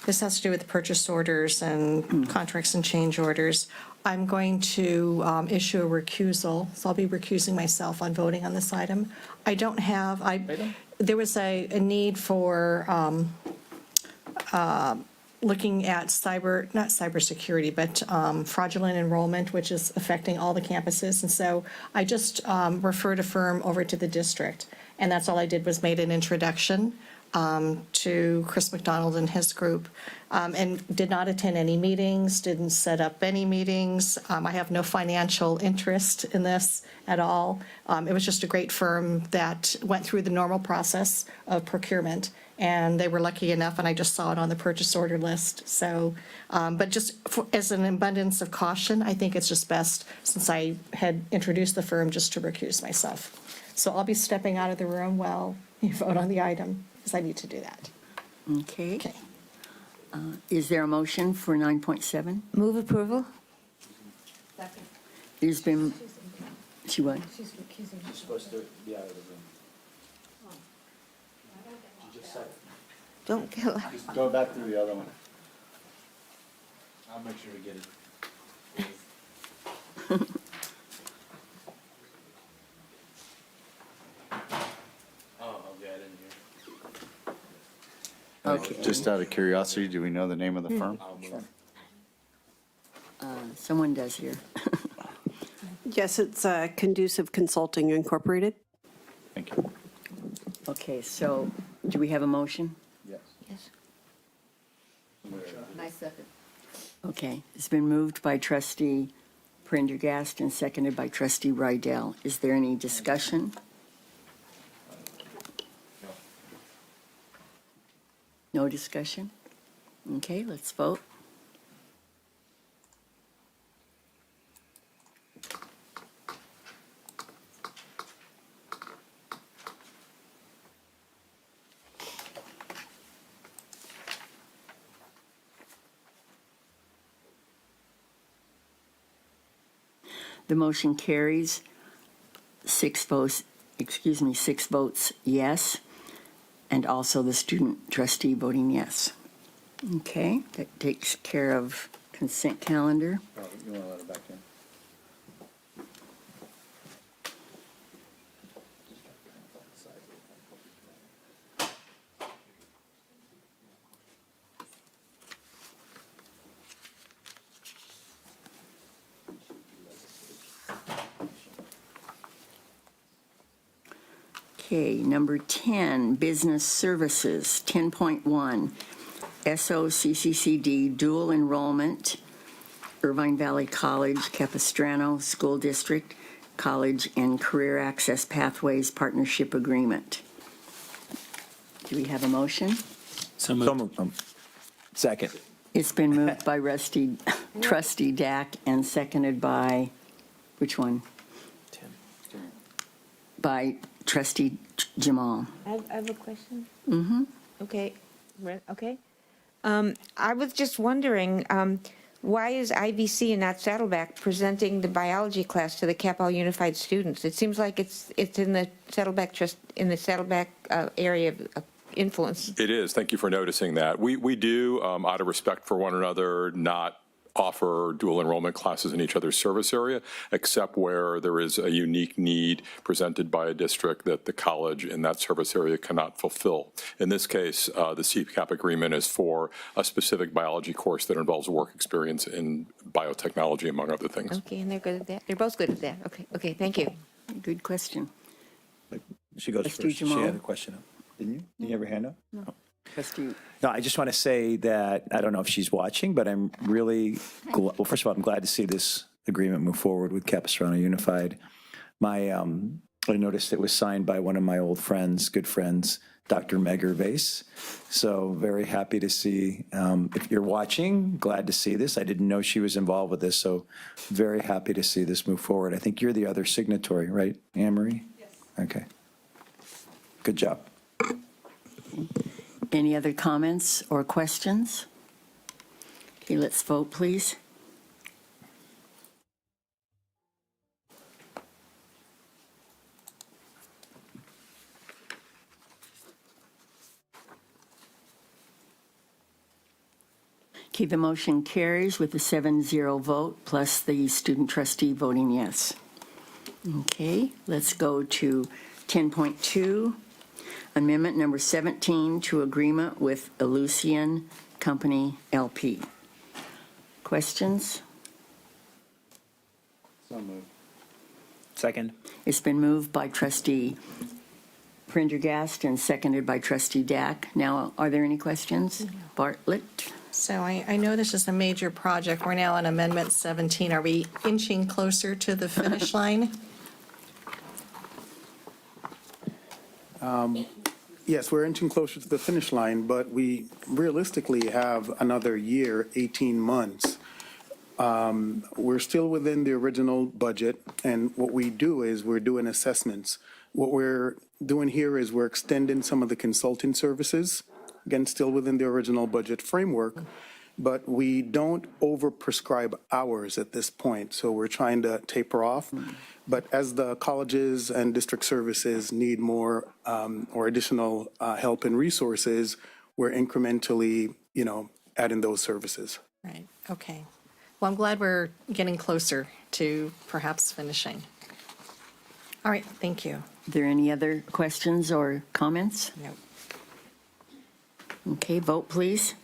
this has to do with purchase orders and contracts and change orders. I'm going to issue a recusal, so I'll be recusing myself on voting on this item. I don't have, there was a need for looking at not cybersecurity, but fraudulent enrollment, which is affecting all the campuses. And so I just referred a firm over to the district. And that's all I did was made an introduction to Chris McDonald and his group, and did not attend any meetings, didn't set up any meetings. I have no financial interest in this at all. It was just a great firm that went through the normal process of procurement, and they were lucky enough, and I just saw it on the purchase order list. So, but just as an abundance of caution, I think it's just best, since I had introduced the firm, just to recuse myself. So I'll be stepping out of the room while you vote on the item, because I need to do that. Okay. Is there a motion for 9.7? Move approval? There's been, she what? She's recusing herself. Supposed to be out of the room. Did you just say it? Don't get loud. Just go back to the other one. I'll make sure to get it. Okay. Just out of curiosity, do we know the name of the firm? Someone does here. Yes, it's Conducive Consulting Incorporated. Thank you. Okay, so do we have a motion? Yes. Yes. My second. Okay, it's been moved by Trustee Prendergast and seconded by Trustee Rydell. Is there any discussion? No discussion? Okay, let's vote. The motion carries 6 votes yes, and also the student trustee voting yes. Okay, that takes care of consent calendar. Oh, you want to let it back in? Okay, number 10, business services, 10.1, SOCCCD dual enrollment, Irvine Valley College, Capistrano School District, College and Career Access Pathways Partnership Agreement. Do we have a motion? So moved. Second. It's been moved by Trustee Dack and seconded by, which one? Tim. By Trustee Jamal. I have a question. Mm-hmm. Okay, okay. I was just wondering, why is IVC and not Saddleback presenting the biology class to the Capel Unified students? It seems like it's in the Saddleback area of influence. It is. Thank you for noticing that. We do, out of respect for one another, not offer dual enrollment classes in each other's service area, except where there is a unique need presented by a district that the college in that service area cannot fulfill. In this case, the CCAP agreement is for a specific biology course that involves work experience in biotechnology, among other things. Okay, and they're good at that. They're both good at that. Okay, thank you. Good question. She goes Trustee first. She Jamal? had a question up. Didn't you? Did you have your hand up? No. Trustee. No, I just want to say that I don't know if she's watching, but I'm really well. First of all, I'm glad to see this agreement move forward with Capistrano Unified. I noticed it was signed by one of my old friends, good friends, Dr. Meg Gervais. So very happy to see. If you're watching, glad to see this. I didn't know she was involved with this, so very happy to see this move forward. I think you're the other signatory, right, Anne Marie? Yes. Okay. Good job. Any other comments or questions? Okay, let's vote, please. Okay, the motion carries with a 7-0 vote, plus the student trustee voting yes. Okay, let's go to 10.2, amendment number 17 to agreement with Elucian Company LP. Questions? So moved. Second. It's been moved by trustee Prendergast and seconded by trustee Dack. Now, are there any questions? Bartlett? So I know this is a major project. We're now on Amendment 17. Are we inching closer to the finish line? Yes, we're inching closer to the finish line, but we realistically have another year, 18 months. We're still within the original budget, and what we do is we're doing assessments. What we're doing here is we're extending some of the consulting services, again, still within the original budget framework, but we don't overprescribe hours at this point, so we're trying to taper off. But as the colleges and district services need more or additional help and resources, we're incrementally, adding those services. Right, okay. Well, I'm glad we're getting closer to perhaps finishing. All right, thank you. Are there any other questions or comments? No. Okay, vote please.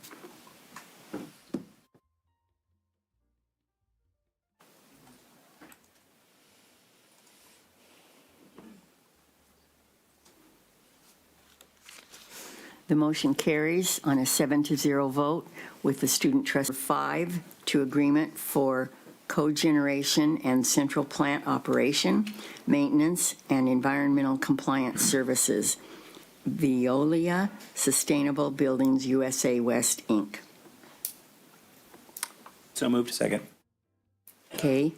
The motion carries on a 7-0 vote with the student trust 5 to agreement for cogeneration and central plant operation, maintenance, and environmental compliance services. Veolia Sustainable Buildings USA West, Inc. So moved. Second. Okay.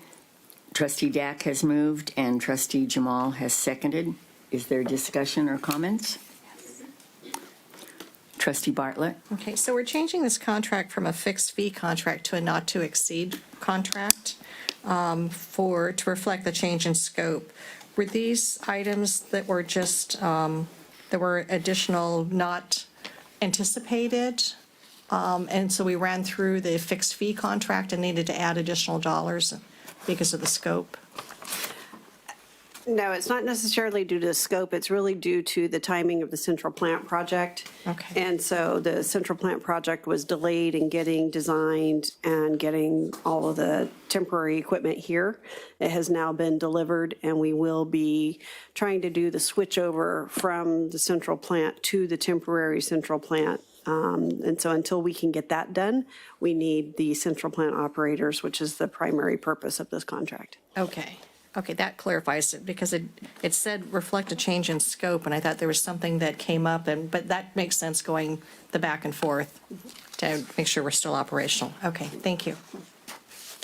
Trustee Dack has moved and trustee Jamal has seconded. Is there discussion or comments? Trustee Bartlett? Okay, so we're changing this contract from a fixed fee contract to a not to exceed contract to reflect the change in scope. Were these items that were just, that were additional, not anticipated? And so we ran through the fixed fee contract and needed to add additional dollars because of the scope? No, it's not necessarily due to the scope. It's really due to the timing of the central plant project. Okay. And so the central plant project was delayed in getting designed and getting all of the temporary equipment here. It has now been delivered, and we will be trying to do the switch over from the central plant to the temporary central plant. And so until we can get that done, we need the central plant operators, which is the primary purpose of this contract. Okay. Okay, that clarifies it, because it said reflect a change in scope, and I thought there was something that came up, but that makes sense going the back and forth to make sure we're still operational. Okay, thank you.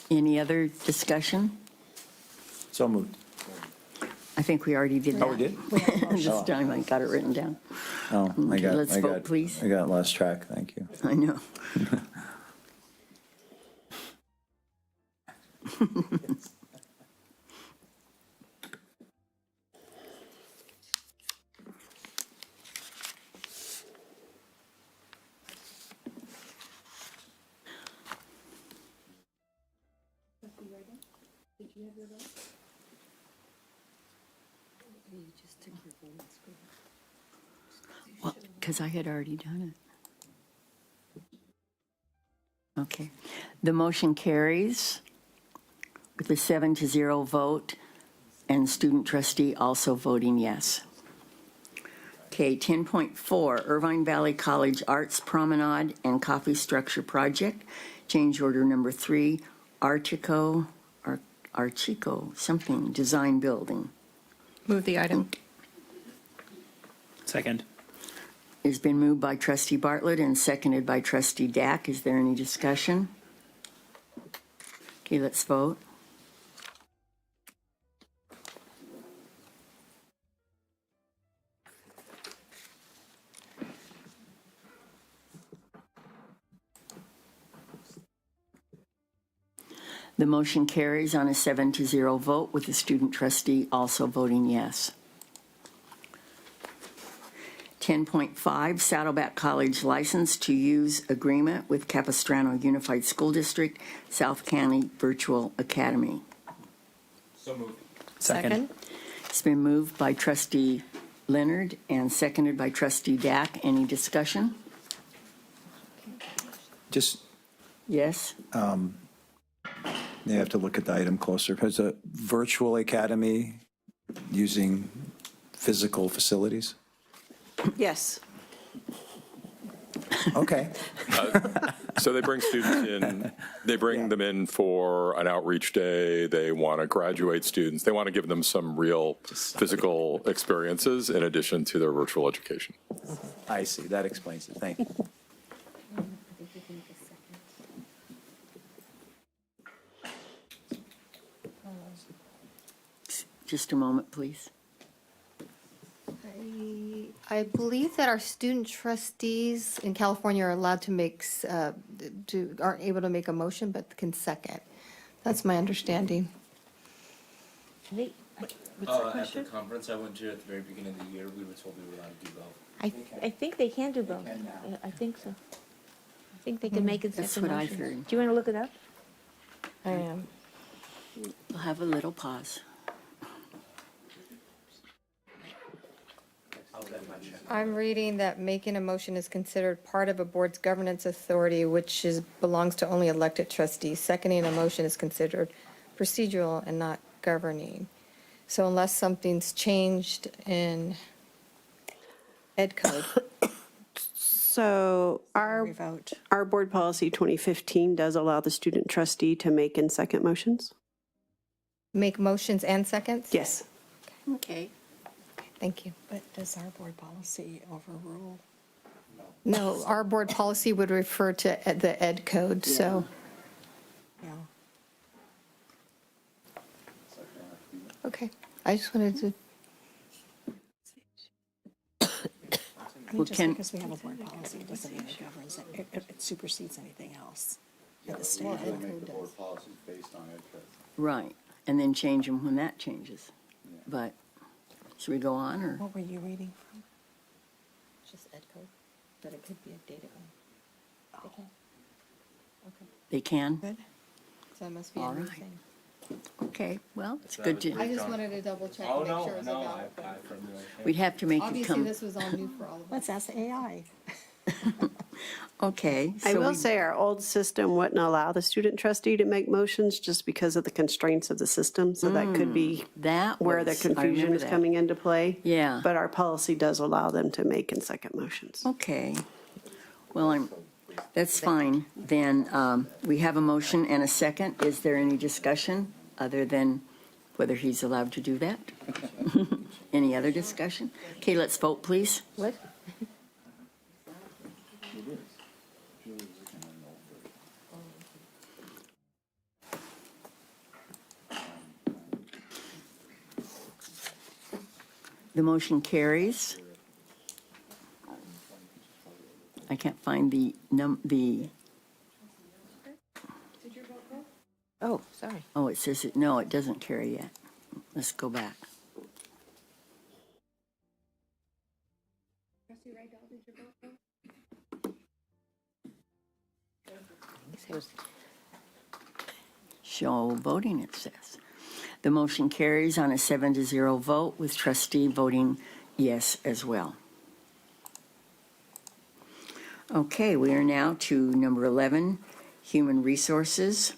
Any other discussion? So moved. I think we already did that. Oh, we did? This time I got it written down. Oh, Okay, let's vote, please. I got lost track. Thank you. I know. Well, because I had already done it. Okay. The motion carries with a 7-0 vote, and student trustee also voting yes. Okay, 10.4, Irvine Valley College Arts Promenade and Coffee Structure Project, change order number 3, Archico, something, design building. Move the item. Second. It's been moved by trustee Bartlett and seconded by trustee Dack. Is there any discussion? Okay, let's vote. The motion carries on a 7-0 vote with the student trustee also voting yes. 10.5, Saddleback College license to use agreement with Capistrano Unified School District, South County Virtual Academy. So moved. Second. It's been moved by trustee Leonard and seconded by trustee Dack. Any discussion? Just, Yes? you have to look at the item closer. Has a virtual academy using physical facilities? Yes. Okay. So they bring students in, they bring them in for an outreach day. They want to graduate students. They want to give them some real physical experiences in addition to their virtual education. I see. That explains it. Thank you. Just a moment, please. I believe that our student trustees in California are allowed to make, aren't able to make a motion, but can second. That's my understanding. At the conference I went to at the very beginning of the year, we were told we were allowed to do both. I think they can do both. I think so. I think they can make it That's second what I motions. heard. Do you want to look it up? I am. We'll have a little pause. I'm reading that making a motion is considered part of a board's governance authority, which belongs to only elected trustees. Seconding a motion is considered procedural and not governing. So unless something's changed in Ed Code. So our board policy 2015 does allow the student trustee to make and second motions? Make motions and seconds? Yes. Okay. Thank you. But does our board policy overrule? No, our board policy would refer to the Ed Code, so. Yeah. Okay, I just wanted to. I mean, Well, just can- because we have a board policy doesn't mean it governs, it supersedes anything else that the state code does. Right, and then change them when that changes. But, should we go on, or? What were you reading from? Just Ed Code, but it could be a data one. Okay. They can? Good. So it must be All a new right. thing. Okay, well, it's good to, I just wanted to double check Oh, and make no, sure it was no, about. we'd have to make it Obviously, come. this was all new for all of us. Let's ask AI. Okay. I so will we- say our old system wouldn't allow the student trustee to make motions just because of the constraints of the system. So that could be That where the was- I confusion remember is that. coming into play. Yeah. But our policy does allow them to make and second motions. Okay. Well, that's fine. Then we have a motion and a second. Is there any discussion other than whether he's allowed to do that? Any other discussion? Okay, let's vote, please. What? The motion carries. I can't find the. Oh, sorry. Oh, it says it, no, it doesn't carry yet. Let's go back. show voting, it says. The motion carries on a 7-0 vote with trustee voting yes as well. Okay, we are now to number 11, Human Resources.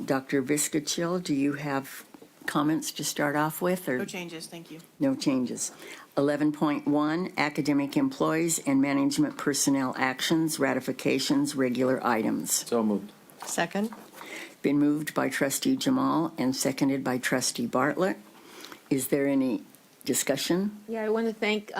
Dr. Viscachill, do you have comments to start off with? Or No changes, thank you. no changes. 11.1, Academic Employees and Management Personnel Actions, Ratifications, Regular Items. So moved. Second. Been moved by trustee Jamal and seconded by trustee Bartlett. Is there any discussion? Yeah, I want to thank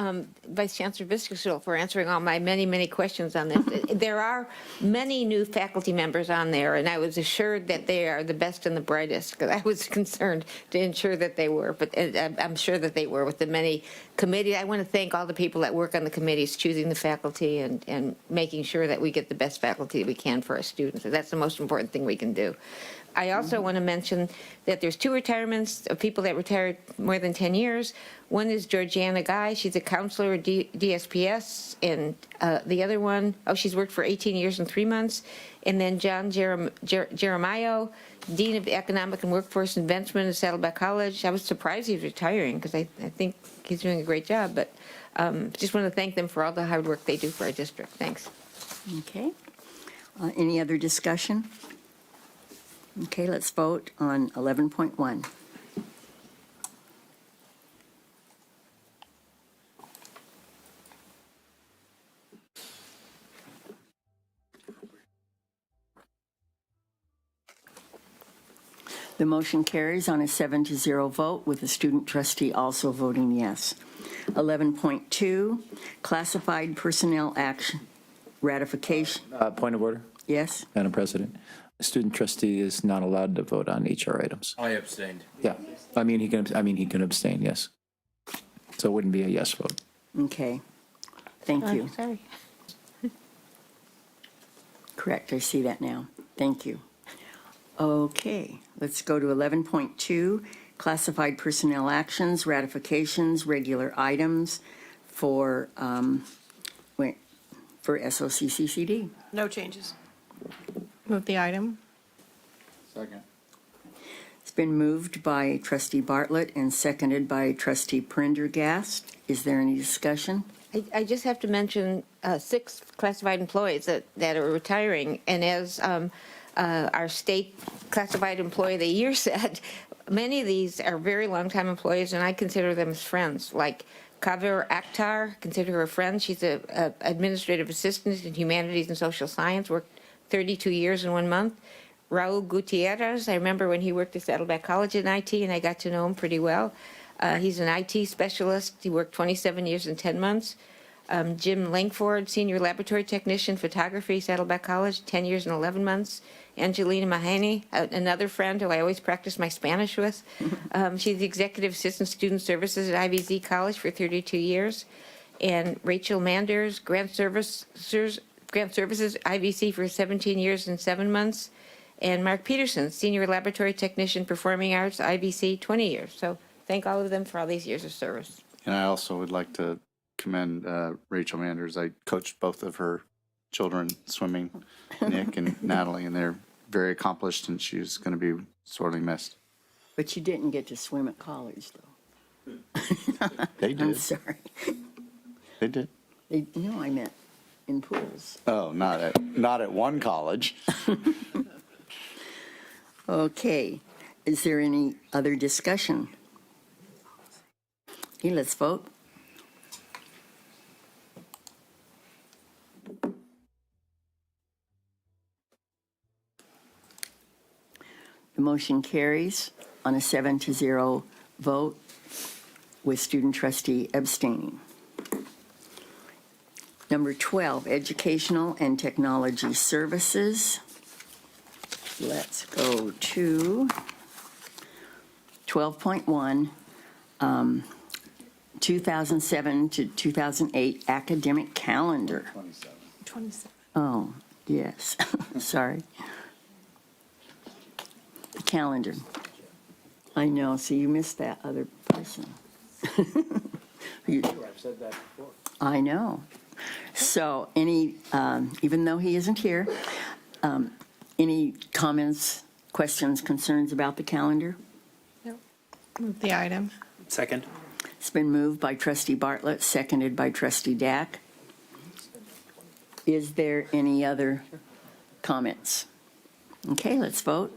Vice Chancellor Viscachill for answering all my many, many questions on this. There are many new faculty members on there, and I was assured that they are the best and the brightest, because I was concerned to ensure that they were, but I'm sure that they were with the many committees. I want to thank all the people that work on the committees, choosing the faculty and making sure that we get the best faculty we can for our students. That's the most important thing we can do. I also want to mention that there's 2 retirements of people that retired more than 10 years. One is Georgiana Guy. She's a counselor at DSPS. And the other one, she's worked for 18 years and 3 months. And then John Jeremiah, Dean of Economic and Workforce Advancement at Saddleback College. I was surprised he's retiring because I think he's doing a great job. But just want to thank them for all the hard work they do for our district. Thanks. Okay. Any other discussion? Okay, let's vote on 11.1. The motion carries on a 7-0 vote with the student trustee also voting yes. 11.2, classified personnel action ratification. Point of order, Yes? Madam President. A student trustee is not allowed to vote on HR items. I abstained. Yeah, he can abstain, yes. So it wouldn't be a yes vote. Okay. Thank you. Sorry. Correct, I see that now. Thank you. Okay, let's go to 11.2, classified personnel actions, ratifications, regular items for SOCCCD. No changes. Move the item. Second. It's been moved by trustee Bartlett and seconded by trustee Prendergast. Is there any discussion? I just have to mention 6 classified employees that are retiring. And as our state classified employee of the year said, many of these are very long-time employees, and I consider them as friends. Like Kavir Akhtar, consider her a friend. She's an administrative assistant in humanities and social science, worked 32 years and 1 month. Raul Gutierrez, I remember when he worked at Saddleback College in IT, and I got to know him pretty well. He's an IT specialist. He worked 27 years and 10 months. Jim Langford, senior laboratory technician, photography, Saddleback College, 10 years and 11 months. Angelina Mahani, another friend who I always practice my Spanish with. She's the executive assistant student services at IVZ College for 32 years. And Rachel Manders, grant services, IVC for 17 years and 7 months. And Mark Peterson, senior laboratory technician, performing arts, IVC, 20 years. So thank all of them for all these years of service. And I also would like to commend Rachel Manders. I coached both of her children swimming, Nick and Natalie, and they're very accomplished, and she's going to be sorely missed. But you didn't get to swim at college, though. They did. I'm sorry. They did. No, I meant in pools. Oh, not at one college. Okay. Is there any other discussion? Okay, let's vote. The motion carries on a 7-0 vote with student trustee abstaining. Number 12, Educational and Technology Services. Let's go to 12.1, 2007 to 2008 academic calendar. 27. Oh, yes, sorry. The calendar. I know, so you missed that other person. I've said that before. I know. So any, even though he isn't here, any comments Questions, concerns about the calendar? Move the item. Second. It's been moved by trustee Bartlett, seconded by trustee Dack. Is there any other comments? Okay, let's vote.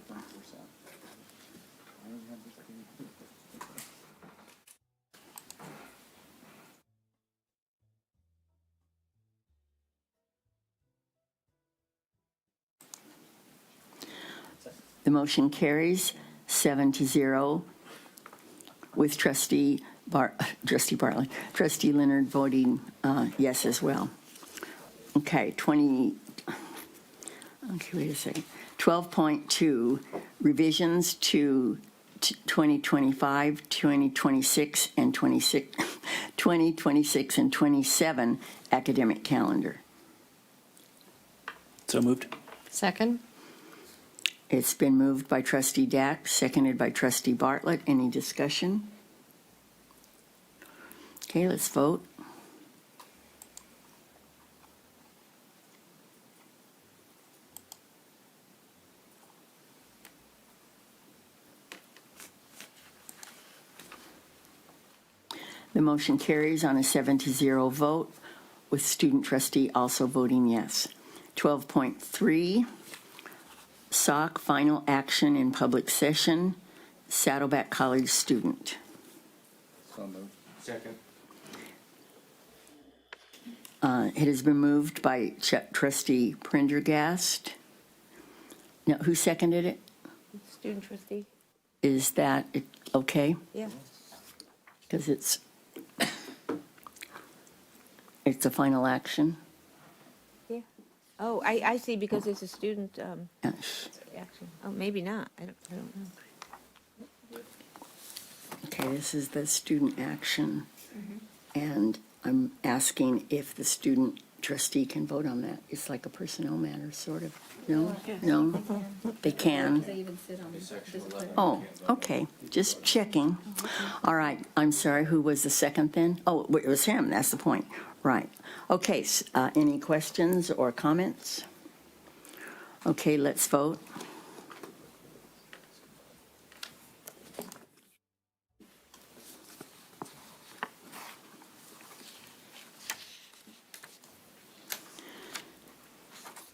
The motion carries 7-0 with trustee Bartlett, trustee Leonard voting yes as well. Okay, wait a second. 12.2, revisions to 2025, 2026, and 2026 and 27 academic calendar. So moved. Second. It's been moved by trustee Dack, seconded by trustee Bartlett. Any discussion? Okay, let's vote. The motion carries on a 7-0 vote, with student trustee also voting yes. 12.3, SOC final action in public session, Saddleback College student. So moved. Second. It has been moved by trustee Prendergast. Now, who seconded it? Student trustee? Is that okay? Yeah. Because it's a final action. Yeah. Oh, I see, because it's a student Yes. action. Oh, maybe not. I don't know. Okay, this is the student action. And I'm asking if the student trustee can vote on that. It's like a personnel matter, sort of. No? No? They can? Oh, okay, just checking. All right, I'm sorry, who was the second then? Oh, it was him, that's the point. Right. Okay, any questions or comments? Okay, let's vote.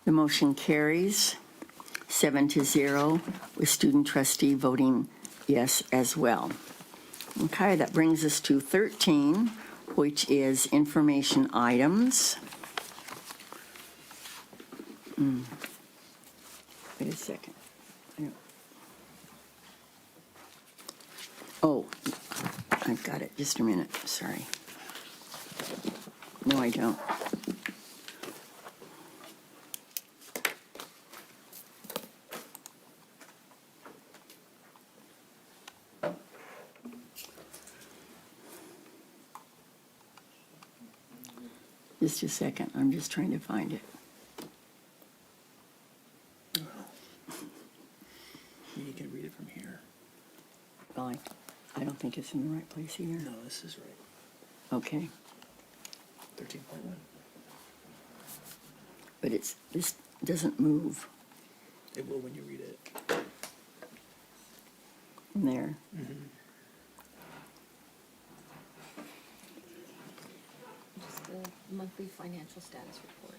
The motion carries 7-0 with student trustee voting yes as well. Okay, that brings us to 13, which is information items. Wait a second. Oh, I've got it. Just a minute. Sorry. No, I don't. Just a second. I'm just trying to find it. You can read it from here. Well, I don't think it's in the right place either. No, this is right. Okay. 13.1. But this doesn't move It will when you read it. from there. Just the monthly financial status report.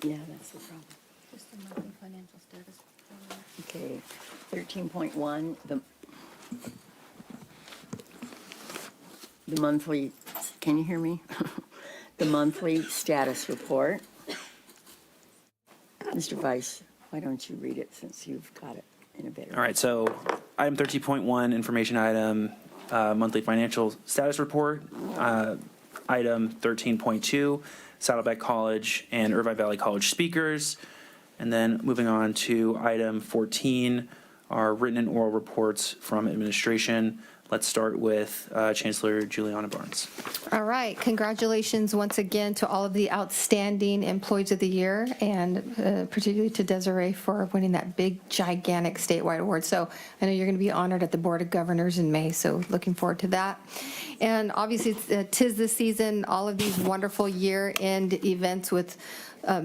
Yeah, that's the problem. Just the monthly financial status report. Okay, 13.1, the monthly, can you hear me? The monthly status report. Mr. Vice, why don't you read it since you've got it in a better. All right, so item 13.1, information item, monthly financial status report. Item 13.2, Saddleback College and Irvine Valley College speakers. And then moving on to item 14, our written and oral reports from administration, Let's start with Chancellor Juliana Barnes. All right, congratulations once again to all of the outstanding employees of the year, and particularly to Desiree for winning that big, gigantic statewide award. So I know you're going to be honored at the Board of Governors in May, so looking forward to that. And obviously, tis the season, all of these wonderful year-end events with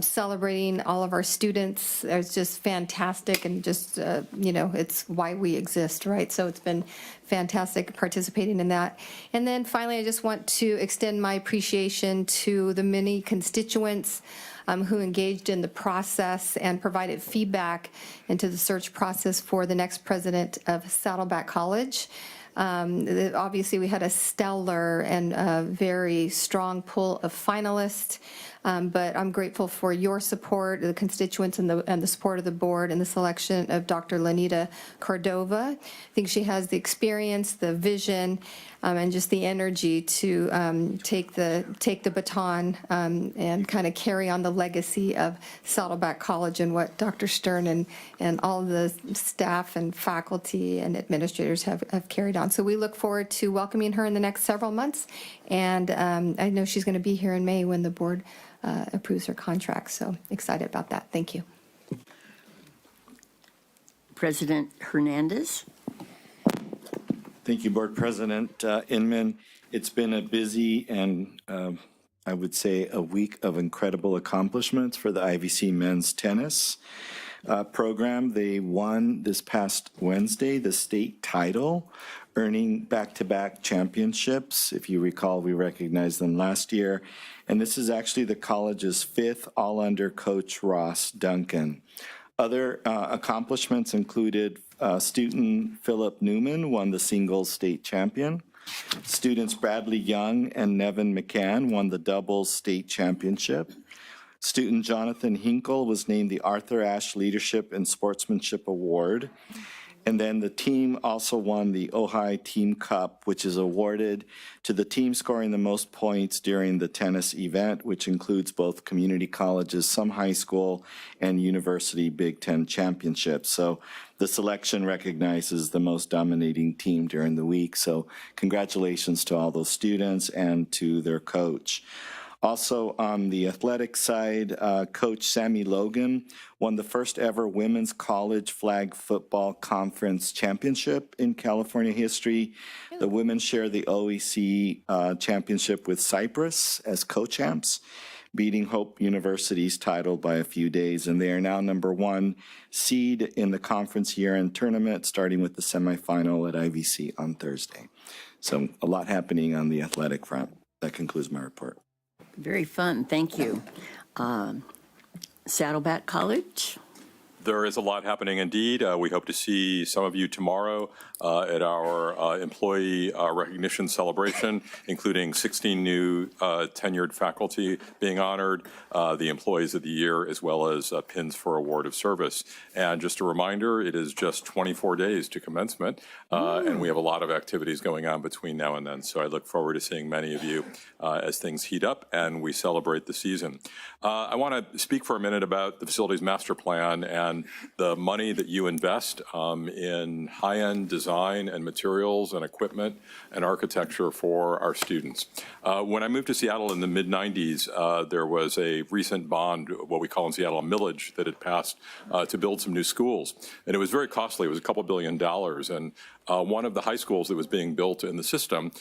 celebrating all of our students. It's just fantastic, and just, it's why we exist, right? So it's been fantastic participating in that. And then finally, I just want to extend my appreciation to the many constituents who engaged in the process and provided feedback into the search process for the next president of Saddleback College. Obviously, we had a stellar and very strong pool of finalists, but I'm grateful for your support, the constituents, and the support of the board in the selection of Dr. Lanita Cordova. I think she has the experience, the vision, and just the energy to take the baton and kind of carry on the legacy of Saddleback College and what Dr. Stern and all of the staff and faculty and administrators have carried on. So we look forward to welcoming her in the next several months, and I know she's going to be here in May when the board approves her contract. So excited about that. Thank you. President Hernandez. Thank you, Board President Inman. It's been a busy and I would say a week of incredible accomplishments for the IVC men's tennis program. They won this past Wednesday the state title, earning back-to-back championships. If you recall, we recognized them last year. And this is actually the college's fifth, all under Coach Ross Duncan. Other accomplishments included student Philip Newman won the singles state champion. Students Bradley Young and Nevin McCann won the doubles state championship. Student Jonathan Hinkle was named the Arthur Ashe Leadership and Sportsmanship Award. And then the team also won the Ojai Team Cup, which is awarded to the team scoring the most points during the tennis event, which includes both community colleges, some high school, and university Big Ten championships. So the selection recognizes the most dominating team during the week. So congratulations to all those students and to their coach. Also on the athletic side, Coach Sammy Logan won the first ever Women's College Flag Football Conference Championship in California history. The women share the OEC championship with Cyprus as co-champs, beating Hope University's title by a few days. And they are now #1 seed in the conference year-end tournament, starting with the semifinal at IVC on Thursday. So a lot happening on the athletic front. That concludes my report. Very fun. Thank you. Saddleback College. There is a lot happening indeed. We hope to see some of you tomorrow at our employee recognition celebration, including 16 new tenured faculty being honored, the Employees of the Year, as well as pins for award of service. And just a reminder, it is just 24 days to commencement, and we have a lot of activities going on between now and then. So I look forward to seeing many of you as things heat up and we celebrate the season. I want to speak for a minute about the Facilities Master Plan and the money that you invest in high-end design and materials and equipment and architecture for our students. When I moved to Seattle in the mid-90s, there was a recent bond, what we call in Seattle a millage, that had passed to build some new schools. And it was very costly. It was a couple $2 billion. And one of the high schools that was being built in the system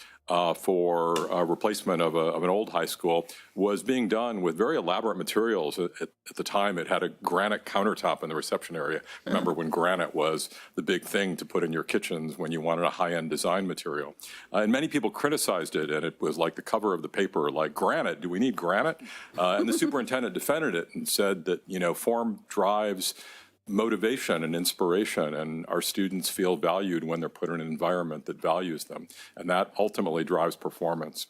for replacement of an old high school was being done with very elaborate materials. At the time, it had a granite countertop in the reception area. Remember when granite was the big thing to put in your kitchens when you wanted a high-end design material. And many people criticized it, and it was like the cover of the paper, like, granite, do we need granite? And the superintendent defended it and said that, form drives motivation and inspiration, and our students feel valued when they're put in an environment that values them, and that ultimately drives performance.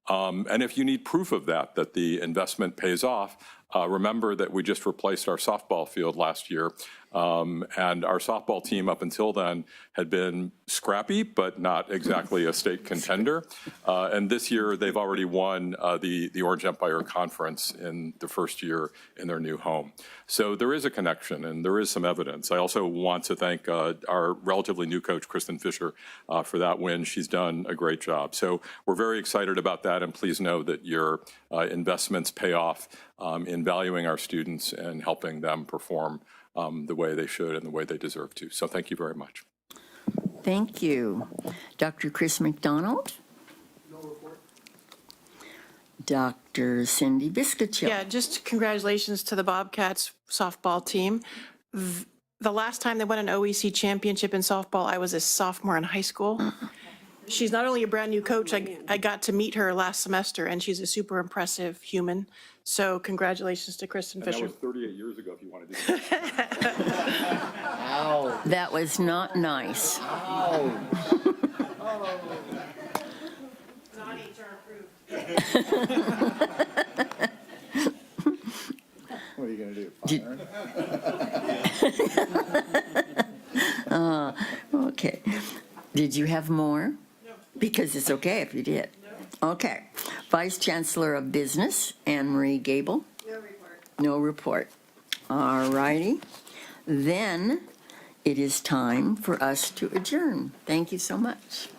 And if you need proof of that the investment pays off, remember that we just replaced our softball field last year. And our softball team up until then had been scrappy, but not exactly a state contender. And this year they've already won the Orange Empire Conference in the first year in their new home. So there is a connection and there is some evidence. I also want to thank our relatively new coach, Kristen Fisher, for that win. She's done a great job. So we're very excited about that. And please know that your investments pay off in valuing our students and helping them perform the way they should and the way they deserve to. So thank you very much. Thank you. Dr. Chris McDonald? No report. Dr. Cindy Biscaccio? Yeah, just congratulations to the Bobcats softball team. The last time they won an OEC championship in softball, I was a sophomore in high school. She's not only a brand new coach, I got to meet her last semester, and she's a super impressive human. So congratulations to Kristen Fisher. That was 38 years ago, if you want to do that. That was not nice. What are you going to do? Fire? Okay. Did you have more? No. Because it's okay if you did. No. Okay. Vice Chancellor of Business, Anne Marie Gable? No report. No report. All righty. Then it is time for us to adjourn. Thank you so much.